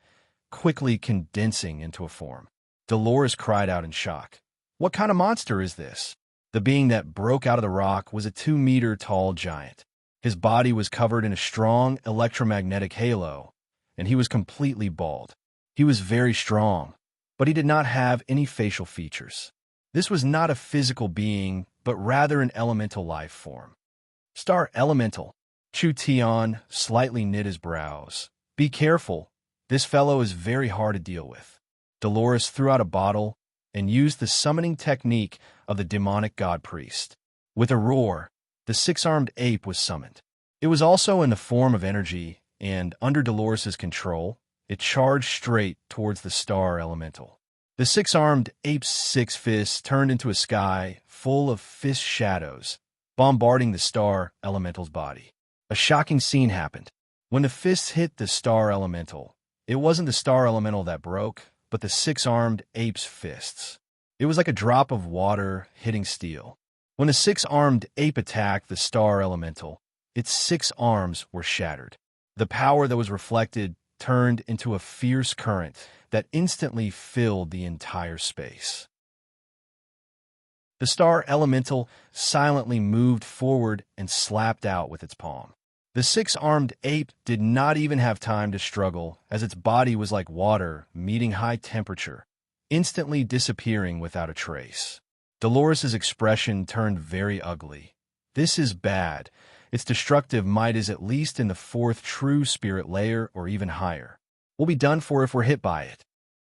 quickly condensing into a form. Dolores cried out in shock. "What kind of monster is this?" The being that broke out of the rock was a 2-meter-tall giant. His body was covered in a strong electromagnetic halo, and he was completely bald. He was very strong, but he did not have any facial features. This was not a physical being, but rather an elemental life form. Star Elemental. Chu Tian slightly knit his brows. "Be careful. This fellow is very hard to deal with." Dolores threw out a bottle and used the summoning technique of the demonic god priest. With a roar, the 6-armed ape was summoned. It was also in the form of energy, and under Dolores's control, it charged straight towards the star elemental. The 6-armed ape's 6 fists turned into a sky full of fist shadows, bombarding the star elemental's body. A shocking scene happened. When the fists hit the star elemental, it wasn't the star elemental that broke, but the 6-armed ape's fists. It was like a drop of water hitting steel. When the 6-armed ape attacked the star elemental, its 6 arms were shattered. The power that was reflected turned into a fierce current that instantly filled the entire space. The star elemental silently moved forward and slapped out with its palm. The 6-armed ape did not even have time to struggle, as its body was like water meeting high temperature, instantly disappearing without a trace. Dolores's expression turned very ugly. "This is bad. Its destructive might is at least in the 4th true spirit layer or even higher. We'll be done for if we're hit by it."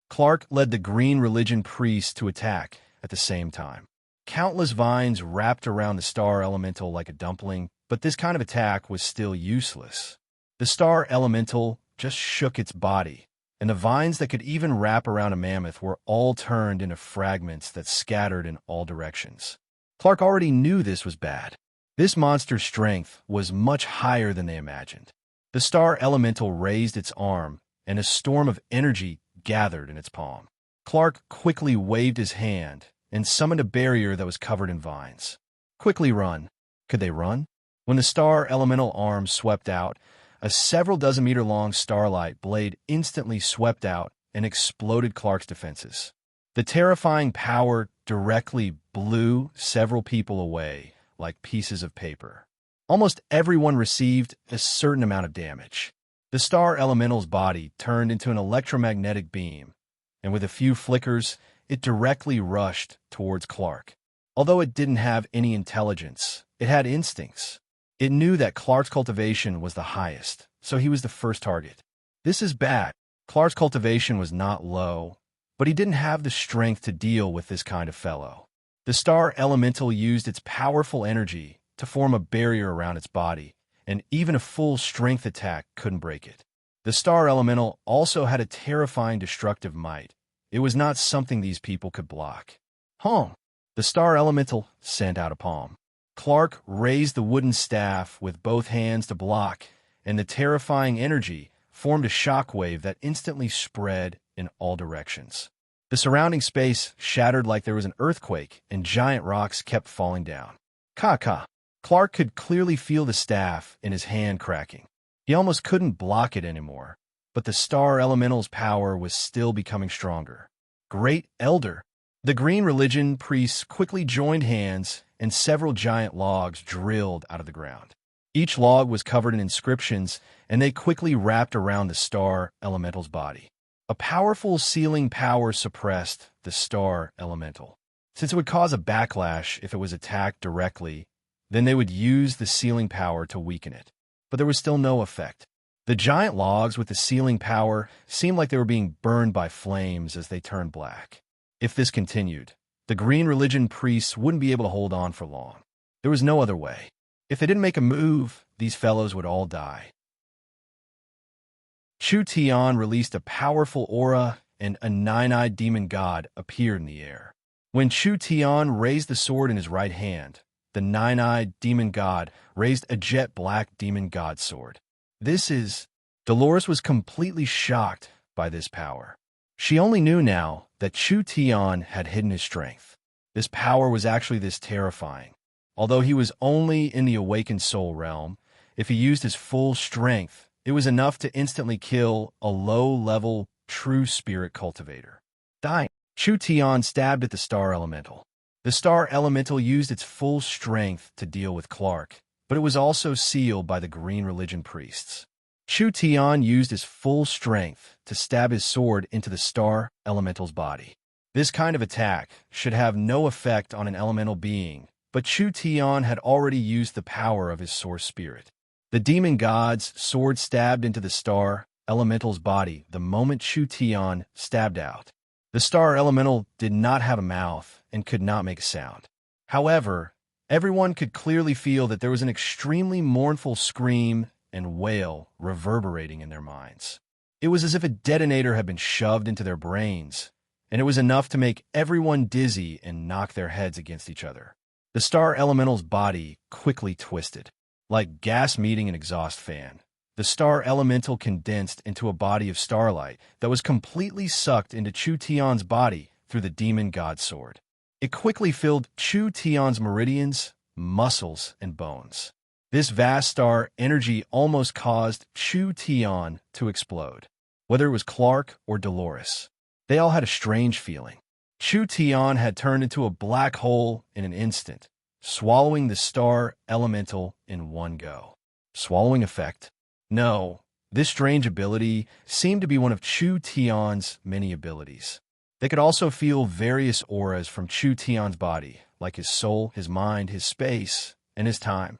Clark led the green religion priest to attack at the same time. Countless vines wrapped around the star elemental like a dumpling, but this kind of attack was still useless. The star elemental just shook its body, and the vines that could even wrap around a mammoth were all turned into fragments that scattered in all directions. Clark already knew this was bad. This monster's strength was much higher than they imagined. The star elemental raised its arm, and a storm of energy gathered in its palm. Clark quickly waved his hand and summoned a barrier that was covered in vines. "Quickly run." Could they run? When the star elemental arm swept out, a several dozen meter long starlight blade instantly swept out and exploded Clark's defenses. The terrifying power directly blew several people away like pieces of paper. Almost everyone received a certain amount of damage. The star elemental's body turned into an electromagnetic beam, and with a few flickers, it directly rushed towards Clark. Although it didn't have any intelligence, it had instincts. It knew that Clark's cultivation was the highest, so he was the first target. This is bad. Clark's cultivation was not low, but he didn't have the strength to deal with this kind of fellow. The star elemental used its powerful energy to form a barrier around its body, and even a full strength attack couldn't break it. The star elemental also had a terrifying destructive might. It was not something these people could block. Home. The star elemental sent out a palm. Clark raised the wooden staff with both hands to block, and the terrifying energy formed a shockwave that instantly spread in all directions. The surrounding space shattered like there was an earthquake, and giant rocks kept falling down. Ka. Clark could clearly feel the staff in his hand cracking. He almost couldn't block it anymore, but the star elemental's power was still becoming stronger. Great Elder. The green religion priests quickly joined hands, and several giant logs drilled out of the ground. Each log was covered in inscriptions, and they quickly wrapped around the star elemental's body. A powerful sealing power suppressed the star elemental. Since it would cause a backlash if it was attacked directly, then they would use the sealing power to weaken it. But there was still no effect. The giant logs with the sealing power seemed like they were being burned by flames as they turned black. If this continued, the green religion priests wouldn't be able to hold on for long. There was no other way. If they didn't make a move, these fellows would all die. Chu Tian released a powerful aura, and a nine-eyed demon god appeared in the air. When Chu Tian raised the sword in his right hand, the nine-eyed demon god raised a jet-black demon god sword. Dolores was completely shocked by this power. She only knew now that Chu Tian had hidden his strength. This power was actually this terrifying. Although he was only in the awakened soul realm, if he used his full strength, it was enough to instantly kill a low-level true spirit cultivator. Dying, Chu Tian stabbed at the star elemental. The star elemental used its full strength to deal with Clark, but it was also sealed by the green religion priests. Chu Tian used his full strength to stab his sword into the star elemental's body. This kind of attack should have no effect on an elemental being, but Chu Tian had already used the power of his source spirit. The demon god's sword stabbed into the star elemental's body the moment Chu Tian stabbed out. The star elemental did not have a mouth and could not make a sound. However, everyone could clearly feel that there was an extremely mournful scream and wail reverberating in their minds. It was as if a detonator had been shoved into their brains, and it was enough to make everyone dizzy and knock their heads against each other. The star elemental's body quickly twisted. Like gas meeting an exhaust fan, the star elemental condensed into a body of starlight that was completely sucked into Chu Tian's body through the demon god sword. It quickly filled Chu Tian's meridians, muscles, and bones. This vast star energy almost caused Chu Tian to explode. Whether it was Clark or Dolores, they all had a strange feeling. Chu Tian had turned into a black hole in an instant, swallowing the star elemental in one go. Swallowing effect? No, this strange ability seemed to be one of Chu Tian's many abilities. They could also feel various auras from Chu Tian's body, like his soul, his mind, his space, and his time.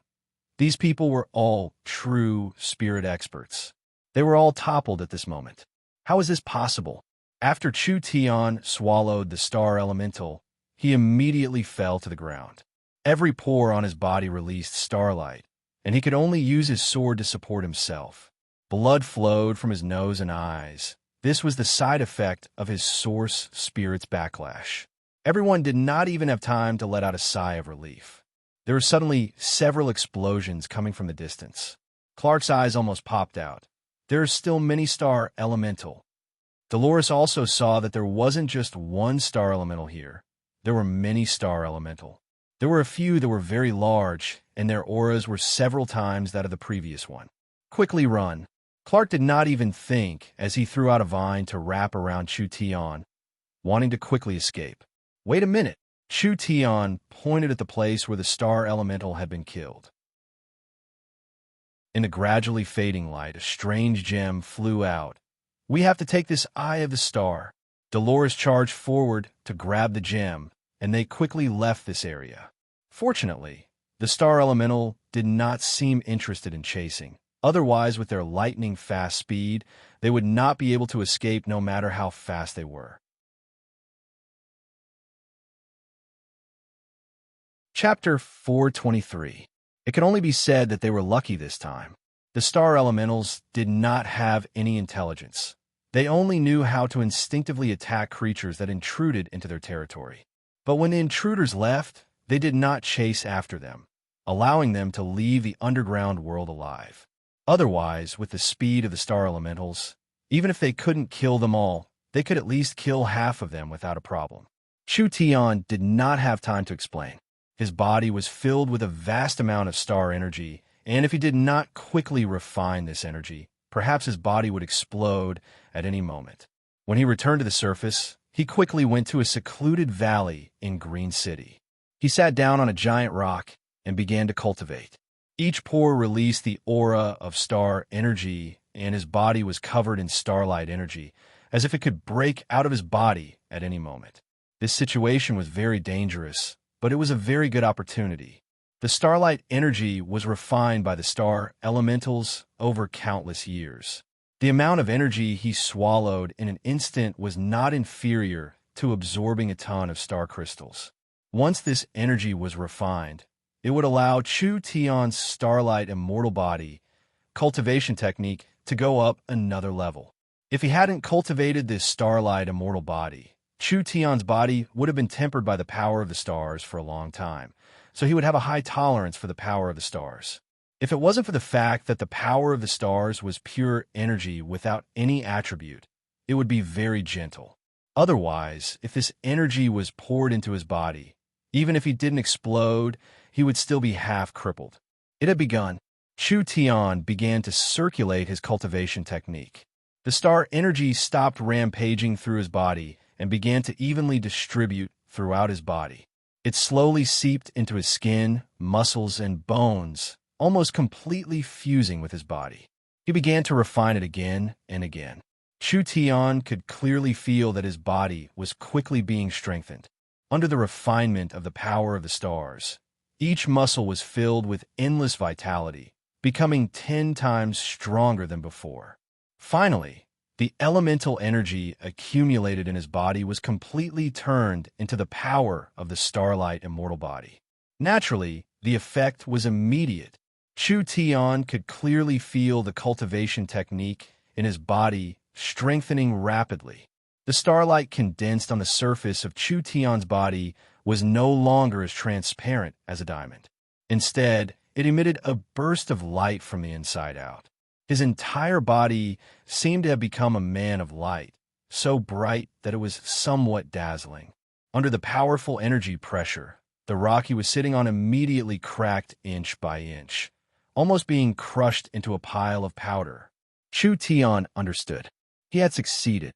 These people were all true spirit experts. They were all toppled at this moment. How is this possible? After Chu Tian swallowed the star elemental, he immediately fell to the ground. Every pore on his body released starlight, and he could only use his sword to support himself. Blood flowed from his nose and eyes. This was the side effect of his source spirit's backlash. Everyone did not even have time to let out a sigh of relief. There were suddenly several explosions coming from the distance. Clark's eyes almost popped out. There are still many star elemental. Dolores also saw that there wasn't just one star elemental here. There were many star elemental. There were a few that were very large, and their auras were several times that of the previous one. Quickly run. Clark did not even think as he threw out a vine to wrap around Chu Tian, wanting to quickly escape. Wait a minute. Chu Tian pointed at the place where the star elemental had been killed. In the gradually fading light, a strange gem flew out. We have to take this eye of the star. Dolores charged forward to grab the gem, and they quickly left this area. Fortunately, the star elemental did not seem interested in chasing. Otherwise, with their lightning-fast speed, they would not be able to escape no matter how fast they were. Chapter 423. It can only be said that they were lucky this time. The star elementals did not have any intelligence. They only knew how to instinctively attack creatures that intruded into their territory. But when the intruders left, they did not chase after them, allowing them to leave the underground world alive. Otherwise, with the speed of the star elementals, even if they couldn't kill them all, they could at least kill half of them without a problem. Chu Tian did not have time to explain. His body was filled with a vast amount of star energy, and if he did not quickly refine this energy, perhaps his body would explode at any moment. When he returned to the surface, he quickly went to a secluded valley in Green City. He sat down on a giant rock and began to cultivate. Each pore released the aura of star energy, and his body was covered in starlight energy, as if it could break out of his body at any moment. This situation was very dangerous, but it was a very good opportunity. The starlight energy was refined by the star elementals over countless years. The amount of energy he swallowed in an instant was not inferior to absorbing a ton of star crystals. Once this energy was refined, it would allow Chu Tian's starlight immortal body cultivation technique to go up another level. If he hadn't cultivated this starlight immortal body, Chu Tian's body would have been tempered by the power of the stars for a long time, so he would have a high tolerance for the power of the stars. If it wasn't for the fact that the power of the stars was pure energy without any attribute, it would be very gentle. Otherwise, if this energy was poured into his body, even if he didn't explode, he would still be half crippled. It had begun. Chu Tian began to circulate his cultivation technique. The star energy stopped rampaging through his body and began to evenly distribute throughout his body. It slowly seeped into his skin, muscles, and bones, almost completely fusing with his body. He began to refine it again and again. Chu Tian could clearly feel that his body was quickly being strengthened. Under the refinement of the power of the stars, each muscle was filled with endless vitality, becoming 10 times stronger than before. Finally, the elemental energy accumulated in his body was completely turned into the power of the starlight immortal body. Naturally, the effect was immediate. Chu Tian could clearly feel the cultivation technique in his body strengthening rapidly. The starlight condensed on the surface of Chu Tian's body was no longer as transparent as a diamond. Instead, it emitted a burst of light from the inside out. His entire body seemed to have become a man of light, so bright that it was somewhat dazzling. Under the powerful energy pressure, the rock he was sitting on immediately cracked inch by inch, almost being crushed into a pile of powder. Chu Tian understood. He had succeeded.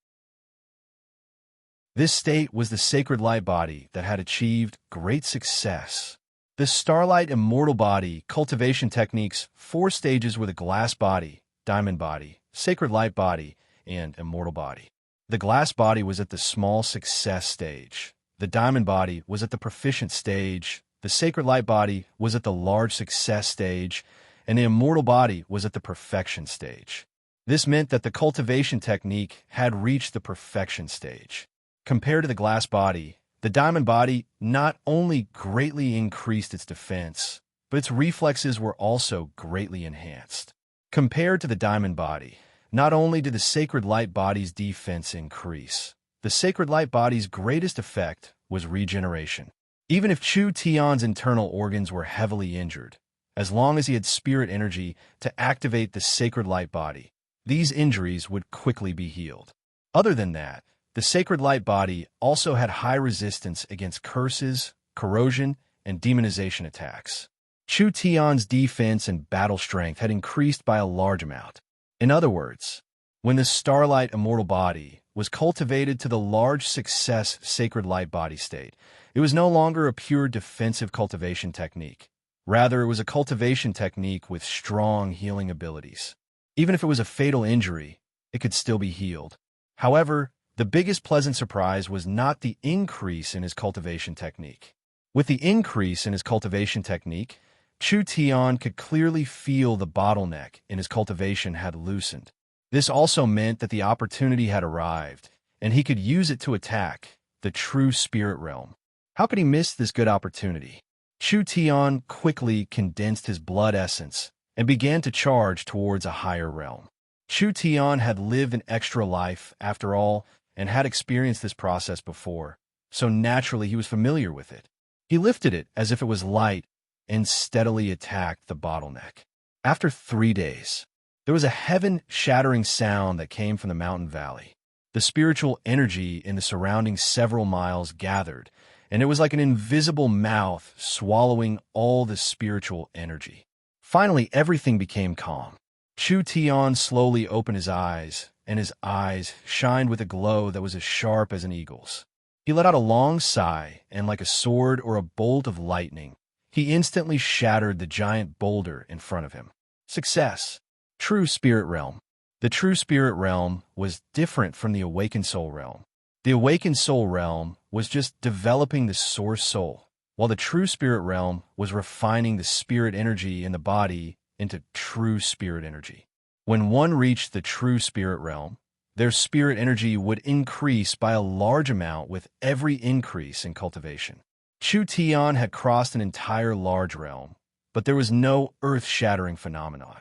This state was the sacred light body that had achieved great success. The starlight immortal body cultivation technique's 4 stages were the glass body, diamond body, sacred light body, and immortal body. The glass body was at the small success stage. The diamond body was at the proficient stage. The sacred light body was at the large success stage, and the immortal body was at the perfection stage. This meant that the cultivation technique had reached the perfection stage. Compared to the glass body, the diamond body not only greatly increased its defense, but its reflexes were also greatly enhanced. Compared to the diamond body, not only did the sacred light body's defense increase, the sacred light body's greatest effect was regeneration. Even if Chu Tian's internal organs were heavily injured, as long as he had spirit energy to activate the sacred light body, these injuries would quickly be healed. Other than that, the sacred light body also had high resistance against curses, corrosion, and demonization attacks. Chu Tian's defense and battle strength had increased by a large amount. In other words, when the starlight immortal body was cultivated to the large success sacred light body state, it was no longer a pure defensive cultivation technique. Rather, it was a cultivation technique with strong healing abilities. Even if it was a fatal injury, it could still be healed. However, the biggest pleasant surprise was not the increase in his cultivation technique. With the increase in his cultivation technique, Chu Tian could clearly feel the bottleneck in his cultivation had loosened. This also meant that the opportunity had arrived, and he could use it to attack the true spirit realm. How could he miss this good opportunity? Chu Tian quickly condensed his blood essence and began to charge towards a higher realm. Chu Tian had lived an extra life, after all, and had experienced this process before, so naturally he was familiar with it. He lifted it as if it was light and steadily attacked the bottleneck. After 3 days, there was a heaven-shattering sound that came from the mountain valley. The spiritual energy in the surrounding several miles gathered, and it was like an invisible mouth swallowing all the spiritual energy. Finally, everything became calm. Chu Tian slowly opened his eyes, and his eyes shined with a glow that was as sharp as an eagle's. He let out a long sigh, and like a sword or a bolt of lightning, he instantly shattered the giant boulder in front of him. Success. True Spirit Realm. The True Spirit Realm was different from the Awakened Soul Realm. The Awakened Soul Realm was just developing the Source Soul, while the True Spirit Realm was refining the spirit energy in the body into true spirit energy. When one reached the True Spirit Realm, their spirit energy would increase by a large amount with every increase in cultivation. Chu Tian had crossed an entire large realm, but there was no earth-shattering phenomenon.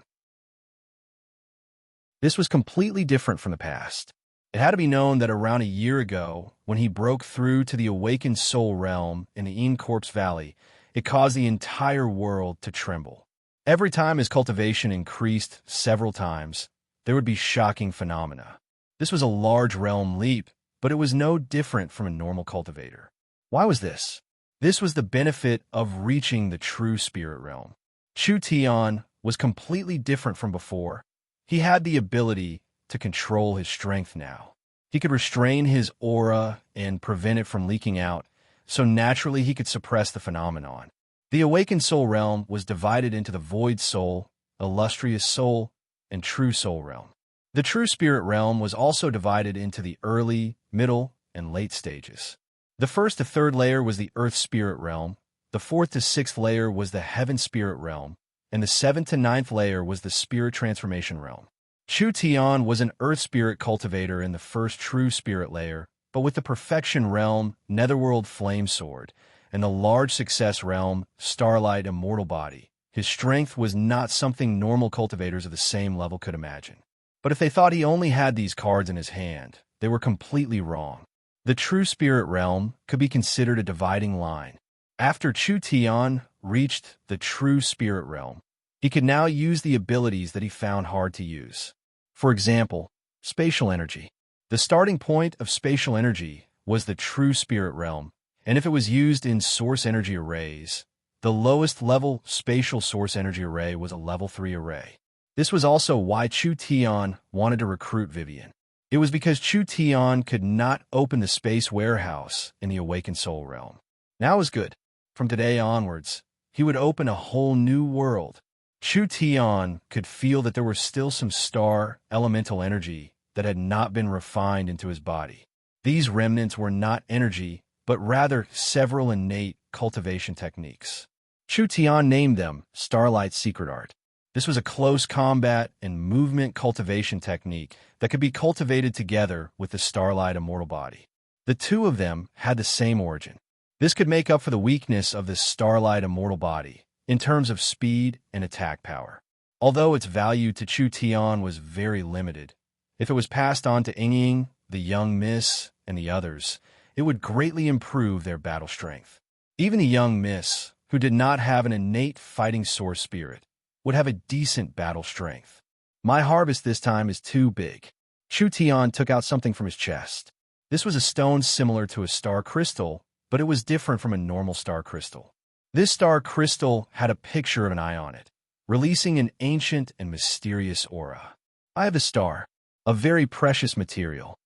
This was completely different from the past. It had to be known that around a year ago, when he broke through to the Awakened Soul Realm in the Encorpse Valley, it caused the entire world to tremble. Every time his cultivation increased several times, there would be shocking phenomena. This was a large realm leap, but it was no different from a normal cultivator. Why was this? This was the benefit of reaching the True Spirit Realm. Chu Tian was completely different from before. He had the ability to control his strength now. He could restrain his aura and prevent it from leaking out, so naturally he could suppress the phenomenon. The Awakened Soul Realm was divided into the Void Soul, Illustrious Soul, and True Soul Realm. The True Spirit Realm was also divided into the early, middle, and late stages. The first to third layer was the Earth Spirit Realm, the fourth to sixth layer was the Heaven Spirit Realm, and the 7th to 9th layer was the Spirit Transformation Realm. Chu Tian was an Earth Spirit cultivator in the first True Spirit layer, but with the Perfection Realm, Netherworld Flame Sword, and the large Success Realm, Starlight Immortal Body, his strength was not something normal cultivators of the same level could imagine. But if they thought he only had these cards in his hand, they were completely wrong. The True Spirit Realm could be considered a dividing line. After Chu Tian reached the True Spirit Realm, he could now use the abilities that he found hard to use. For example, spatial energy. The starting point of spatial energy was the True Spirit Realm, and if it was used in source energy arrays, the lowest level spatial source energy array was a level 3 array. This was also why Chu Tian wanted to recruit Vivian. It was because Chu Tian could not open the space warehouse in the Awakened Soul Realm. Now was good. From today onwards, he would open a whole new world. Chu Tian could feel that there was still some star elemental energy that had not been refined into his body. These remnants were not energy, but rather several innate cultivation techniques. Chu Tian named them Starlight's Secret Art. This was a close combat and movement cultivation technique that could be cultivated together with the Starlight Immortal Body. The two of them had the same origin. This could make up for the weakness of the Starlight Immortal Body in terms of speed and attack power. Although its value to Chu Tian was very limited, if it was passed on to Ying, the young Miss, and the others, it would greatly improve their battle strength. Even the young Miss, who did not have an innate fighting source spirit, would have a decent battle strength. My harvest this time is too big. Chu Tian took out something from his chest. This was a stone similar to a star crystal, but it was different from a normal star crystal. This star crystal had a picture of an eye on it, releasing an ancient and mysterious aura. Eye of the Star, a very precious material.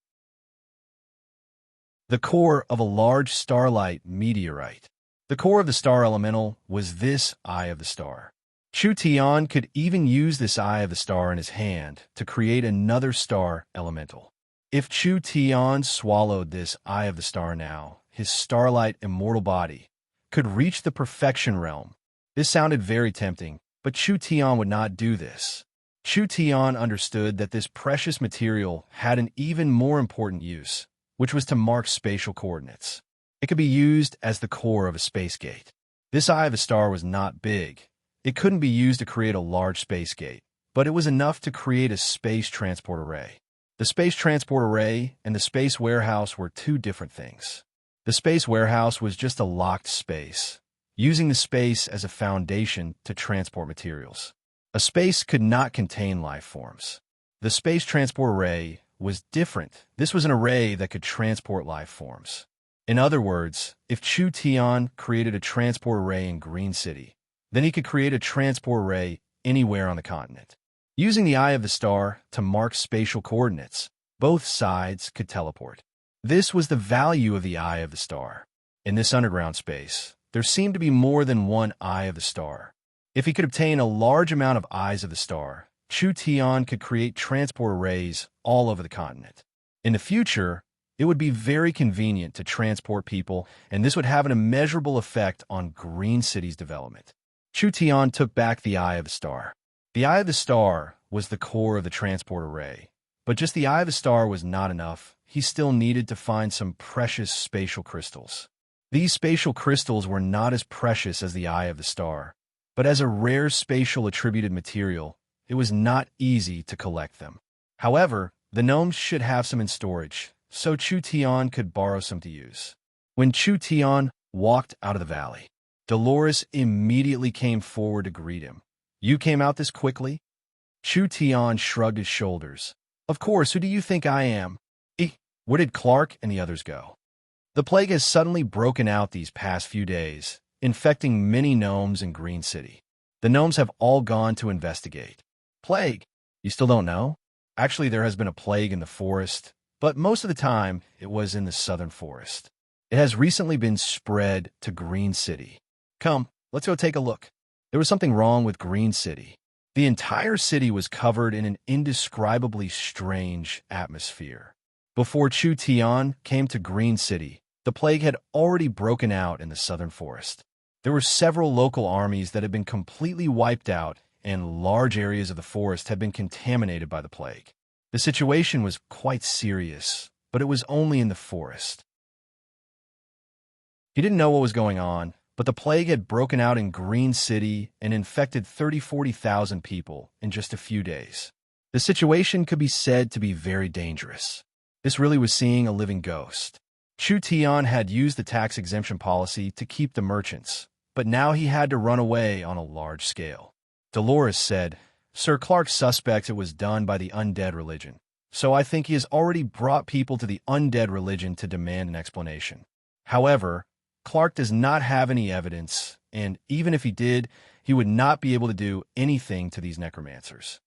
The core of a large starlight meteorite. The core of the star elemental was this Eye of the Star. Chu Tian could even use this Eye of the Star in his hand to create another star elemental. If Chu Tian swallowed this Eye of the Star now, his Starlight Immortal Body could reach the Perfection Realm. This sounded very tempting, but Chu Tian would not do this. Chu Tian understood that this precious material had an even more important use, which was to mark spatial coordinates. It could be used as the core of a space gate. This Eye of the Star was not big. It couldn't be used to create a large space gate, but it was enough to create a space transport array. The space transport array and the space warehouse were two different things. The space warehouse was just a locked space, using the space as a foundation to transport materials. A space could not contain life forms. The space transport array was different. This was an array that could transport life forms. In other words, if Chu Tian created a transport array in Green City, then he could create a transport array anywhere on the continent. Using the eye of the star to mark spatial coordinates, both sides could teleport. This was the value of the eye of the star. In this underground space, there seemed to be more than one eye of the star. If he could obtain a large amount of eyes of the star, Chu Tian could create transport arrays all over the continent. In the future, it would be very convenient to transport people, and this would have an immeasurable effect on Green City's development. Chu Tian took back the eye of the star. The eye of the star was the core of the transport array, but just the eye of the star was not enough. He still needed to find some precious spatial crystals. These spatial crystals were not as precious as the eye of the star, but as a rare spatial attributed material, it was not easy to collect them. However, the gnomes should have some in storage, so Chu Tian could borrow some to use. When Chu Tian walked out of the valley, Dolores immediately came forward to greet him. "You came out this quickly?" Chu Tian shrugged his shoulders. "Of course, who do you think I am? Where did Clark and the others go?" The plague has suddenly broken out these past few days, infecting many gnomes in Green City. The gnomes have all gone to investigate. Plague? You still don't know? Actually, there has been a plague in the forest, but most of the time, it was in the southern forest. It has recently been spread to Green City. Come, let's go take a look. There was something wrong with Green City. The entire city was covered in an indescribably strange atmosphere. Before Chu Tian came to Green City, the plague had already broken out in the southern forest. There were several local armies that had been completely wiped out, and large areas of the forest had been contaminated by the plague. The situation was quite serious, but it was only in the forest. He didn't know what was going on, but the plague had broken out in Green City and infected 40,000 people in just a few days. The situation could be said to be very dangerous. This really was seeing a living ghost. Chu Tian had used the tax exemption policy to keep the merchants, but now he had to run away on a large scale. Dolores said, "Sir Clark suspects it was done by the undead religion, so I think he has already brought people to the undead religion to demand an explanation. However, Clark does not have any evidence, and even if he did, he would not be able to do anything to these necromancers."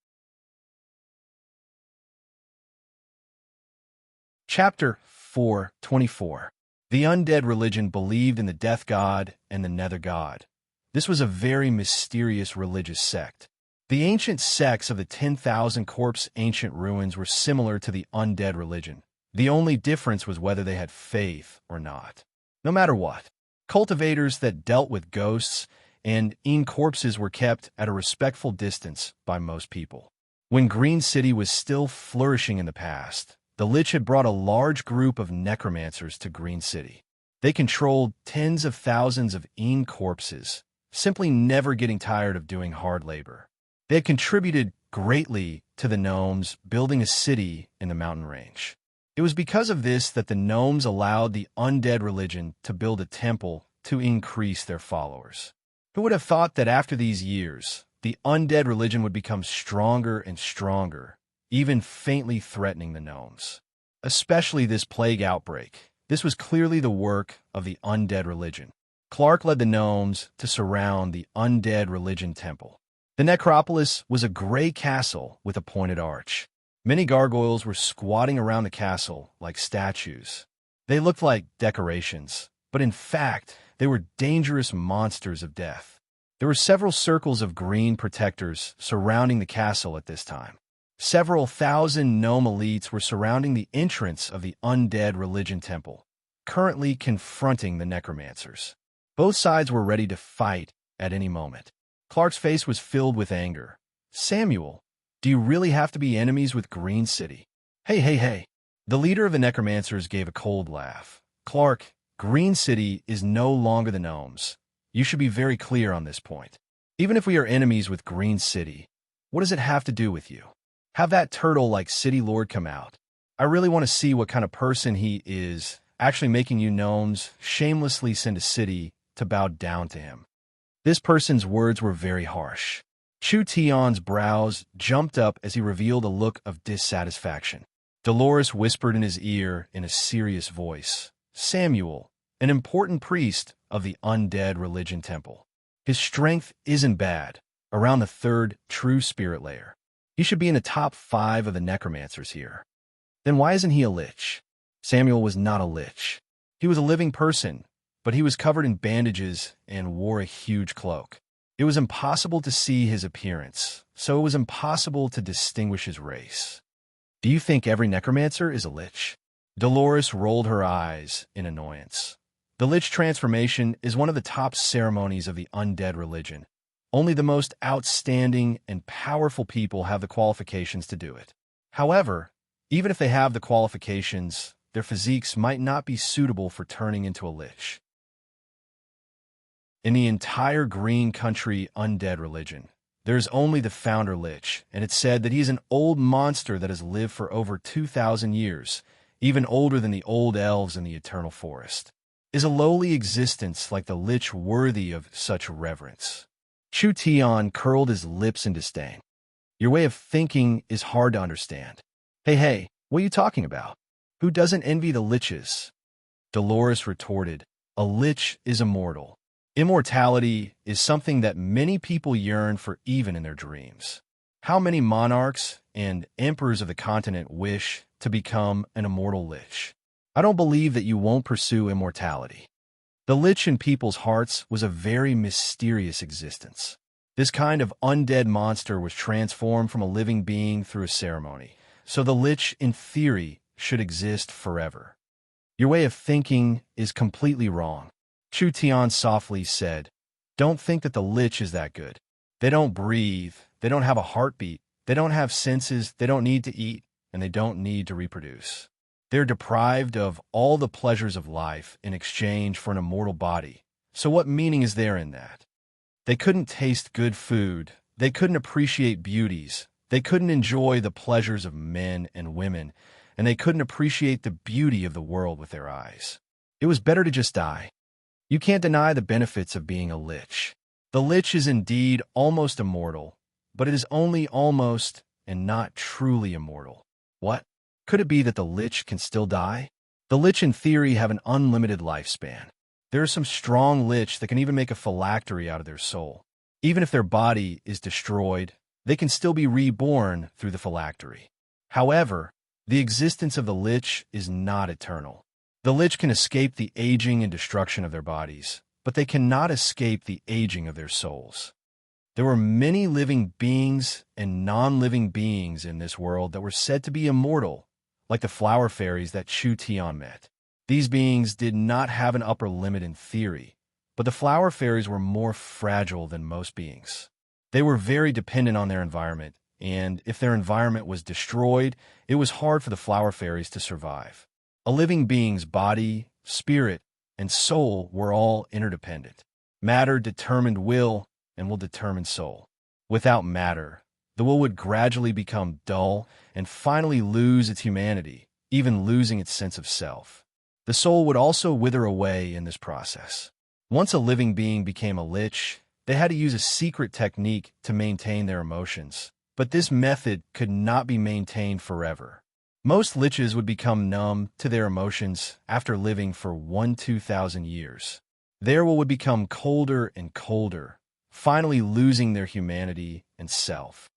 Chapter 4:24. The undead religion believed in the death god and the nether god. This was a very mysterious religious sect. The ancient sects of the 10,000 corpse ancient ruins were similar to the undead religion. The only difference was whether they had faith or not. No matter what, cultivators that dealt with ghosts and corpses were kept at a respectful distance by most people. When Green City was still flourishing in the past, the Lich had brought a large group of necromancers to Green City. They controlled tens of thousands of corpses, simply never getting tired of doing hard labor. They had contributed greatly to the gnomes building a city in the mountain range. It was because of this that the gnomes allowed the undead religion to build a temple to increase their followers. Who would have thought that after these years, the undead religion would become stronger and stronger, even faintly threatening the gnomes? Especially this plague outbreak. This was clearly the work of the undead religion. Clark led the gnomes to surround the undead religion temple. The necropolis was a gray castle with a pointed arch. Many gargoyles were squatting around the castle like statues. They looked like decorations, but in fact, they were dangerous monsters of death. There were several circles of green protectors surrounding the castle at this time. Several thousand gnome elites were surrounding the entrance of the undead religion temple, currently confronting the necromancers. Both sides were ready to fight at any moment. Clark's face was filled with anger. "Samuel, do you really have to be enemies with Green City?" Hey. The leader of the necromancers gave a cold laugh. "Clark, Green City is no longer the gnomes. You should be very clear on this point. Even if we are enemies with Green City, what does it have to do with you? Have that turtle-like city lord come out. I really want to see what kind of person he is, actually making you gnomes shamelessly send a city to bow down to him. This person's words were very harsh. Chu Tion's brows jumped up as he revealed a look of dissatisfaction. Dolores whispered in his ear in a serious voice, "Samuel, an important priest of the undead religion temple. His strength isn't bad, around the third true spirit layer. He should be in the top 5 of the necromancers here. Then why isn't he a lich?" Samuel was not a lich. He was a living person, but he was covered in bandages and wore a huge cloak. It was impossible to see his appearance, so it was impossible to distinguish his race. "Do you think every necromancer is a lich?" Dolores rolled her eyes in annoyance. The lich transformation is one of the top ceremonies of the undead religion. Only the most outstanding and powerful people have the qualifications to do it. However, even if they have the qualifications, their physiques might not be suitable for turning into a lich. In the entire Green Country undead religion, there is only the founder lich, and it's said that he is an old monster that has lived for over 2,000 years, even older than the old elves in the eternal forest. Is a lowly existence like the lich worthy of such reverence? Chu Tian curled his lips in disdain. "Your way of thinking is hard to understand. Hey, what are you talking about? Who doesn't envy the liches?" Dolores retorted, "A lich is immortal. Immortality is something that many people yearn for even in their dreams. How many monarchs and emperors of the continent wish to become an immortal lich? I don't believe that you won't pursue immortality." The lich in people's hearts was a very mysterious existence. This kind of undead monster was transformed from a living being through a ceremony, so the lich, in theory, should exist forever. "Your way of thinking is completely wrong," Chu Tian softly said. "Don't think that the lich is that good. They don't breathe, they don't have a heartbeat, they don't have senses, they don't need to eat, and they don't need to reproduce. They're deprived of all the pleasures of life in exchange for an immortal body. So what meaning is there in that? They couldn't taste good food, they couldn't appreciate beauties, they couldn't enjoy the pleasures of men and women, and they couldn't appreciate the beauty of the world with their eyes. It was better to just die. You can't deny the benefits of being a lich. The lich is indeed almost immortal, but it is only almost and not truly immortal. What? Could it be that the lich can still die? The lich in theory have an unlimited lifespan. There are some strong lich that can even make a phylactery out of their soul. Even if their body is destroyed, they can still be reborn through the phylactery. However, the existence of the lich is not eternal. The lich can escape the aging and destruction of their bodies, but they cannot escape the aging of their souls. There were many living beings and non-living beings in this world that were said to be immortal, like the flower fairies that Chu Tian met. These beings did not have an upper limit in theory, but the flower fairies were more fragile than most beings. They were very dependent on their environment, and if their environment was destroyed, it was hard for the flower fairies to survive. A living being's body, spirit, and soul were all interdependent. Matter determined will and will determine soul. Without matter, the will would gradually become dull and finally lose its humanity, even losing its sense of self. The soul would also wither away in this process. Once a living being became a lich, they had to use a secret technique to maintain their emotions, but this method could not be maintained forever. Most liches would become numb to their emotions after living for 2,000 years. Their will would become colder and colder, finally losing their humanity and self.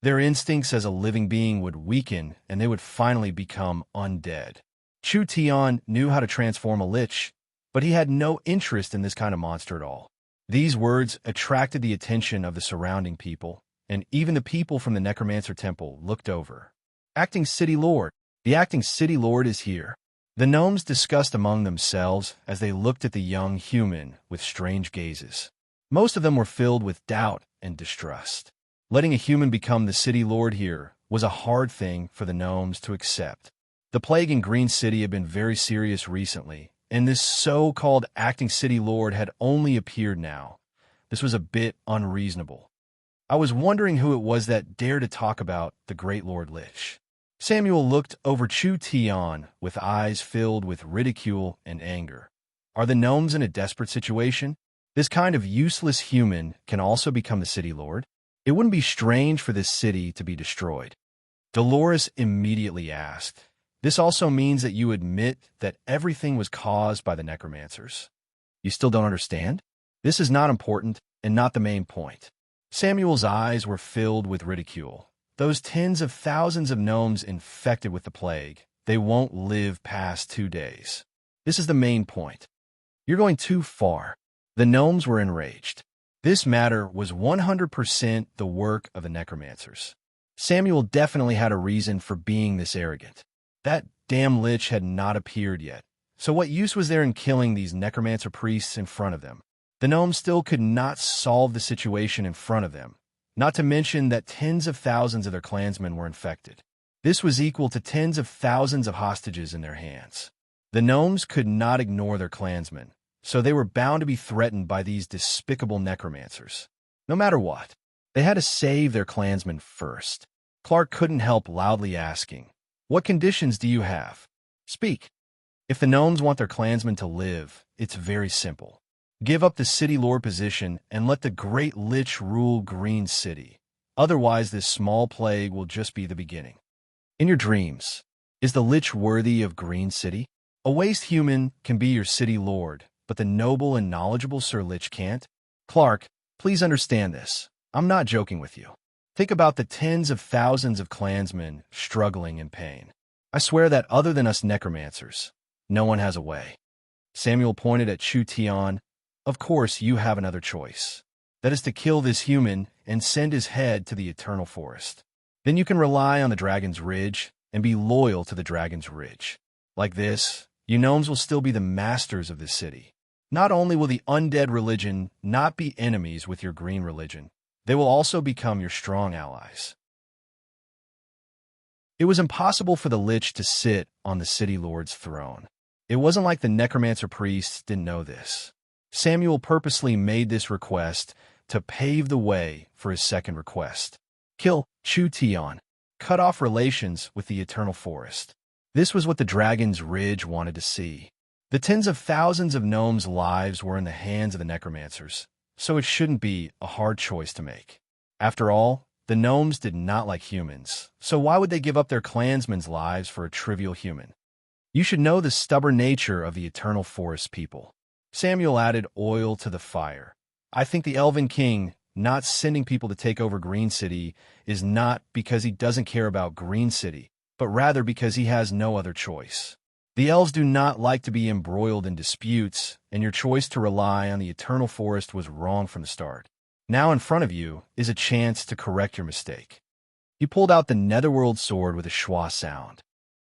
Their instincts as a living being would weaken, and they would finally become undead. Chu Tian knew how to transform a lich, but he had no interest in this kind of monster at all. These words attracted the attention of the surrounding people, and even the people from the Necromancer Temple looked over. "Acting City Lord, the Acting City Lord is here." The gnomes discussed among themselves as they looked at the young human with strange gazes. Most of them were filled with doubt and distrust. Letting a human become the city lord here was a hard thing for the gnomes to accept. The plague in Green City had been very serious recently, and this so-called acting city lord had only appeared now. This was a bit unreasonable. I was wondering who it was that dared to talk about the great Lord Lich. Samuel looked over Chu Tian with eyes filled with ridicule and anger. Are the gnomes in a desperate situation? This kind of useless human can also become the city lord? It wouldn't be strange for this city to be destroyed. Dolores immediately asked, "This also means that you admit that everything was caused by the necromancers. You still don't understand? This is not important and not the main point." Samuel's eyes were filled with ridicule. Those tens of thousands of gnomes infected with the plague, they won't live past 2 days. This is the main point. You're going too far. The gnomes were enraged. This matter was 100% the work of the necromancers. Samuel definitely had a reason for being this arrogant. That damn lich had not appeared yet. So what use was there in killing these necromancer priests in front of them? The gnomes still could not solve the situation in front of them, not to mention that tens of thousands of their clansmen were infected. This was equal to tens of thousands of hostages in their hands. The gnomes could not ignore their clansmen, so they were bound to be threatened by these despicable necromancers. No matter what, they had to save their clansmen first. Clark couldn't help loudly asking, "What conditions do you have? Speak." If the gnomes want their clansmen to live, it's very simple. Give up the city lord position and let the great lich rule Green City. Otherwise, this small plague will just be the beginning. In your dreams, is the lich worthy of Green City? A waste human can be your city lord, but the noble and knowledgeable Sir Lich can't? Clark, please understand this. I'm not joking with you. Think about the tens of thousands of clansmen struggling in pain. I swear that other than us necromancers, no one has a way. Samuel pointed at Chu Tian. Of course, you have another choice. That is to kill this human and send his head to the eternal forest. Then you can rely on the Dragon's Ridge and be loyal to the Dragon's Ridge. Like this, you gnomes will still be the masters of this city. Not only will the undead religion not be enemies with your green religion, they will also become your strong allies. It was impossible for the Lich to sit on the city lord's throne. It wasn't like the necromancer priests didn't know this. Samuel purposely made this request to pave the way for his second request. Kill Chu Tian. Cut off relations with the eternal forest. This was what the Dragon's Ridge wanted to see. The tens of thousands of gnomes' lives were in the hands of the necromancers, so it shouldn't be a hard choice to make. After all, the gnomes did not like humans, so why would they give up their clansmen's lives for a trivial human? You should know the stubborn nature of the eternal forest people. Samuel added oil to the fire. I think the Elven King not sending people to take over Green City is not because he doesn't care about Green City, but rather because he has no other choice. The elves do not like to be embroiled in disputes, and your choice to rely on the eternal forest was wrong from the start. Now in front of you is a chance to correct your mistake. He pulled out the netherworld sword with a schwa sound.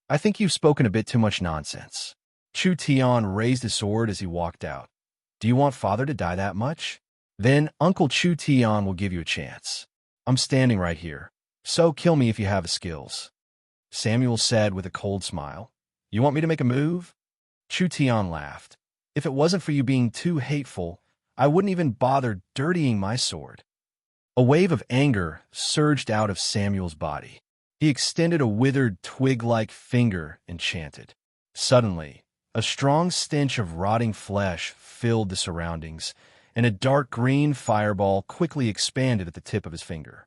I think you've spoken a bit too much nonsense. Chu Tian raised his sword as he walked out. Do you want father to die that much? Then Uncle Chu Tian will give you a chance. I'm standing right here, so kill me if you have the skills. Samuel said with a cold smile. You want me to make a move? Chu Tian laughed. If it wasn't for you being too hateful, I wouldn't even bother dirtying my sword. A wave of anger surged out of Samuel's body. He extended a withered twig-like finger and chanted. Suddenly, a strong stench of rotting flesh filled the surroundings, and a dark green fireball quickly expanded at the tip of his finger.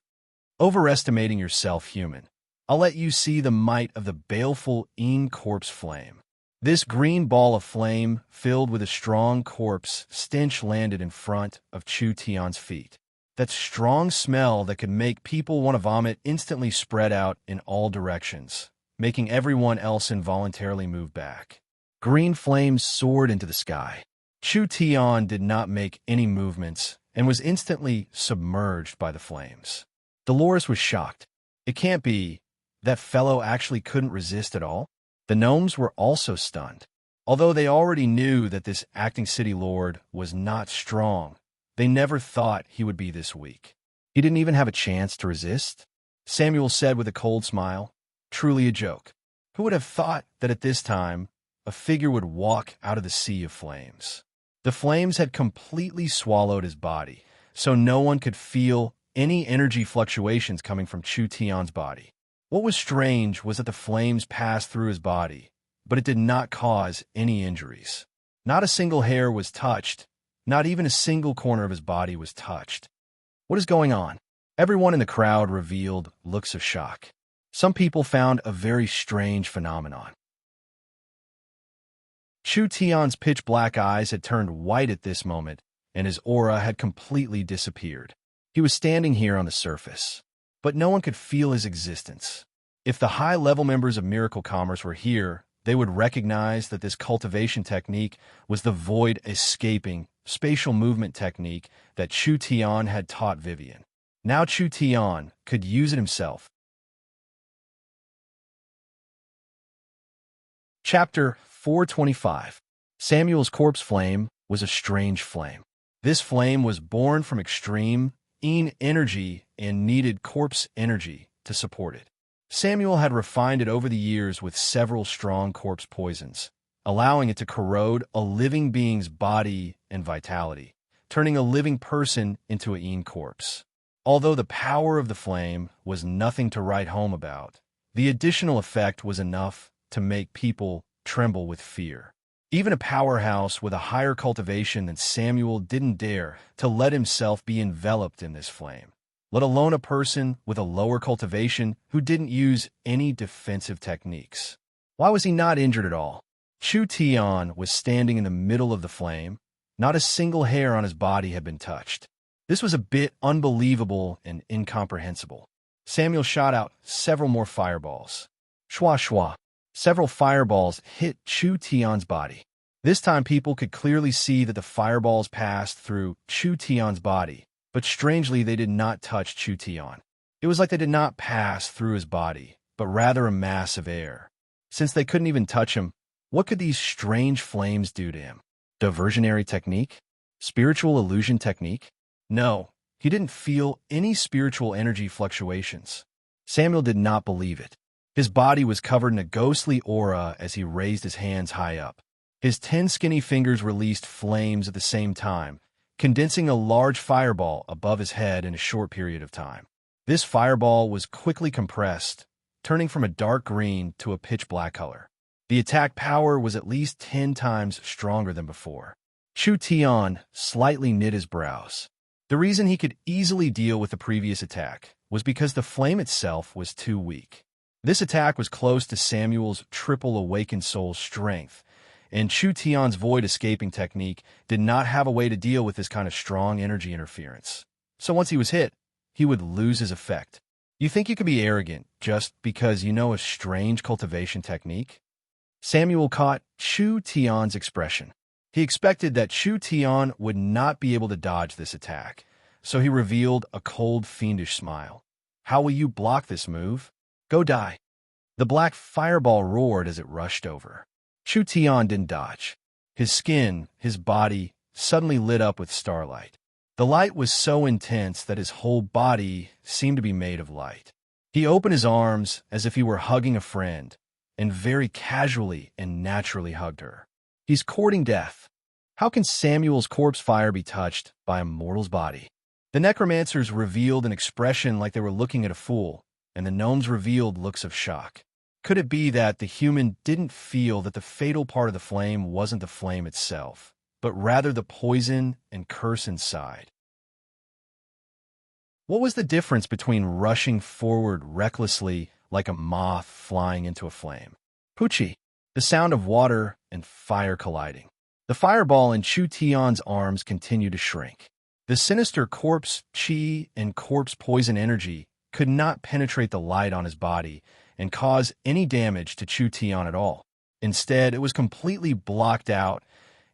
Overestimating yourself, human. I'll let you see the might of the baleful corpse flame. This green ball of flame, filled with a strong corpse stench, landed in front of Chu Tian's feet. That strong smell that could make people want to vomit instantly spread out in all directions, making everyone else involuntarily move back. Green flames soared into the sky. Chu Tian did not make any movements and was instantly submerged by the flames. Dolores was shocked. It can't be. That fellow actually couldn't resist at all? The gnomes were also stunned. Although they already knew that this acting city lord was not strong, they never thought he would be this weak. He didn't even have a chance to resist? Samuel said with a cold smile. Truly a joke. Who would have thought that at this time, a figure would walk out of the sea of flames? The flames had completely swallowed his body, so no one could feel any energy fluctuations coming from Chu Tian's body. What was strange was that the flames passed through his body, but it did not cause any injuries. Not a single hair was touched, not even a single corner of his body was touched. What is going on? Everyone in the crowd revealed looks of shock. Some people found a very strange phenomenon. Chu Tian's pitch-black eyes had turned white at this moment, and his aura had completely disappeared. He was standing here on the surface, but no one could feel his existence. If the high-level members of Miracle Commerce were here, they would recognize that this cultivation technique was the void escaping spatial movement technique that Chu Tian had taught Vivian. Now Chu Tian could use it himself. Chapter 425. Samuel's corpse flame was a strange flame. This flame was born from extreme yin energy and needed corpse energy to support it. Samuel had refined it over the years with several strong corpse poisons, allowing it to corrode a living being's body and vitality, turning a living person into a yin corpse. Although the power of the flame was nothing to write home about, the additional effect was enough to make people tremble with fear. Even a powerhouse with a higher cultivation than Samuel didn't dare to let himself be enveloped in this flame, let alone a person with a lower cultivation who didn't use any defensive techniques. Why was he not injured at all? Chu Tian was standing in the middle of the flame. Not a single hair on his body had been touched. This was a bit unbelievable and incomprehensible. Samuel shot out several more fireballs. Shwa shwa. Several fireballs hit Chu Tian's body. This time people could clearly see that the fireballs passed through Chu Tian's body, but strangely they did not touch Chu Tian. It was like they did not pass through his body, but rather a mass of air. Since they couldn't even touch him, what could these strange flames do to him? Diversionary technique? Spiritual illusion technique? No, he didn't feel any spiritual energy fluctuations. Samuel did not believe it. His body was covered in a ghostly aura as he raised his hands high up. His 10 skinny fingers released flames at the same time, condensing a large fireball above his head in a short period of time. This fireball was quickly compressed, turning from a dark green to a pitch black color. The attack power was at least 10 times stronger than before. Chu Tian slightly knit his brows. The reason he could easily deal with the previous attack was because the flame itself was too weak. This attack was close to Samuel's triple awakened soul strength, and Chu Tian's void escaping technique did not have a way to deal with this kind of strong energy interference. So once he was hit, he would lose his effect. You think you could be arrogant just because you know a strange cultivation technique? Samuel caught Chu Tian's expression. He expected that Chu Tian would not be able to dodge this attack, so he revealed a cold, fiendish smile. How will you block this move? Go die. The black fireball roared as it rushed over. Chu Tian didn't dodge. His skin, his body, suddenly lit up with starlight. The light was so intense that his whole body seemed to be made of light. He opened his arms as if he were hugging a friend, and very casually and naturally hugged her. He's courting death. How can Samuel's corpse fire be touched by a mortal's body? The necromancers revealed an expression like they were looking at a fool, and the gnomes revealed looks of shock. Could it be that the human didn't feel that the fatal part of the flame wasn't the flame itself, but rather the poison and curse inside? What was the difference between rushing forward recklessly like a moth flying into a flame? Poochie, the sound of water and fire colliding. The fireball in Chu Tian's arms continued to shrink. The sinister corpse chi and corpse poison energy could not penetrate the light on his body and cause any damage to Chu Tian at all. Instead, it was completely blocked out,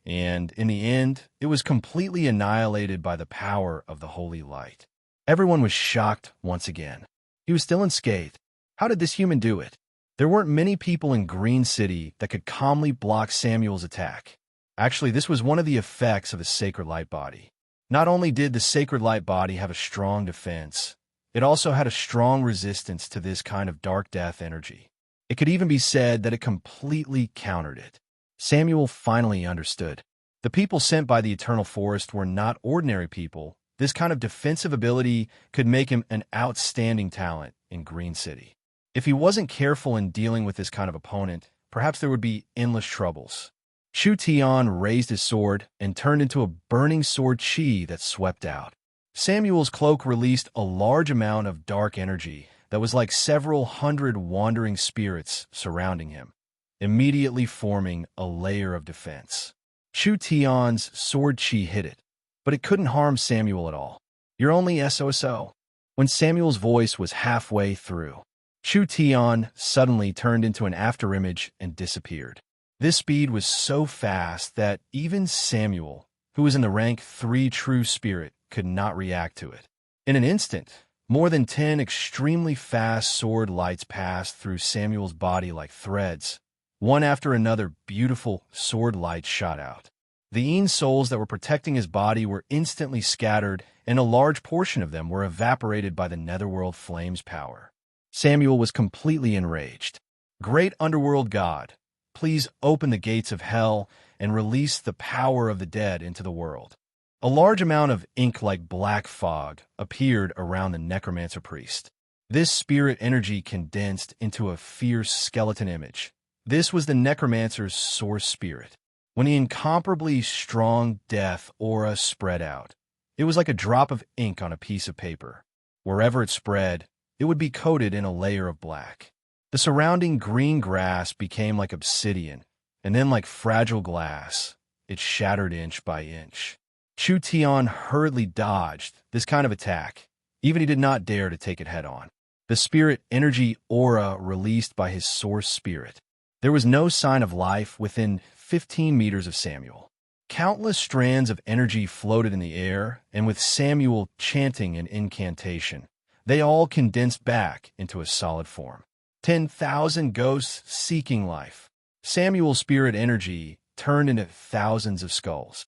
and in the end, it was completely annihilated by the power of the holy light. Everyone was shocked once again. He was still unscathed. How did this human do it? There weren't many people in Green City that could calmly block Samuel's attack. Actually, this was one of the effects of the sacred light body. Not only did the sacred light body have a strong defense, it also had a strong resistance to this kind of dark death energy. It could even be said that it completely countered it. Samuel finally understood. The people sent by the Eternal Forest were not ordinary people, This kind of defensive ability could make him an outstanding talent in Green City. If he wasn't careful in dealing with this kind of opponent, perhaps there would be endless troubles. Chu Tian raised his sword and turned into a burning sword chi that swept out. Samuel's cloak released a large amount of dark energy that was like several hundred wandering spirits surrounding him, immediately forming a layer of defense. Chu Tian's sword chi hit it, but it couldn't harm Samuel at all. "You're only SOSO." When Samuel's voice was halfway through, Chu Tian suddenly turned into an afterimage and disappeared. This speed was so fast that even Samuel, who was in the rank 3 true spirit, could not react to it. In an instant, more than 10 extremely fast sword lights passed through Samuel's body like threads. One after another, beautiful sword lights shot out. The Een souls that were protecting his body were instantly scattered, and a large portion of them were evaporated by the netherworld flame's power. Samuel was completely enraged. "Great underworld god, please open the gates of hell and release the power of the dead into the world." A large amount of ink like black fog appeared around the necromancer priest. This spirit energy condensed into a fierce skeleton image. This was the necromancer's source spirit. When the incomparably strong death aura spread out, it was like a drop of ink on a piece of paper. Wherever it spread, it would be coated in a layer of black. The surrounding green grass became like obsidian, and then like fragile glass, it shattered inch by inch. Chu Tian hurriedly dodged this kind of attack, even he did not dare to take it head-on. The spirit energy aura released by his source spirit. There was no sign of life within 15 meters of Samuel. Countless strands of energy floated in the air, and with Samuel chanting an incantation, they all condensed back into a solid form. 10,000 ghosts seeking life. Samuel's spirit energy turned into thousands of skulls.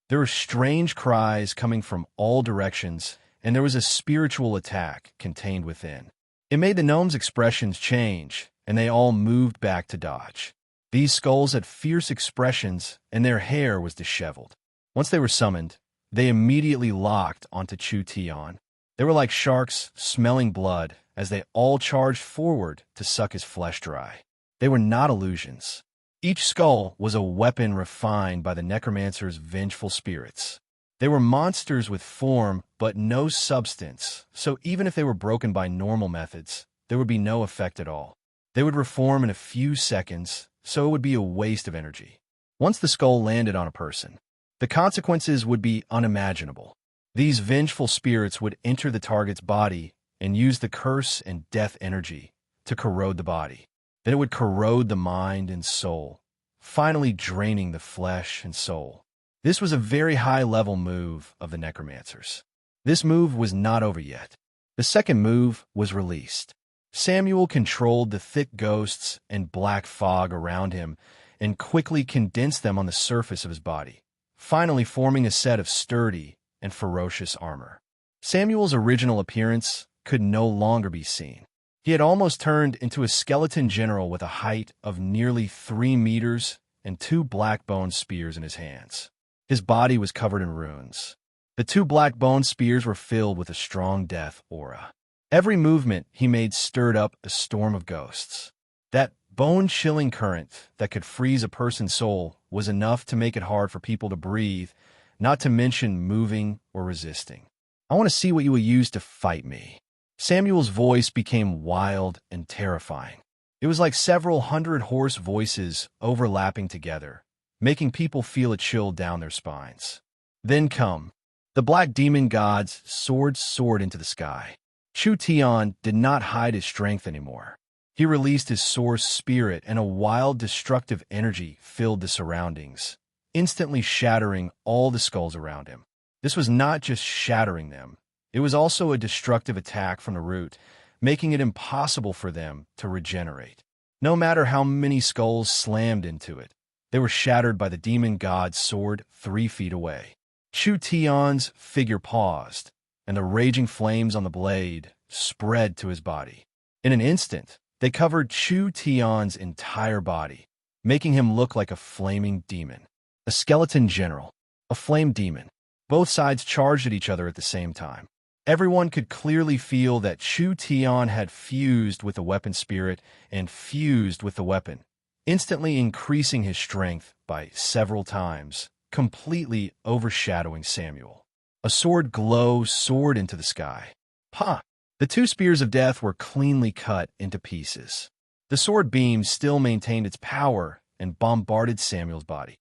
There were strange cries coming from all directions, and there was a spiritual attack contained within. It made the gnomes' expressions change, and they all moved back to dodge. These skulls had fierce expressions, and their hair was disheveled. Once they were summoned, they immediately locked onto Chu Tian. They were like sharks smelling blood as they all charged forward to suck his flesh dry. They were not illusions. Each skull was a weapon refined by the necromancer's vengeful spirits. They were monsters with form but no substance, so even if they were broken by normal methods, there would be no effect at all. They would reform in a few seconds, so it would be a waste of energy. Once the skull landed on a person, the consequences would be unimaginable. These vengeful spirits would enter the target's body and use the curse and death energy to corrode the body. Then it would corrode the mind and soul, finally draining the flesh and soul. This was a very high-level move of the necromancers. This move was not over yet. The second move was released. Samuel controlled the thick ghosts and black fog around him and quickly condensed them on the surface of his body, finally forming a set of sturdy and ferocious armor. Samuel's original appearance could no longer be seen. He had almost turned into a skeleton general with a height of nearly 3 meters and 2 black bone spears in his hands. His body was covered in runes. The 2 black bone spears were filled with a strong death aura. Every movement he made stirred up a storm of ghosts. That bone-chilling current that could freeze a person's soul was enough to make it hard for people to breathe, not to mention moving or resisting. "I want to see what you will use to fight me." Samuel's voice became wild and terrifying. It was like several hundred hoarse voices overlapping together, making people feel a chill down their spines. Then come. The black demon god's sword soared into the sky. Chu Tian did not hide his strength anymore. He released his source spirit, and a wild, destructive energy filled the surroundings, instantly shattering all the skulls around him. This was not just shattering them. It was also a destructive attack from the root, making it impossible for them to regenerate. No matter how many skulls slammed into it, they were shattered by the demon god's sword 3 feet away. Chu Tian's figure paused, and the raging flames on the blade spread to his body. In an instant, they covered Chu Tian's entire body, making him look like a flaming demon. A skeleton general, a flame demon. Both sides charged at each other at the same time. Everyone could clearly feel that Chu Tian had fused with the weapon spirit and fused with the weapon, instantly increasing his strength by several times, completely overshadowing Samuel. A sword glow soared into the sky. Pa! The two spears of death were cleanly cut into pieces. The sword beam still maintained its power and bombarded Samuel's body.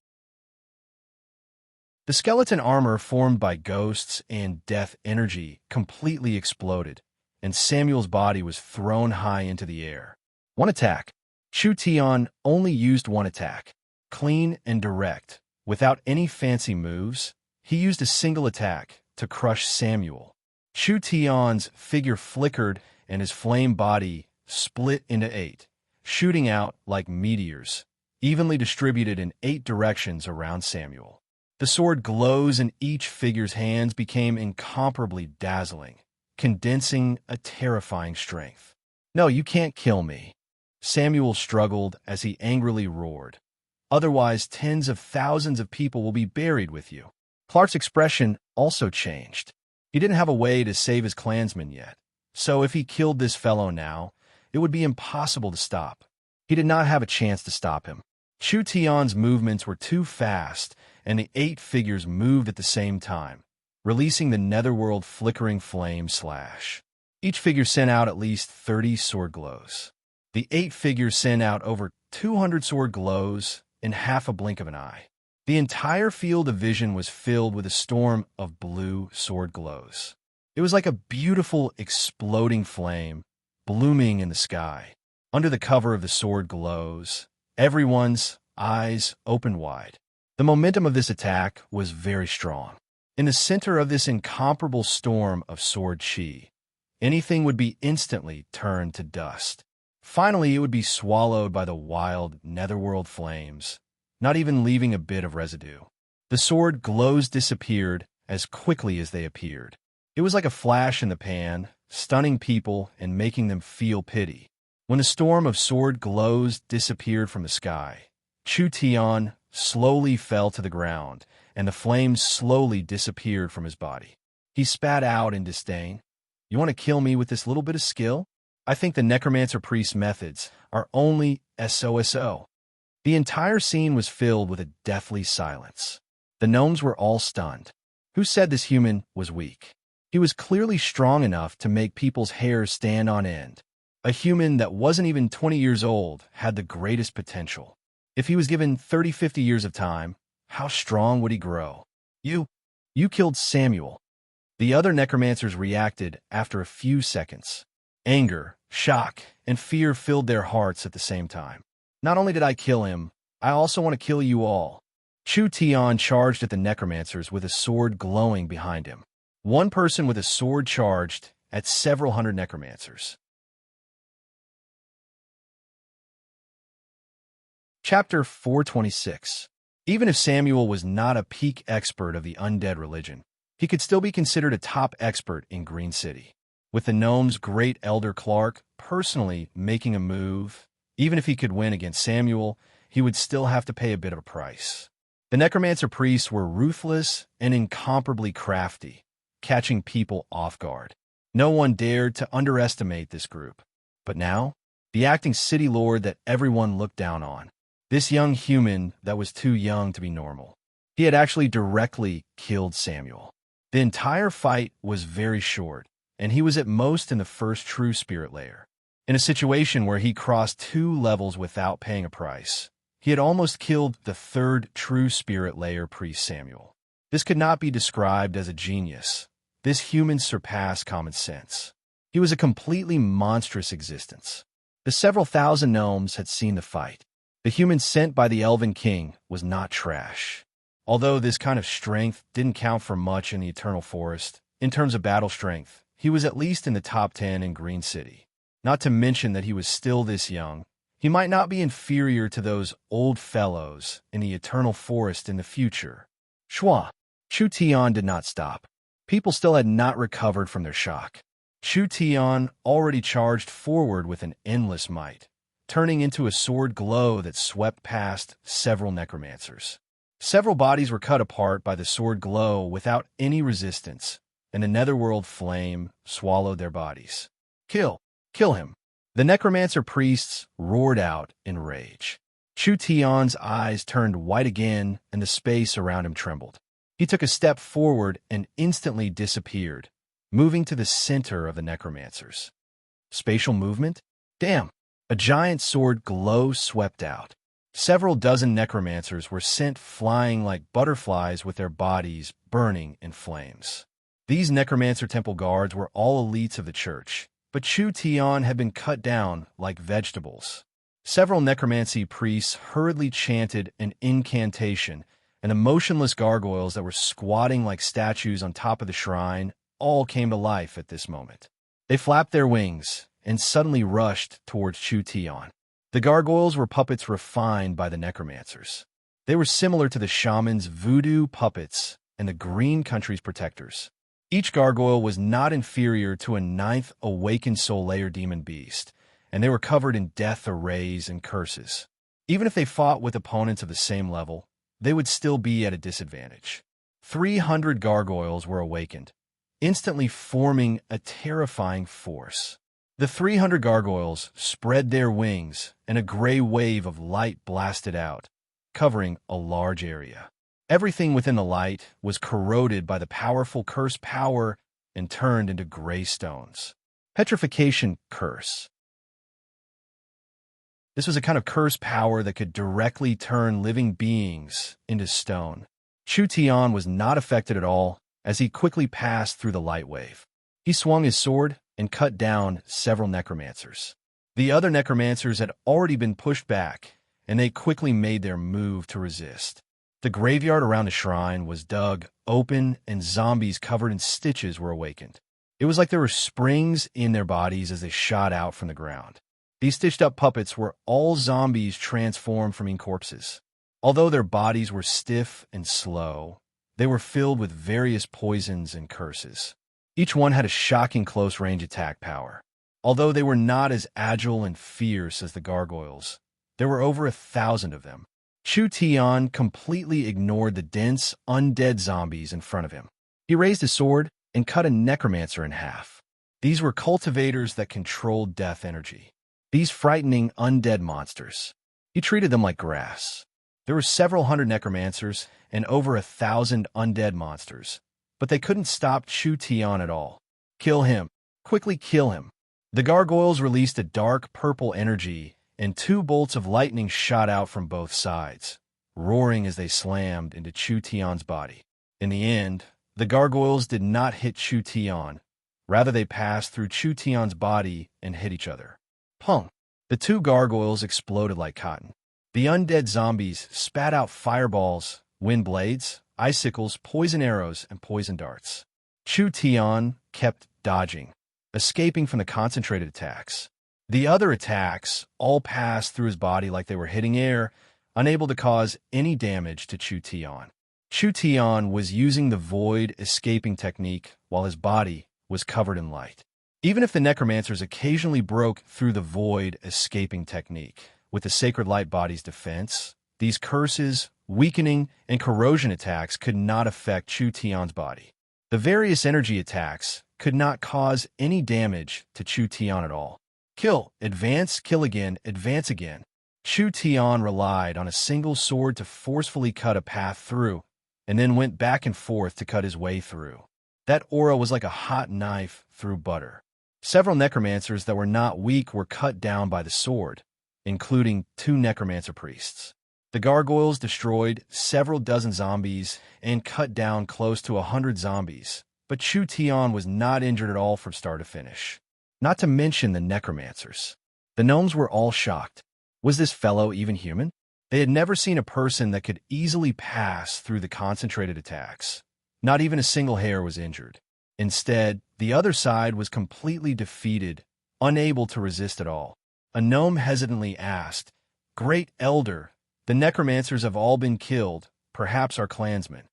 The skeleton armor formed by ghosts and death energy completely exploded, and Samuel's body was thrown high into the air. One attack. Chu Tian only used one attack, clean and direct, without any fancy moves. He used a single attack to crush Samuel. Chu Tian's figure flickered and his flame body split into 8, shooting out like meteors, evenly distributed in 8 directions around Samuel. The sword glows in each figure's hands became incomparably dazzling, condensing a terrifying strength. "No, you can't kill me," Samuel struggled as he angrily roared. "Otherwise, tens of thousands of people will be buried with you." Clark's expression also changed. He didn't have a way to save his clansmen yet, so if he killed this fellow now, it would be impossible to stop. He did not have a chance to stop him. Chu Tian's movements were too fast, and the 8 figures moved at the same time, releasing the netherworld flickering flame slash. Each figure sent out at least 30 sword glows. The 8 figures sent out over 200 sword glows in half a blink of an eye. The entire field of vision was filled with a storm of blue sword glows. It was like a beautiful exploding flame blooming in the sky. Under the cover of the sword glows, everyone's eyes opened wide. The momentum of this attack was very strong. In the center of this incomparable storm of sword chi, anything would be instantly turned to dust. Finally, it would be swallowed by the wild netherworld flames, not even leaving a bit of residue. The sword glows disappeared as quickly as they appeared. It was like a flash in the pan, stunning people and making them feel pity. When the storm of sword glows disappeared from the sky, Chu Tian slowly fell to the ground, and the flames slowly disappeared from his body. He spat out in disdain. "You want to kill me with this little bit of skill? I think the necromancer priest's methods are only SOSO." The entire scene was filled with a deathly silence. The gnomes were all stunned. Who said this human was weak? He was clearly strong enough to make people's hair stand on end. A human that wasn't even 20 years old had the greatest potential. If he was given 30-50 years of time, how strong would he grow? You killed Samuel." The other necromancers reacted after a few seconds. Anger, shock, and fear filled their hearts at the same time. "Not only did I kill him, I also want to kill you all." Chu Tian charged at the necromancers with a sword glowing behind him. One person with a sword charged at several hundred necromancers. Chapter 426. Even if Samuel was not a peak expert of the undead religion, he could still be considered a top expert in Green City. With the gnome's great elder Clark personally making a move, even if he could win against Samuel, he would still have to pay a bit of a price. The necromancer priests were ruthless and incomparably crafty, catching people off guard. No one dared to underestimate this group. But now, the acting city lord that everyone looked down on. This young human that was too young to be normal. He had actually directly killed Samuel. The entire fight was very short, and he was at most in the first true spirit layer. In a situation where he crossed 2 levels without paying a price, he had almost killed the 3rd true spirit layer priest Samuel. This could not be described as a genius. This human surpassed common sense. He was a completely monstrous existence. The several thousand gnomes had seen the fight. The human sent by the Elven King was not trash. Although this kind of strength didn't count for much in the Eternal Forest, in terms of battle strength, he was at least in the top 10 in Green City. Not to mention that he was still this young. He might not be inferior to those old fellows in the Eternal Forest in the future. Shua. Chu Tian did not stop. People still had not recovered from their shock. Chu Tian already charged forward with an endless might, turning into a sword glow that swept past several necromancers. Several bodies were cut apart by the sword glow without any resistance, and a netherworld flame swallowed their bodies. Kill! Kill him! The necromancer priests roared out in rage. Chu Tian's eyes turned white again, and the space around him trembled. He took a step forward and instantly disappeared, moving to the center of the necromancers. Spatial movement? Damn! A giant sword glow swept out. Several dozen necromancers were sent flying like butterflies with their bodies burning in flames. These necromancer temple guards were all elites of the church, but Chu Tian had been cut down like vegetables. Several necromancy priests hurriedly chanted an incantation, and the motionless gargoyles that were squatting like statues on top of the shrine all came to life at this moment. They flapped their wings and suddenly rushed towards Chu Tian. The gargoyles were puppets refined by the necromancers. They were similar to the shaman's voodoo puppets and the Green Country's protectors. Each gargoyle was not inferior to a ninth awakened soul layer demon beast, and they were covered in death arrays and curses. Even if they fought with opponents of the same level, they would still be at a disadvantage. 300 gargoyles were awakened, instantly forming a terrifying force. The 300 gargoyles spread their wings, and a gray wave of light blasted out, covering a large area. Everything within the light was corroded by the powerful curse power and turned into gray stones. Petrification curse. This was a kind of curse power that could directly turn living beings into stone. Chu Tian was not affected at all as he quickly passed through the light wave. He swung his sword and cut down several necromancers. The other necromancers had already been pushed back, and they quickly made their move to resist. The graveyard around the shrine was dug open, and zombies covered in stitches were awakened. It was like there were springs in their bodies as they shot out from the ground. These stitched-up puppets were all zombies transformed from corpses. Although their bodies were stiff and slow, they were filled with various poisons and curses. Each one had a shocking close-range attack power. Although they were not as agile and fierce as the gargoyles, there were over 1,000 of them. Chu Tian completely ignored the dense, undead zombies in front of him. He raised his sword and cut a necromancer in half. These were cultivators that controlled death energy. These frightening undead monsters. He treated them like grass. There were several hundred necromancers and over 1,000 undead monsters, but they couldn't stop Chu Tian at all. Kill him. Quickly kill him. The gargoyles released a dark purple energy, and 2 bolts of lightning shot out from both sides, roaring as they slammed into Chu Tian's body. In the end, the gargoyles did not hit Chu Tian. Rather, they passed through Chu Tian's body and hit each other. Pong! The 2 gargoyles exploded like cotton. The undead zombies spat out fireballs, wind blades, icicles, poison arrows, and poison darts. Chu Tian kept dodging, escaping from the concentrated attacks. The other attacks all passed through his body like they were hitting air, unable to cause any damage to Chu Tian. Chu Tian was using the void escaping technique while his body was covered in light. Even if the necromancers occasionally broke through the void escaping technique with the sacred light body's defense, these curses, weakening, and corrosion attacks could not affect Chu Tian's body. The various energy attacks could not cause any damage to Chu Tian at all. Kill, advance, kill again, advance again. Chu Tian relied on a single sword to forcefully cut a path through, and then went back and forth to cut his way through. That aura was like a hot knife through butter. Several necromancers that were not weak were cut down by the sword, including 2 necromancer priests. The gargoyles destroyed several dozen zombies and cut down close to 100 zombies, but Chu Tian was not injured at all from start to finish. Not to mention the necromancers. The gnomes were all shocked. Was this fellow even human? They had never seen a person that could easily pass through the concentrated attacks. Not even a single hair was injured. Instead, the other side was completely defeated, unable to resist at all. A gnome hesitantly asked, "Great Elder, the necromancers have all been killed, perhaps our clansmen."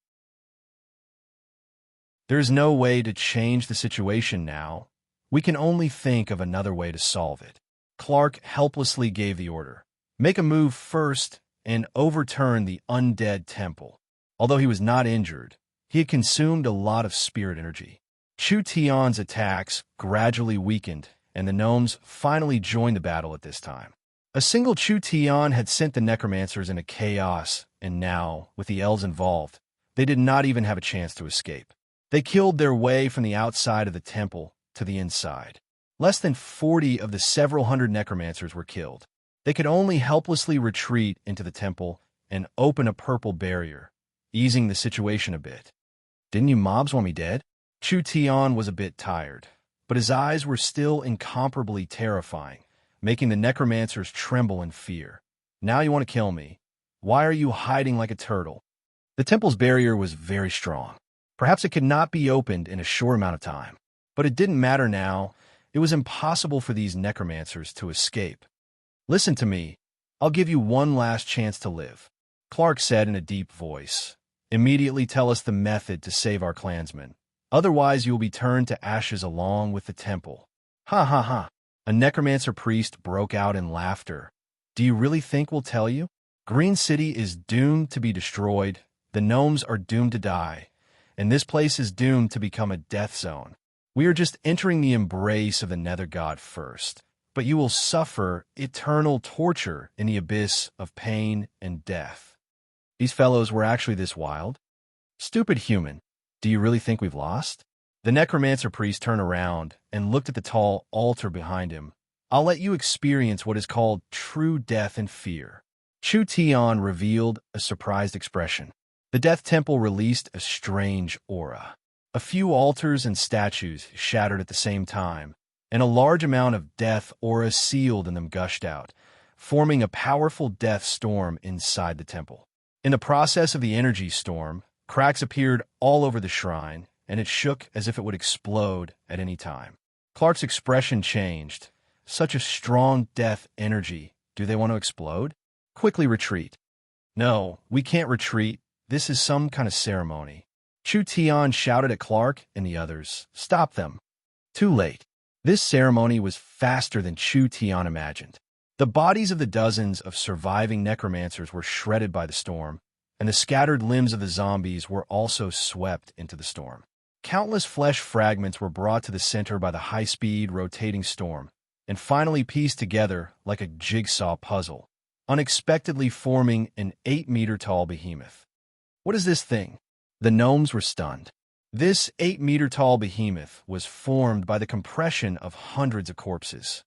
There is no way to change the situation now. We can only think of another way to solve it. Clark helplessly gave the order. Make a move first and overturn the undead temple. Although he was not injured, he had consumed a lot of spirit energy. Chu Tian's attacks gradually weakened, and the gnomes finally joined the battle at this time. A single Chu Tian had sent the necromancers into chaos, and now, with the elves involved, they did not even have a chance to escape. They killed their way from the outside of the temple to the inside. Less than 40 of the several hundred necromancers were killed. They could only helplessly retreat into the temple and open a purple barrier, easing the situation a bit. "Didn't you mobs want me dead?" Chu Tian was a bit tired, but his eyes were still incomparably terrifying, making the necromancers tremble in fear. "Now you want to kill me. Why are you hiding like a turtle?" The temple's barrier was very strong. Perhaps it could not be opened in a short amount of time. But it didn't matter now. It was impossible for these necromancers to escape. "Listen to me. I'll give you one last chance to live," Clark said in a deep voice. "Immediately tell us the method to save our clansmen. Otherwise, you will be turned to ashes along with the temple." "Ha ha ha." A necromancer priest broke out in laughter. "Do you really think we'll tell you? Green City is doomed to be destroyed, the gnomes are doomed to die, and this place is doomed to become a death zone. We are just entering the embrace of the Nether God first, but you will suffer eternal torture in the abyss of pain and death." These fellows were actually this wild? "Stupid human, do you really think we've lost?" The necromancer priest turned around and looked at the tall altar behind him. "I'll let you experience what is called true death and fear." Chu Tian revealed a surprised expression. The Death Temple released a strange aura. A few altars and statues shattered at the same time, and a large amount of death aura sealed in them gushed out, forming a powerful death storm inside the temple. In the process of the energy storm, cracks appeared all over the shrine, and it shook as if it would explode at any time. Clark's expression changed. "Such a strong death energy. Do they want to explode?" "Quickly retreat." "No, we can't retreat. This is some kind of ceremony." Chu Tian shouted at Clark and the others. "Stop them." Too late. This ceremony was faster than Chu Tian imagined. The bodies of the dozens of surviving necromancers were shredded by the storm, and the scattered limbs of the zombies were also swept into the storm. Countless flesh fragments were brought to the center by the high-speed rotating storm, and finally pieced together like a jigsaw puzzle, unexpectedly forming an 8-meter-tall behemoth. "What is this thing?" The gnomes were stunned. This 8-meter-tall behemoth was formed by the compression of hundreds of corpses.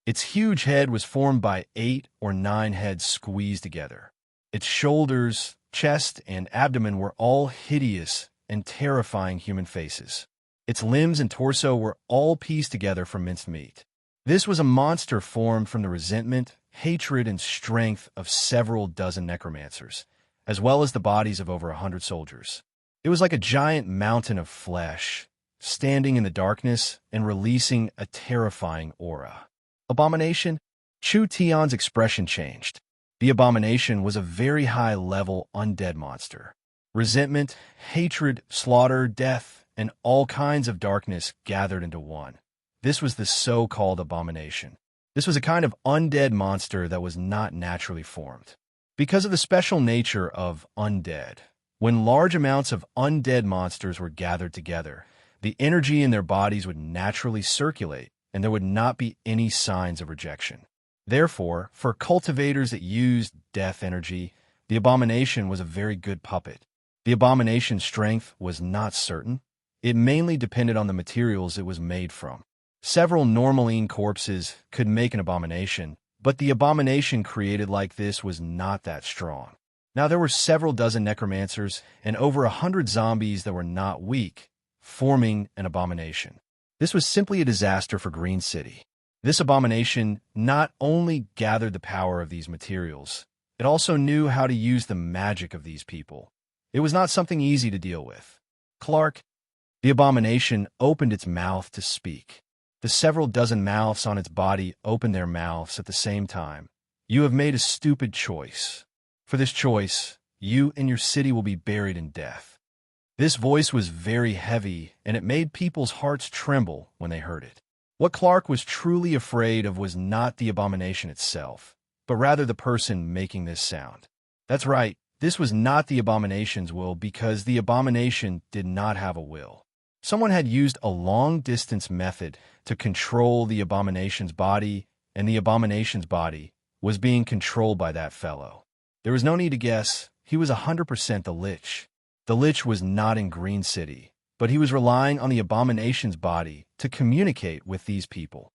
Its huge head was formed by 8 or 9 heads squeezed together. Its shoulders, chest, and abdomen were all hideous and terrifying human faces. Its limbs and torso were all pieced together from minced meat. This was a monster formed from the resentment, hatred, and strength of several dozen necromancers, as well as the bodies of over 100 soldiers. It was like a giant mountain of flesh, standing in the darkness and releasing a terrifying aura. Abomination? Chu Tian's expression changed. The abomination was a very high-level undead monster. Resentment, hatred, slaughter, death, and all kinds of darkness gathered into one. This was the so-called abomination. This was a kind of undead monster that was not naturally formed. Because of the special nature of undead, when large amounts of undead monsters were gathered together, the energy in their bodies would naturally circulate, and there would not be any signs of rejection. Therefore, for cultivators that used death energy, the abomination was a very good puppet. The abomination's strength was not certain. It mainly depended on the materials it was made from. Several normaline corpses could make an abomination, but the abomination created like this was not that strong. Now there were several dozen necromancers and over 100 zombies that were not weak, forming an abomination. This was simply a disaster for Green City. This abomination not only gathered the power of these materials, it also knew how to use the magic of these people. It was not something easy to deal with. "Clark," the abomination opened its mouth to speak. The several dozen mouths on its body opened their mouths at the same time. "You have made a stupid choice. For this choice, you and your city will be buried in death." This voice was very heavy, and it made people's hearts tremble when they heard it. What Clark was truly afraid of was not the abomination itself, but rather the person making this sound. That's right, this was not the abomination's will because the abomination did not have a will. Someone had used a long-distance method to control the abomination's body, and the abomination's body was being controlled by that fellow. There was no need to guess. He was 100% the Lich. The Lich was not in Green City, but he was relying on the abomination's body to communicate with these people.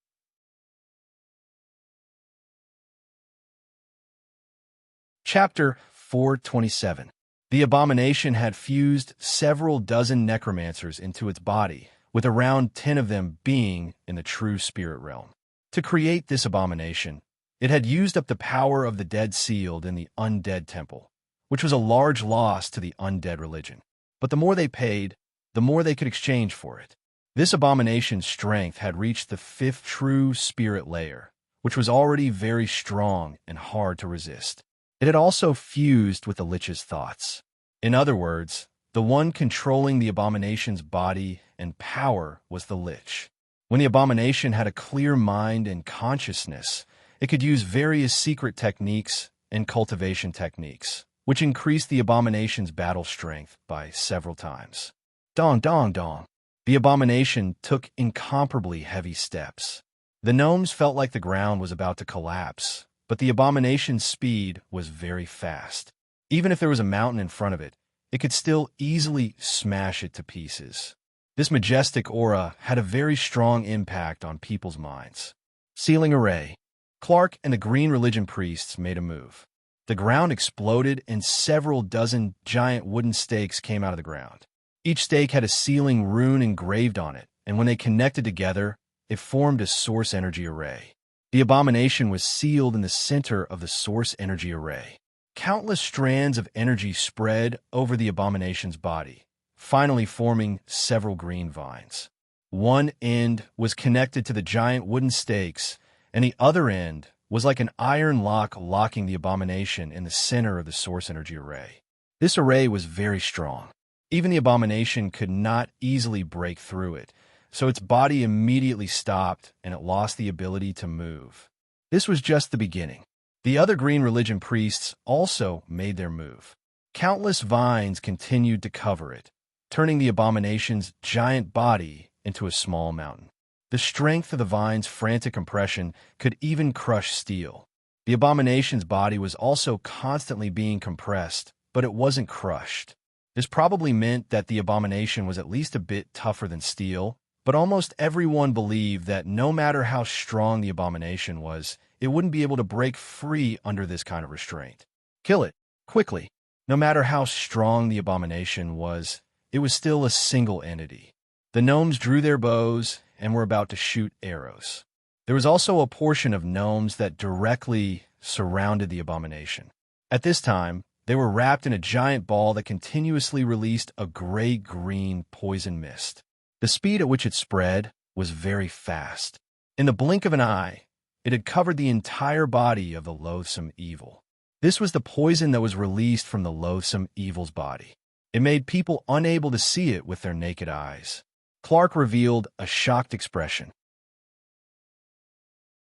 Chapter 427. The abomination had fused several dozen necromancers into its body, with around 10 of them being in the true spirit realm. To create this abomination, it had used up the power of the dead sealed in the undead temple, which was a large loss to the undead religion. But the more they paid, the more they could exchange for it. This abomination's strength had reached the 5th true spirit layer, which was already very strong and hard to resist. It had also fused with the Lich's thoughts. In other words, the one controlling the abomination's body and power was the Lich. When the abomination had a clear mind and consciousness, it could use various secret techniques and cultivation techniques, which increased the abomination's battle strength by several times. Dong, dong, dong. The abomination took incomparably heavy steps. The gnomes felt like the ground was about to collapse, but the abomination's speed was very fast. Even if there was a mountain in front of it, it could still easily smash it to pieces. This majestic aura had a very strong impact on people's minds. Sealing array. Clark and the Green Religion priests made a move. The ground exploded and several dozen giant wooden stakes came out of the ground. Each stake had a sealing rune engraved on it, and when they connected together, it formed a source energy array. The abomination was sealed in the center of the source energy array. Countless strands of energy spread over the abomination's body, finally forming several green vines. One end was connected to the giant wooden stakes, and the other end was like an iron lock locking the abomination in the center of the source energy array. This array was very strong. Even the abomination could not easily break through it, so its body immediately stopped and it lost the ability to move. This was just the beginning. The other Green Religion priests also made their move. Countless vines continued to cover it, turning the abomination's giant body into a small mountain. The strength of the vine's frantic compression could even crush steel. The abomination's body was also constantly being compressed, but it wasn't crushed. This probably meant that the abomination was at least a bit tougher than steel, but almost everyone believed that no matter how strong the abomination was, it wouldn't be able to break free under this kind of restraint. Kill it, quickly. No matter how strong the abomination was, it was still a single entity. The gnomes drew their bows and were about to shoot arrows. There was also a portion of gnomes that directly surrounded the abomination. At this time, they were wrapped in a giant ball that continuously released a gray-green poison mist. The speed at which it spread was very fast. In the blink of an eye, it had covered the entire body of the loathsome evil. This was the poison that was released from the loathsome evil's body. It made people unable to see it with their naked eyes. Clark revealed a shocked expression.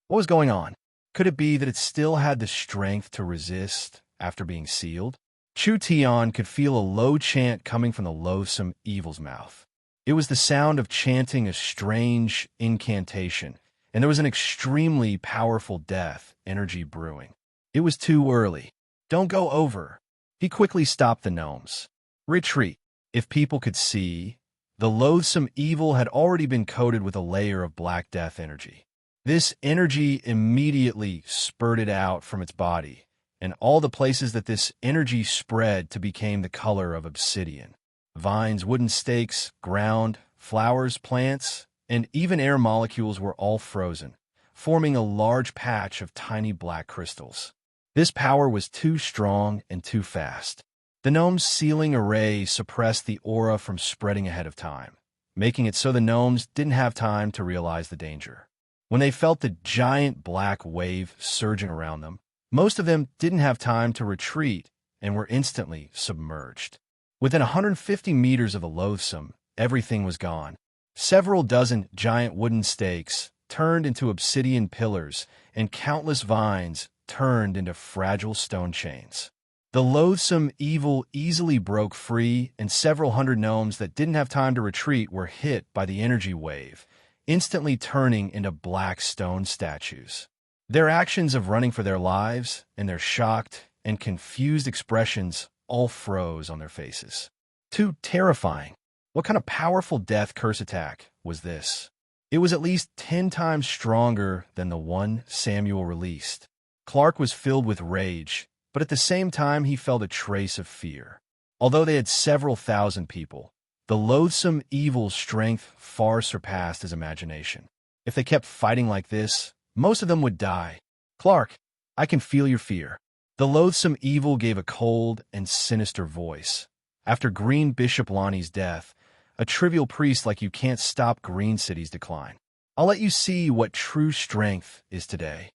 What was going on? Could it be that it still had the strength to resist after being sealed? Chu Tian could feel a low chant coming from the loathsome evil's mouth. It was the sound of chanting a strange incantation, and there was an extremely powerful death energy brewing. It was too early. Don't go over. He quickly stopped the gnomes. Retreat. If people could see, the loathsome evil had already been coated with a layer of black death energy. This energy immediately spurted out from its body, and all the places that this energy spread to became the color of obsidian. Vines, wooden stakes, ground, flowers, plants, and even air molecules were all frozen, forming a large patch of tiny black crystals. This power was too strong and too fast. The gnome's sealing array suppressed the aura from spreading ahead of time, making it so the gnomes didn't have time to realize the danger. When they felt the giant black wave surging around them, most of them didn't have time to retreat and were instantly submerged. Within 150 meters of the loathsome, everything was gone. Several dozen giant wooden stakes turned into obsidian pillars, and countless vines turned into fragile stone chains. The loathsome evil easily broke free, and several hundred gnomes that didn't have time to retreat were hit by the energy wave, instantly turning into black stone statues. Their actions of running for their lives and their shocked and confused expressions all froze on their faces. Too terrifying. What kind of powerful death curse attack was this? It was at least 10 times stronger than the one Samuel released. Clark was filled with rage, but at the same time he felt a trace of fear. Although they had several thousand people, the loathsome evil's strength far surpassed his imagination. If they kept fighting like this, most of them would die. Clark, I can feel your fear. The loathsome evil gave a cold and sinister voice. After Green Bishop Lonnie's death, a trivial priest like you can't stop Green City's decline. I'll let you see what true strength is today.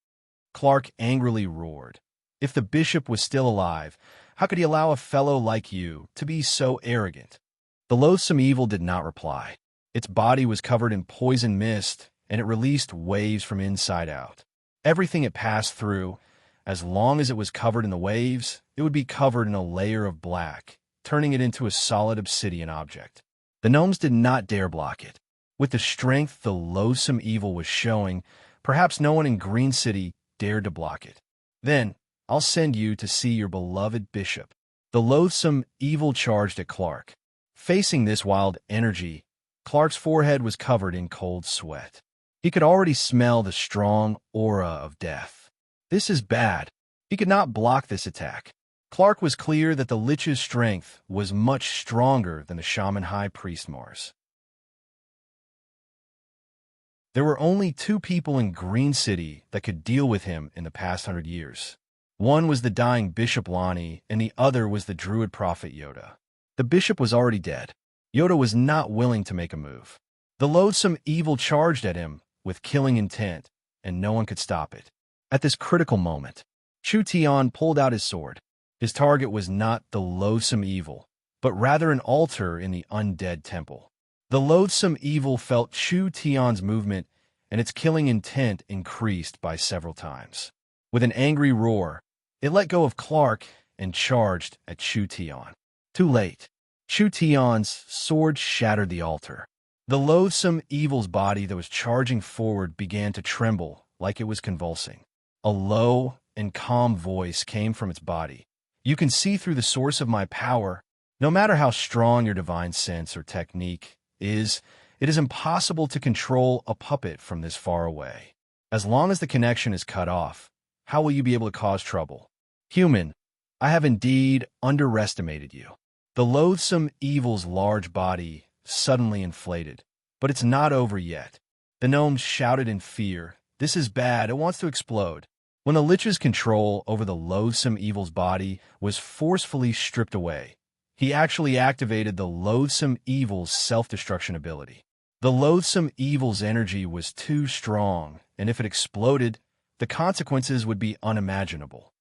Clark angrily roared. If the bishop was still alive, how could he allow a fellow like you to be so arrogant? The loathsome evil did not reply. Its body was covered in poison mist, and it released waves from inside out. Everything it passed through, as long as it was covered in the waves, it would be covered in a layer of black, turning it into a solid obsidian object. The gnomes did not dare block it. With the strength the loathsome evil was showing, perhaps no one in Green City dared to block it. Then, I'll send you to see your beloved bishop. The loathsome evil charged at Clark. Facing this wild energy, Clark's forehead was covered in cold sweat. He could already smell the strong aura of death. This is bad. He could not block this attack. Clark was clear that the Lich's strength was much stronger than the Shaman High Priest Mars. There were only 2 people in Green City that could deal with him in the past 100 years. One was the dying Bishop Lonnie, and the other was the druid prophet Yoda. The bishop was already dead. Yoda was not willing to make a move. The loathsome evil charged at him with killing intent, and no one could stop it. At this critical moment, Chu Tian pulled out his sword. His target was not the loathsome evil, but rather an altar in the undead temple. The loathsome evil felt Chu Tian's movement, and its killing intent increased by several times. With an angry roar, it let go of Clark and charged at Chu Tian. Too late. Chu Tian's sword shattered the altar. The loathsome evil's body that was charging forward began to tremble like it was convulsing. A low and calm voice came from its body. You can see through the source of my power. No matter how strong your divine sense or technique is, it is impossible to control a puppet from this far away. As long as the connection is cut off, how will you be able to cause trouble? Human, I have indeed underestimated you. The loathsome evil's large body suddenly inflated, but it's not over yet. The gnomes shouted in fear. This is bad, it wants to explode. When the Lich's control over the loathsome evil's body was forcefully stripped away, he actually activated the loathsome evil's self-destruction ability. The loathsome evil's energy was too strong, and if it exploded, the consequences would be unimaginable.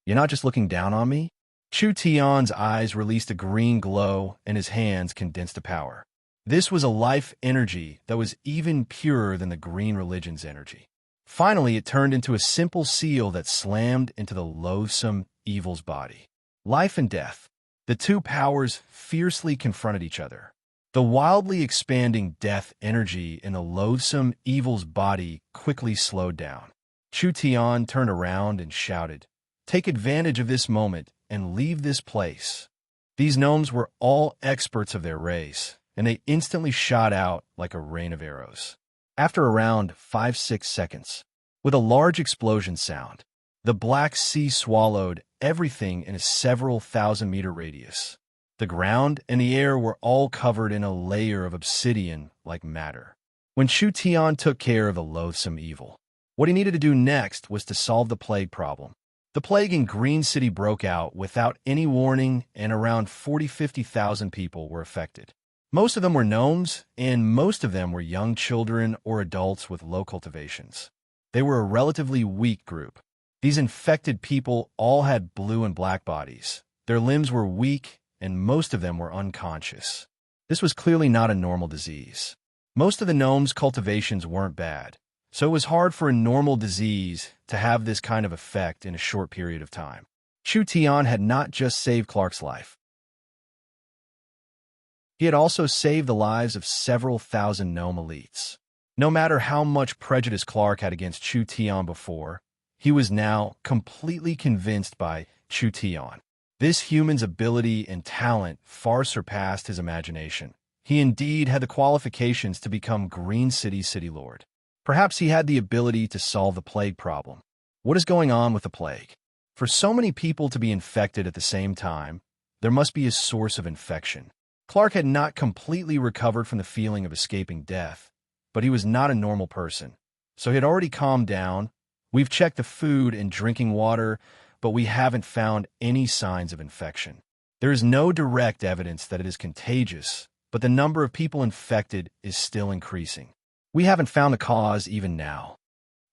You're not just looking down on me? Chu Tian's eyes released a green glow, and his hands condensed to power. This was a life energy that was even purer than the green religion's energy. Finally, it turned into a simple seal that slammed into the loathsome evil's body. Life and death. The 2 powers fiercely confronted each other. The wildly expanding death energy in the loathsome evil's body quickly slowed down. Chu Tian turned around and shouted, "Take advantage of this moment and leave this place." These gnomes were all experts of their race, and they instantly shot out like a rain of arrows. After around 5-6 seconds, with a large explosion sound, the Black Sea swallowed everything in a several thousand-meter radius. The ground and the air were all covered in a layer of obsidian-like matter. When Chu Tian took care of the loathsome evil, what he needed to do next was to solve the plague problem. The plague in Green City broke out without any warning, and around 40,000-50,000 people were affected. Most of them were gnomes, and most of them were young children or adults with low cultivations. They were a relatively weak group. These infected people all had blue and black bodies. Their limbs were weak, and most of them were unconscious. This was clearly not a normal disease. Most of the gnomes' cultivations weren't bad, so it was hard for a normal disease to have this kind of effect in a short period of time. Chu Tian had not just saved Clark's life. He had also saved the lives of several thousand gnome elites. No matter how much prejudice Clark had against Chu Tian before, he was now completely convinced by Chu Tian. This human's ability and talent far surpassed his imagination. He indeed had the qualifications to become Green City's city lord. Perhaps he had the ability to solve the plague problem. What is going on with the plague? For so many people to be infected at the same time, there must be a source of infection. Clark had not completely recovered from the feeling of escaping death, but he was not a normal person. So he had already calmed down. We've checked the food and drinking water, but we haven't found any signs of infection. There is no direct evidence that it is contagious, but the number of people infected is still increasing. We haven't found the cause even now.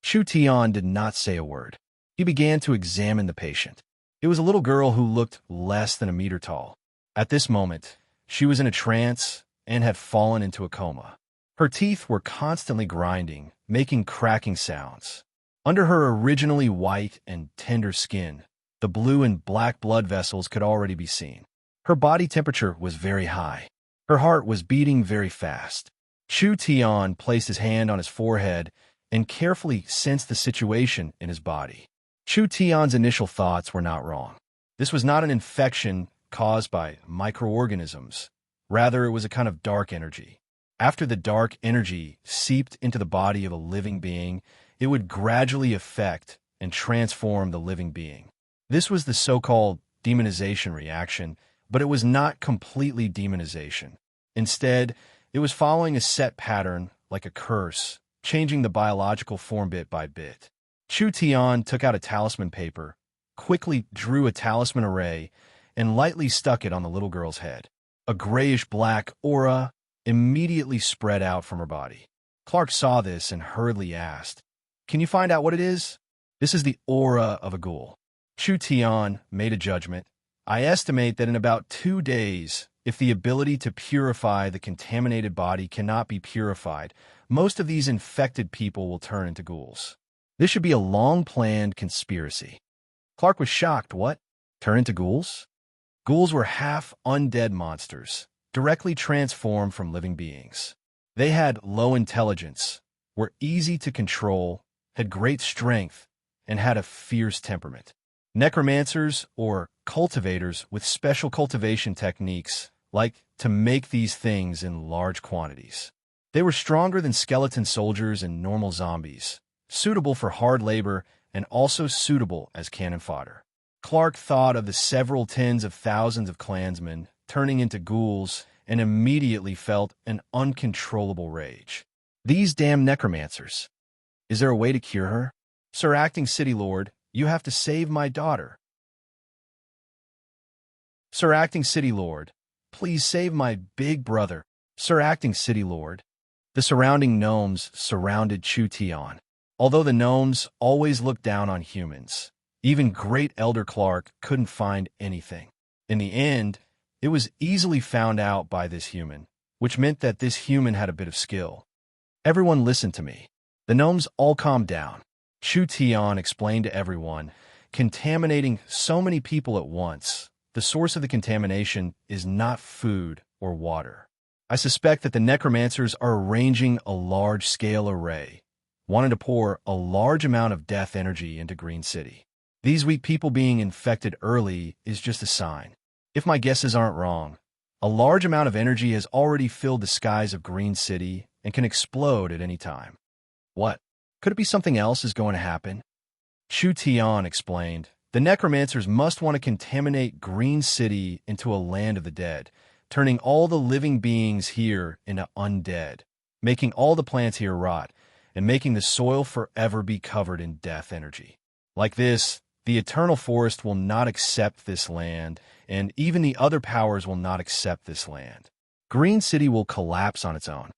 Chu Tian did not say a word. He began to examine the patient. It was a little girl who looked less than a meter tall. At this moment, she was in a trance and had fallen into a coma. Her teeth were constantly grinding, making cracking sounds. Under her originally white and tender skin, the blue and black blood vessels could already be seen. Her body temperature was very high. Her heart was beating very fast. Chu Tian placed his hand on his forehead and carefully sensed the situation in his body. Chu Tian's initial thoughts were not wrong. This was not an infection caused by microorganisms. Rather, it was a kind of dark energy. After the dark energy seeped into the body of a living being, it would gradually affect and transform the living being. This was the so-called demonization reaction, but it was not completely demonization. Instead, it was following a set pattern, like a curse, changing the biological form bit by bit. Chu Tian took out a talisman paper, quickly drew a talisman array, and lightly stuck it on the little girl's head. A grayish-black aura immediately spread out from her body. Clark saw this and hurriedly asked, "Can you find out what it is?" "This is the aura of a ghoul." Chu Tian made a judgment. "I estimate that in about 2 days, if the ability to purify the contaminated body cannot be purified, most of these infected people will turn into ghouls. This should be a long-planned conspiracy." Clark was shocked. What? Turn into ghouls? Ghouls were half-undead monsters, directly transformed from living beings. They had low intelligence, were easy to control, had great strength, and had a fierce temperament. Necromancers, or cultivators with special cultivation techniques, like to make these things in large quantities. They were stronger than skeleton soldiers and normal zombies, suitable for hard labor and also suitable as cannon fodder. Clark thought of the several tens of thousands of clansmen turning into ghouls and immediately felt an uncontrollable rage. These damn necromancers. Is there a way to cure her? "Sir Acting City Lord, you have to save my daughter." "Sir Acting City Lord, please save my big brother." "Sir Acting City Lord." The surrounding gnomes surrounded Chu Tian. Although the gnomes always looked down on humans, even great Elder Clark couldn't find anything. In the end, it was easily found out by this human, which meant that this human had a bit of skill. "Everyone listen to me." The gnomes all calmed down. Chu Tian explained to everyone, contaminating so many people at once, the source of the contamination is not food or water. I suspect that the necromancers are arranging a large-scale array, wanting to pour a large amount of death energy into Green City. These weak people being infected early is just a sign. If my guesses aren't wrong, a large amount of energy has already filled the skies of Green City and can explode at any time. What? Could it be something else is going to happen? Chu Tian explained, the necromancers must want to contaminate Green City into a land of the dead, turning all the living beings here into undead, making all the plants here rot, and making the soil forever be covered in death energy. Like this, the eternal forest will not accept this land, and even the other powers will not accept this land. Green City will collapse on its own.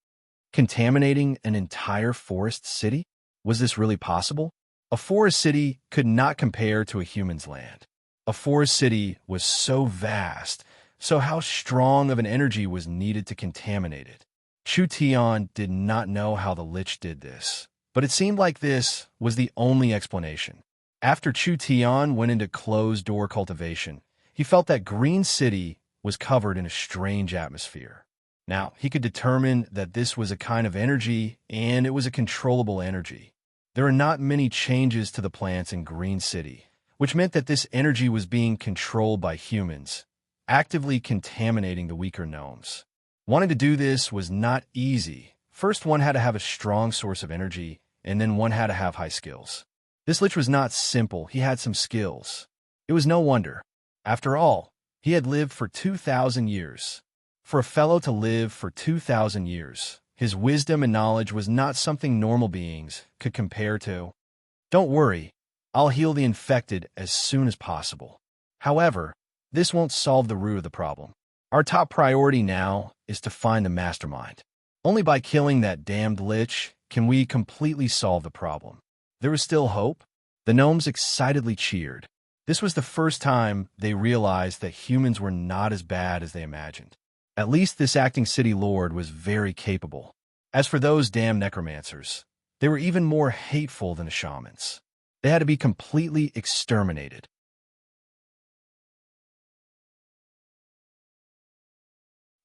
Contaminating an entire forest city? Was this really possible? A forest city could not compare to a human's land. A forest city was so vast, so how strong of an energy was needed to contaminate it? Chu Tian did not know how the Lich did this, but it seemed like this was the only explanation. After Chu Tian went into closed-door cultivation, he felt that Green City was covered in a strange atmosphere. Now, he could determine that this was a kind of energy, and it was a controllable energy. There are not many changes to the plants in Green City, which meant that this energy was being controlled by humans, actively contaminating the weaker gnomes. Wanting to do this was not easy. First, one had to have a strong source of energy, and then one had to have high skills. This lich was not simple, he had some skills. It was no wonder. After all, he had lived for 2,000 years. For a fellow to live for 2,000 years, his wisdom and knowledge was not something normal beings could compare to. Don't worry, I'll heal the infected as soon as possible. However, this won't solve the root of the problem. Our top priority now is to find the mastermind. Only by killing that damned lich can we completely solve the problem. There was still hope. The gnomes excitedly cheered. This was the first time they realized that humans were not as bad as they imagined. At least this acting city lord was very capable. As for those damn necromancers, they were even more hateful than the shamans. They had to be completely exterminated.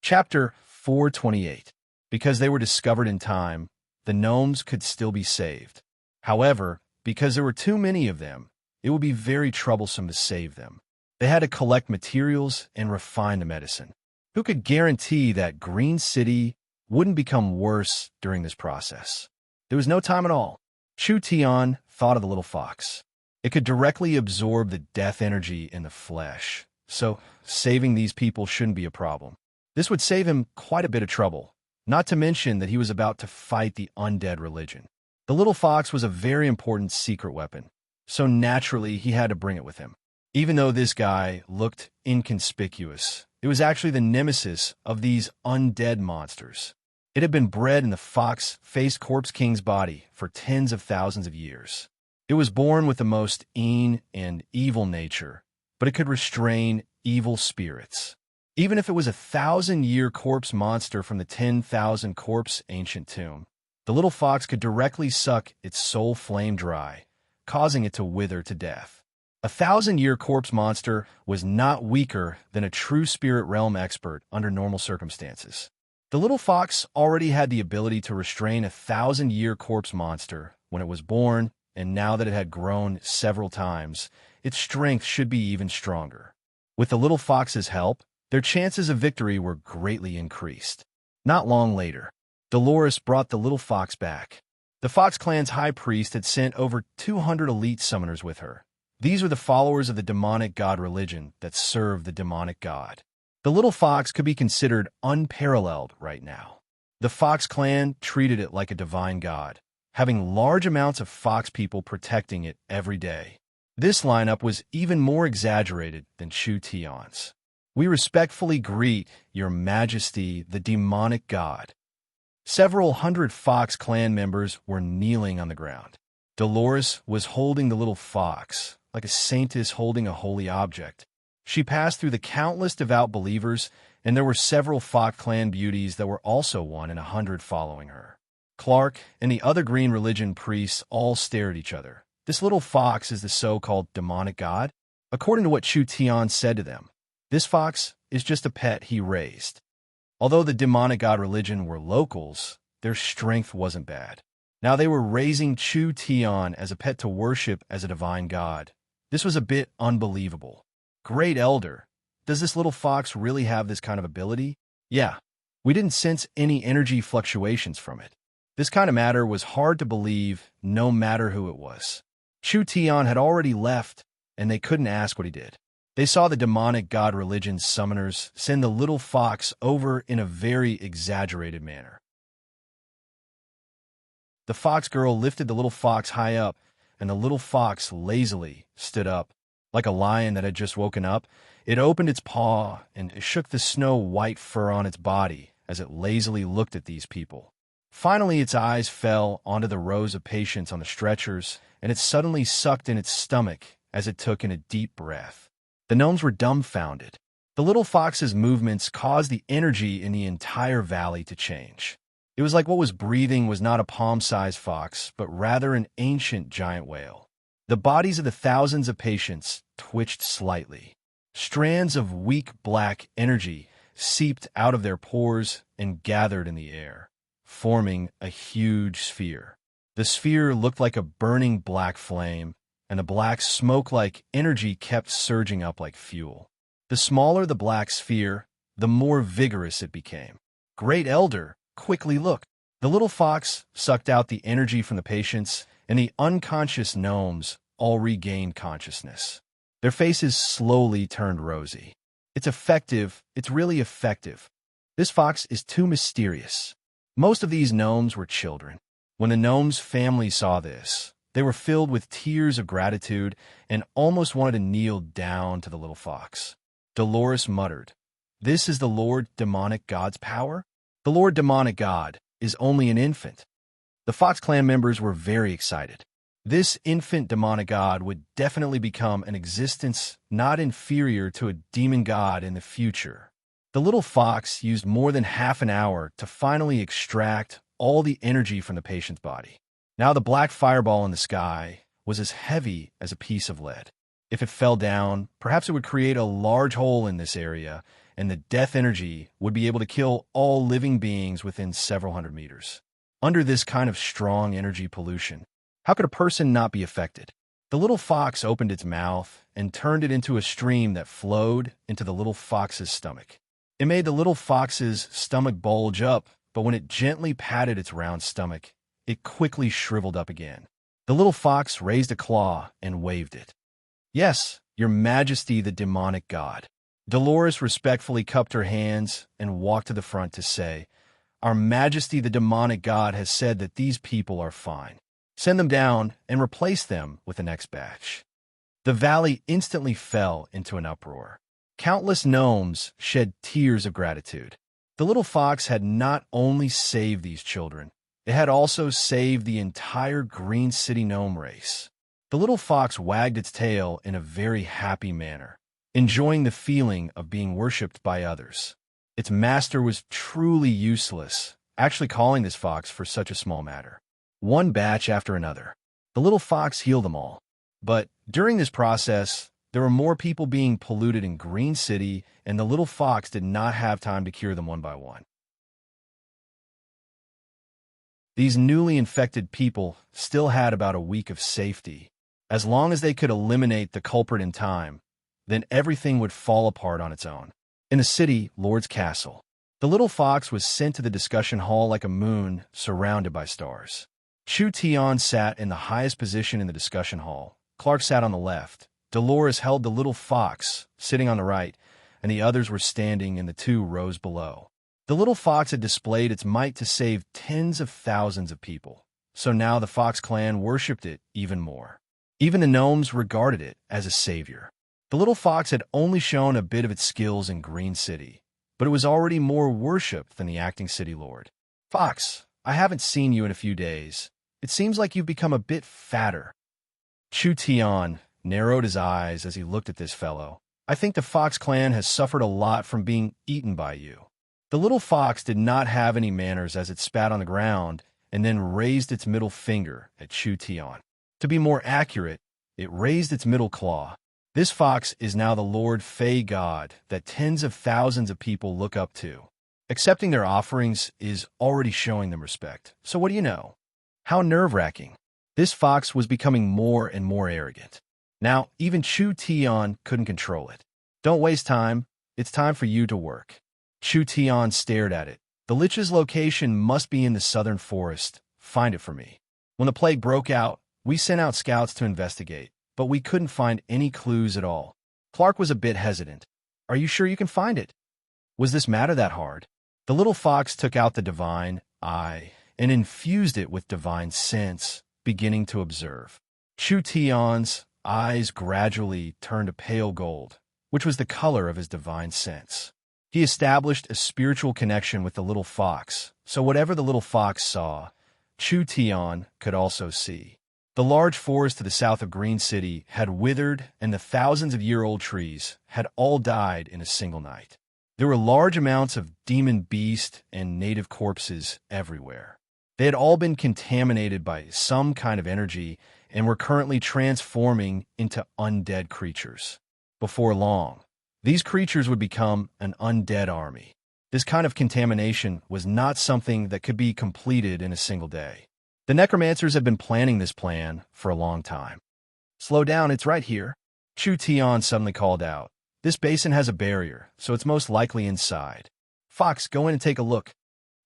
Chapter 428. Because they were discovered in time, the gnomes could still be saved. However, because there were too many of them, it would be very troublesome to save them. They had to collect materials and refine the medicine. Who could guarantee that Green City wouldn't become worse during this process? There was no time at all. Chu Tian thought of the little fox. It could directly absorb the death energy in the flesh, so saving these people shouldn't be a problem. This would save him quite a bit of trouble, not to mention that he was about to fight the undead religion. The little fox was a very important secret weapon, so naturally he had to bring it with him. Even though this guy looked inconspicuous, it was actually the nemesis of these undead monsters. It had been bred in the fox-faced corpse king's body for tens of thousands of years. It was born with the most mean and evil nature, but it could restrain evil spirits. Even if it was a 1,000-year corpse monster from the 10,000 corpse ancient tomb, the little fox could directly suck its soul flame dry, causing it to wither to death. A 1,000-year corpse monster was not weaker than a true spirit realm expert under normal circumstances. The little fox already had the ability to restrain a 1,000-year corpse monster when it was born, and now that it had grown several times, its strength should be even stronger. With the little fox's help, their chances of victory were greatly increased. Not long later, Dolores brought the little fox back. The Fox Clan's high priest had sent over 200 elite summoners with her. These were the followers of the demonic god religion that served the demonic god. The little fox could be considered unparalleled right now. The Fox Clan treated it like a divine god, having large amounts of fox people protecting it every day. This lineup was even more exaggerated than Chu Tian's. We respectfully greet your majesty, the demonic god. Several hundred Fox Clan members were kneeling on the ground. Dolores was holding the little fox, like a saintess holding a holy object. She passed through the countless devout believers, and there were several Fox Clan beauties that were also 1 in 100 following her. Clark and the other green religion priests all stared at each other. This little fox is the so-called demonic god? According to what Chu Tian said to them, this fox is just a pet he raised. Although the demonic god religion were locals, their strength wasn't bad. Now they were raising Chu Tian as a pet to worship as a divine god. This was a bit unbelievable. Great Elder, does this little fox really have this kind of ability? Yeah, we didn't sense any energy fluctuations from it. This kind of matter was hard to believe no matter who it was. Chu Tian had already left, and they couldn't ask what he did. They saw the demonic god religion's summoners send the little fox over in a very exaggerated manner. The fox girl lifted the little fox high up, and the little fox lazily stood up. Like a lion that had just woken up, it opened its paw and shook the snow-white fur on its body as it lazily looked at these people. Finally, its eyes fell onto the rows of patients on the stretchers, and it suddenly sucked in its stomach as it took in a deep breath. The gnomes were dumbfounded. The little fox's movements caused the energy in the entire valley to change. It was like what was breathing was not a palm-sized fox, but rather an ancient giant whale. The bodies of the thousands of patients twitched slightly. Strands of weak black energy seeped out of their pores and gathered in the air, forming a huge sphere. The sphere looked like a burning black flame, and the black smoke-like energy kept surging up like fuel. The smaller the black sphere, the more vigorous it became. Great Elder, quickly look. The little fox sucked out the energy from the patients, and the unconscious gnomes all regained consciousness. Their faces slowly turned rosy. It's effective. It's really effective. This fox is too mysterious. Most of these gnomes were children. When the gnomes' family saw this, they were filled with tears of gratitude and almost wanted to kneel down to the little fox. Dolores muttered, "This is the Lord Demonic God's power? The Lord Demonic God is only an infant." The Fox clan members were very excited. This infant demonic god would definitely become an existence not inferior to a demon god in the future. The little fox used more than half an hour to finally extract all the energy from the patient's body. Now the black fireball in the sky was as heavy as a piece of lead. If it fell down, perhaps it would create a large hole in this area, and the death energy would be able to kill all living beings within several hundred meters. Under this kind of strong energy pollution, how could a person not be affected? The little fox opened its mouth and turned it into a stream that flowed into the little fox's stomach. It made the little fox's stomach bulge up, but when it gently patted its round stomach, it quickly shriveled up again. The little fox raised a claw and waved it. "Yes, Your Majesty the demonic god." Dolores respectfully cupped her hands and walked to the front to say, "Our Majesty the demonic god has said that these people are fine. Send them down and replace them with the next batch." The valley instantly fell into an uproar. Countless gnomes shed tears of gratitude. The little fox had not only saved these children, it had also saved the entire Green City gnome race. The little fox wagged its tail in a very happy manner, enjoying the feeling of being worshipped by others. Its master was truly useless, actually calling this fox for such a small matter. One batch after another, the little fox healed them all. But during this process, there were more people being polluted in Green City, and the little fox did not have time to cure them one by one. These newly infected people still had about a week of safety. As long as they could eliminate the culprit in time, then everything would fall apart on its own. In the city, Lord's Castle, the little fox was sent to the discussion hall like a moon surrounded by stars. Chu Tian sat in the highest position in the discussion hall. Clark sat on the left. Dolores held the little fox, sitting on the right, and the others were standing in the 2 rows below. The little fox had displayed its might to save tens of thousands of people, so now the Fox clan worshipped it even more. Even the gnomes regarded it as a savior. The little fox had only shown a bit of its skills in Green City, but it was already more worshipped than the acting city lord. "Fox, I haven't seen you in a few days. It seems like you've become a bit fatter." Chu Tian narrowed his eyes as he looked at this fellow. "I think the Fox clan has suffered a lot from being eaten by you." The little fox did not have any manners as it spat on the ground and then raised its middle finger at Chu Tian. To be more accurate, it raised its middle claw. This fox is now the Lord Fey God that tens of thousands of people look up to. Accepting their offerings is already showing them respect. So what do you know? How nerve-wracking. This fox was becoming more and more arrogant. Now, even Chu Tian couldn't control it. "Don't waste time. It's time for you to work." Chu Tian stared at it. "The Lich's location must be in the southern forest. Find it for me." When the plague broke out, we sent out scouts to investigate, but we couldn't find any clues at all. Clark was a bit hesitant. "Are you sure you can find it? Was this matter that hard?" The little fox took out the divine eye and infused it with divine sense, beginning to observe. Chu Tian's eyes gradually turned a pale gold, which was the color of his divine sense. He established a spiritual connection with the little fox, so whatever the little fox saw, Chu Tian could also see. The large forest to the south of Green City had withered, and the thousands-of-year-old trees had all died in a single night. There were large amounts of demon beast and native corpses everywhere. They had all been contaminated by some kind of energy and were currently transforming into undead creatures. Before long, these creatures would become an undead army. This kind of contamination was not something that could be completed in a single day. The necromancers had been planning this plan for a long time. "Slow down, it's right here," Chu Tian suddenly called out. "This basin has a barrier, so it's most likely inside. Fox, go in and take a look."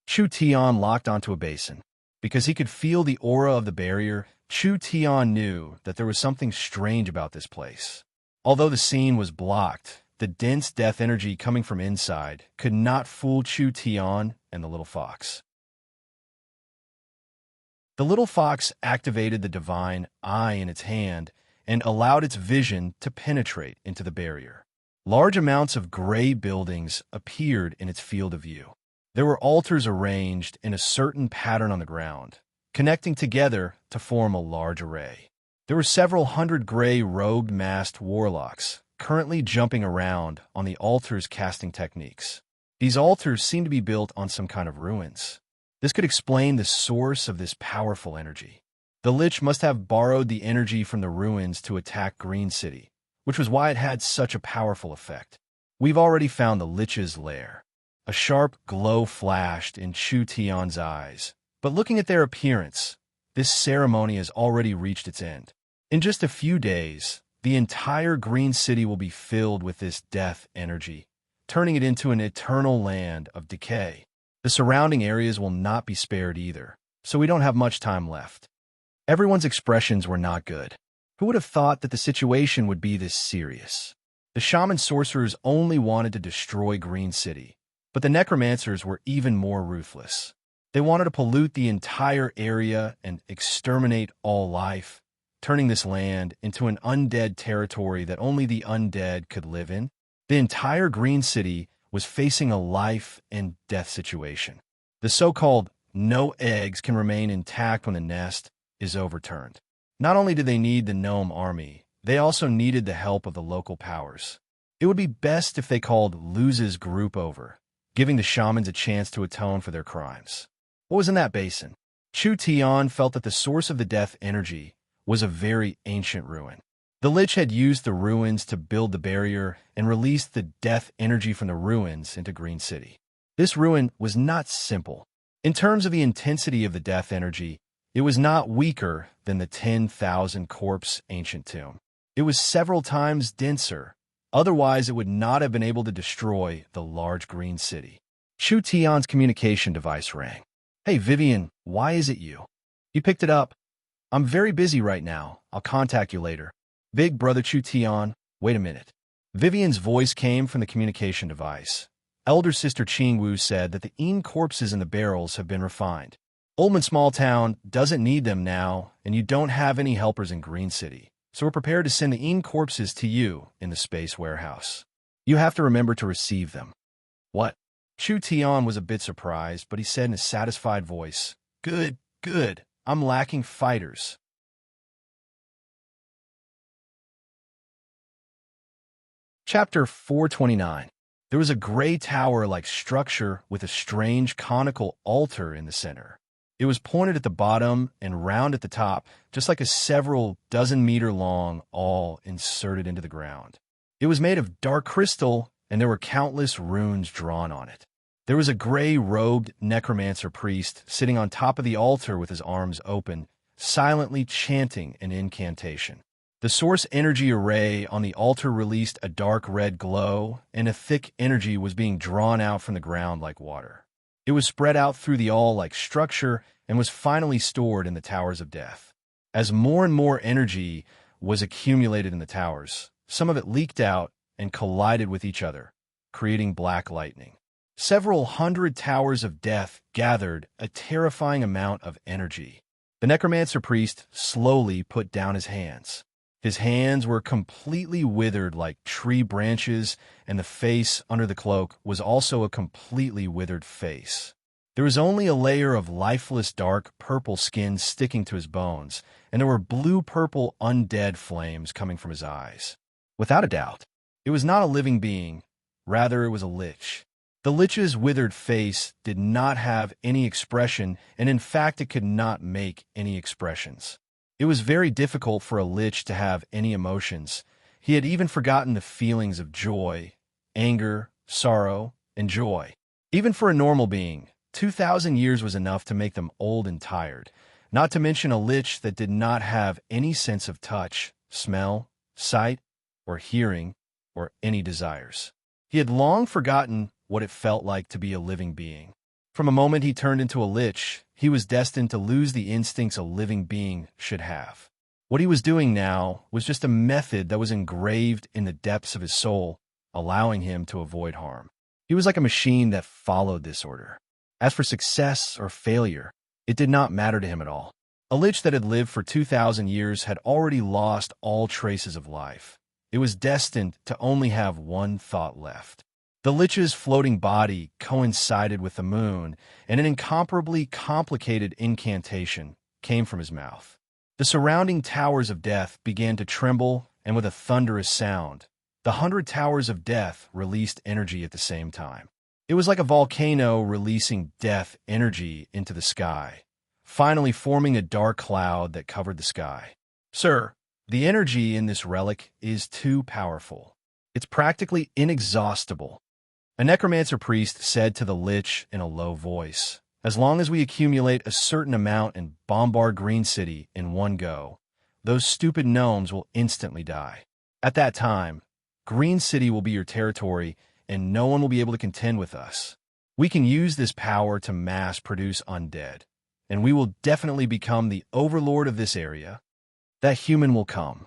Chu Tian locked onto a basin. Because he could feel the aura of the barrier, Chu Tian knew that there was something strange about this place. Although the scene was blocked, the dense death energy coming from inside could not fool Chu Tian and the little fox. The little fox activated the divine eye in its hand and allowed its vision to penetrate into the barrier. Large amounts of gray buildings appeared in its field of view. There were altars arranged in a certain pattern on the ground, connecting together to form a large array. There were several hundred gray robed masked warlocks currently jumping around on the altars casting techniques. These altars seemed to be built on some kind of ruins. This could explain the source of this powerful energy. The Lich must have borrowed the energy from the ruins to attack Green City, which was why it had such a powerful effect. We've already found the Lich's lair. A sharp glow flashed in Chu Tian's eyes. But looking at their appearance, this ceremony has already reached its end. In just a few days, the entire Green City will be filled with this death energy, turning it into an eternal land of decay. The surrounding areas will not be spared either, so we don't have much time left. Everyone's expressions were not good. Who would have thought that the situation would be this serious? The shaman sorcerers only wanted to destroy Green City, but the necromancers were even more ruthless. They wanted to pollute the entire area and exterminate all life, turning this land into an undead territory that only the undead could live in. The entire Green City was facing a life and death situation. The so-called no eggs can remain intact when the nest is overturned. Not only did they need the gnome army, they also needed the help of the local powers. It would be best if they called Luz's group over, giving the shamans a chance to atone for their crimes. What was in that basin? Chu Tian felt that the source of the death energy was a very ancient ruin. The Lich had used the ruins to build the barrier and released the death energy from the ruins into Green City. This ruin was not simple. In terms of the intensity of the death energy, it was not weaker than the 10,000 corpse ancient tomb. It was several times denser. Otherwise, it would not have been able to destroy the large Green City. Chu Tian's communication device rang. "Hey, Vivian, why is it you?" He picked it up. "I'm very busy right now. I'll contact you later." "Big brother Chu Tian, wait a minute." Vivian's voice came from the communication device. Elder sister Qingwu said that the Een corpses in the barrels have been refined. Oldman Small Town doesn't need them now, and you don't have any helpers in Green City, so we're prepared to send the Een corpses to you in the space warehouse. You have to remember to receive them." "What?" Chu Tian was a bit surprised, but he said in a satisfied voice, Good. I'm lacking fighters." Chapter 429. There was a gray tower-like structure with a strange conical altar in the center. It was pointed at the bottom and round at the top, just like a several dozen-meter-long awl inserted into the ground. It was made of dark crystal, and there were countless runes drawn on it. There was a gray-robed necromancer priest sitting on top of the altar with his arms open, silently chanting an incantation. The source energy array on the altar released a dark red glow, and a thick energy was being drawn out from the ground like water. It was spread out through the awl-like structure and was finally stored in the Towers of Death. As more and more energy was accumulated in the towers, some of it leaked out and collided with each other, creating black lightning. Several hundred Towers of Death gathered a terrifying amount of energy. The necromancer priest slowly put down his hands. His hands were completely withered like tree branches, and the face under the cloak was also a completely withered face. There was only a layer of lifeless dark purple skin sticking to his bones, and there were blue-purple undead flames coming from his eyes. Without a doubt, it was not a living being, rather it was a lich. The Lich's withered face did not have any expression, and in fact it could not make any expressions. It was very difficult for a Lich to have any emotions. He had even forgotten the feelings of joy, anger, sorrow, and joy. Even for a normal being, 2,000 years was enough to make them old and tired, not to mention a Lich that did not have any sense of touch, smell, sight, or hearing, or any desires. He had long forgotten what it felt like to be a living being. From a moment he turned into a Lich, he was destined to lose the instincts a living being should have. What he was doing now was just a method that was engraved in the depths of his soul, allowing him to avoid harm. He was like a machine that followed this order. As for success or failure, it did not matter to him at all. A Lich that had lived for 2,000 years had already lost all traces of life. It was destined to only have one thought left. The Lich's floating body coincided with the moon, and an incomparably complicated incantation came from his mouth. The surrounding towers of death began to tremble, and with a thunderous sound, the 100 towers of death released energy at the same time. It was like a volcano releasing death energy into the sky, finally forming a dark cloud that covered the sky. Sir, the energy in this relic is too powerful. It's practically inexhaustible. A necromancer priest said to the Lich in a low voice, "As long as we accumulate a certain amount and bombard Green City in one go, those stupid gnomes will instantly die. At that time, Green City will be your territory, and no one will be able to contend with us. We can use this power to mass produce undead, and we will definitely become the overlord of this area. That human will come."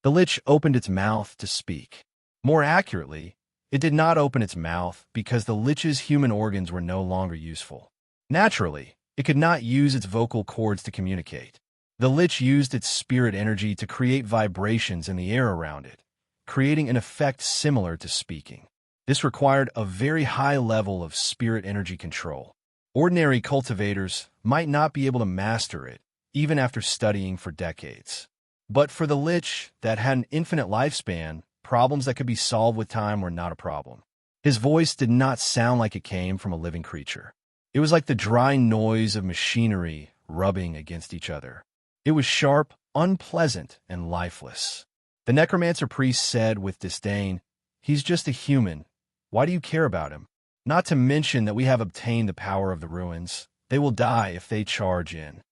The Lich opened its mouth to speak. More accurately, it did not open its mouth because the Lich's human organs were no longer useful. Naturally, it could not use its vocal cords to communicate. The Lich used its spirit energy to create vibrations in the air around it, creating an effect similar to speaking. This required a very high level of spirit energy control. Ordinary cultivators might not be able to master it, even after studying for decades. But for the Lich that had an infinite lifespan, problems that could be solved with time were not a problem. His voice did not sound like it came from a living creature. It was like the dry noise of machinery rubbing against each other. It was sharp, unpleasant, and lifeless. The necromancer priest said with disdain, "He's just a human. Why do you care about him? Not to mention that we have obtained the power of the ruins. They will die if they charge in."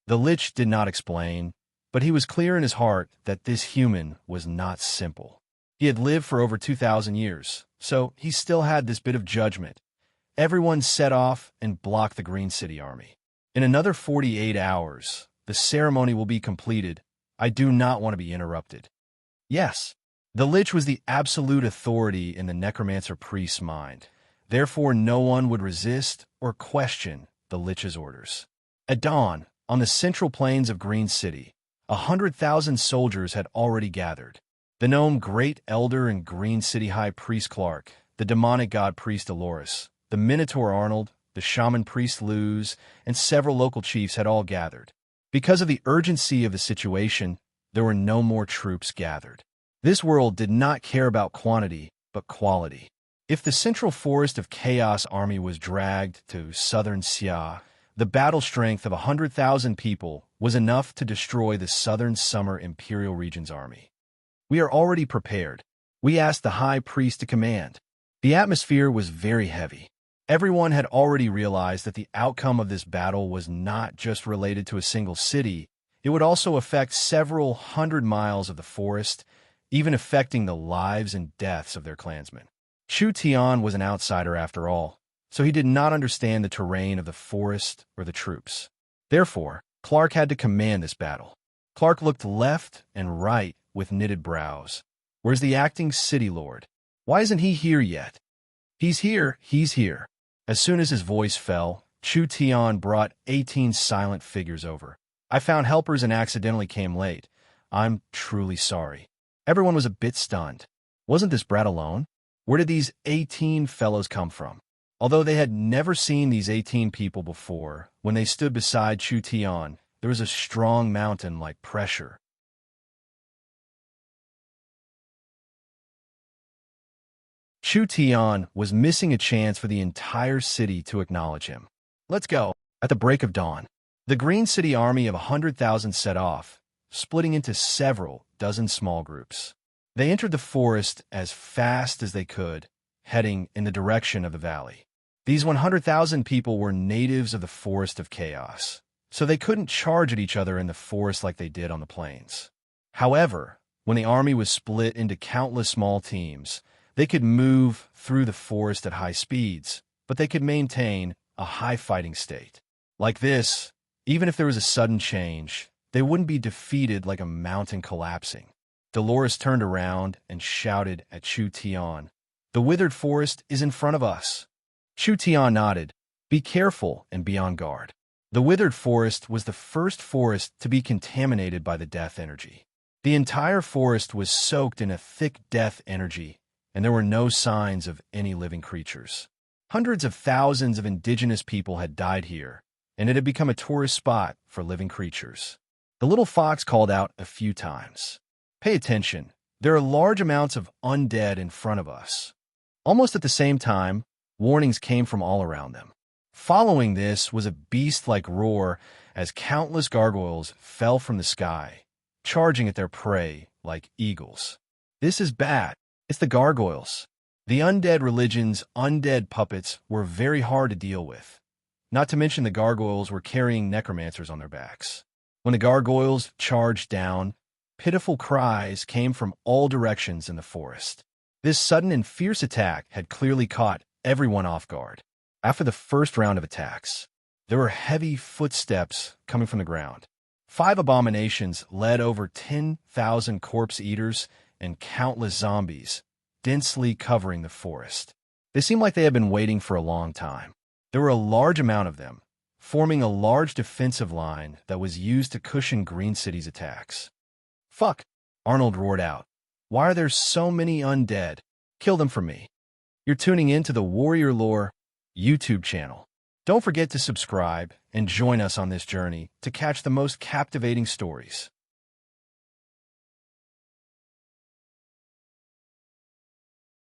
The Lich did not explain, but he was clear in his heart that this human was not simple. He had lived for over 2,000 years, so he still had this bit of judgment. Everyone set off and blocked the Green City army. In another 48 hours, the ceremony will be completed. I do not want to be interrupted. Yes, the Lich was the absolute authority in the necromancer priest's mind. Therefore, no one would resist or question the Lich's orders. At dawn, on the central plains of Green City, 100,000 soldiers had already gathered. The gnome Great Elder and Green City High Priest Clark, the demonic god priest Dolores, the Minotaur Arnold, the shaman priest Luz, and several local chiefs had all gathered. Because of the urgency of the situation, there were no more troops gathered. This world did not care about quantity, but quality. If the Central Forest of Chaos army was dragged to southern Xia, the battle strength of 100,000 people was enough to destroy the Southern Summer Imperial Region's army. "We are already prepared," we asked the high priest to command. The atmosphere was very heavy. Everyone had already realized that the outcome of this battle was not just related to a single city, it would also affect several hundred miles of the forest, even affecting the lives and deaths of their clansmen. Chu Tian was an outsider after all, so he did not understand the terrain of the forest or the troops. Therefore, Clark had to command this battle. Clark looked left and right with knitted brows. "Where's the acting city lord? Why isn't he here yet?" He's here. As soon as his voice fell, Chu Tian brought 18 silent figures over. "I found helpers and accidentally came late. I'm truly sorry." Everyone was a bit stunned. Wasn't this brat alone? Where did these 18 fellows come from? Although they had never seen these 18 people before, when they stood beside Chu Tian, there was a strong mountain-like pressure. Chu Tian was missing a chance for the entire city to acknowledge him. Let's go. At the break of dawn, the Green City army of 100,000 set off, splitting into several dozen small groups. They entered the forest as fast as they could, heading in the direction of the valley. These 100,000 people were natives of the Forest of Chaos, so they couldn't charge at each other in the forest like they did on the plains. However, when the army was split into countless small teams, they could move through the forest at high speeds, but they could maintain a high fighting state. Like this, even if there was a sudden change, they wouldn't be defeated like a mountain collapsing. Dolores turned around and shouted at Chu Tian, "The withered forest is in front of us." Chu Tian nodded. "Be careful and be on guard." The withered forest was the first forest to be contaminated by the death energy. The entire forest was soaked in a thick death energy, and there were no signs of any living creatures. Hundreds of thousands of indigenous people had died here, and it had become a tourist spot for living creatures. The little fox called out a few times. "Pay attention. There are large amounts of undead in front of us." Almost at the same time, warnings came from all around them. Following this was a beast-like roar as countless gargoyles fell from the sky, charging at their prey like eagles. "This is bad. It's the gargoyles." The undead religion's undead puppets were very hard to deal with. Not to mention the gargoyles were carrying necromancers on their backs. When the gargoyles charged down, pitiful cries came from all directions in the forest. This sudden and fierce attack had clearly caught everyone off guard. After the first round of attacks, there were heavy footsteps coming from the ground. 5 abominations led over 10,000 corpse eaters and countless zombies, densely covering the forest. They seemed like they had been waiting for a long time. There were a large amount of them, forming a large defensive line that was used to cushion Green City's attacks. "Fuck!" Arnold roared out. "Why are there so many undead? Kill them for me." You're tuning in to the Warrior Lore YouTube channel. Don't forget to subscribe and join us on this journey to catch the most captivating stories.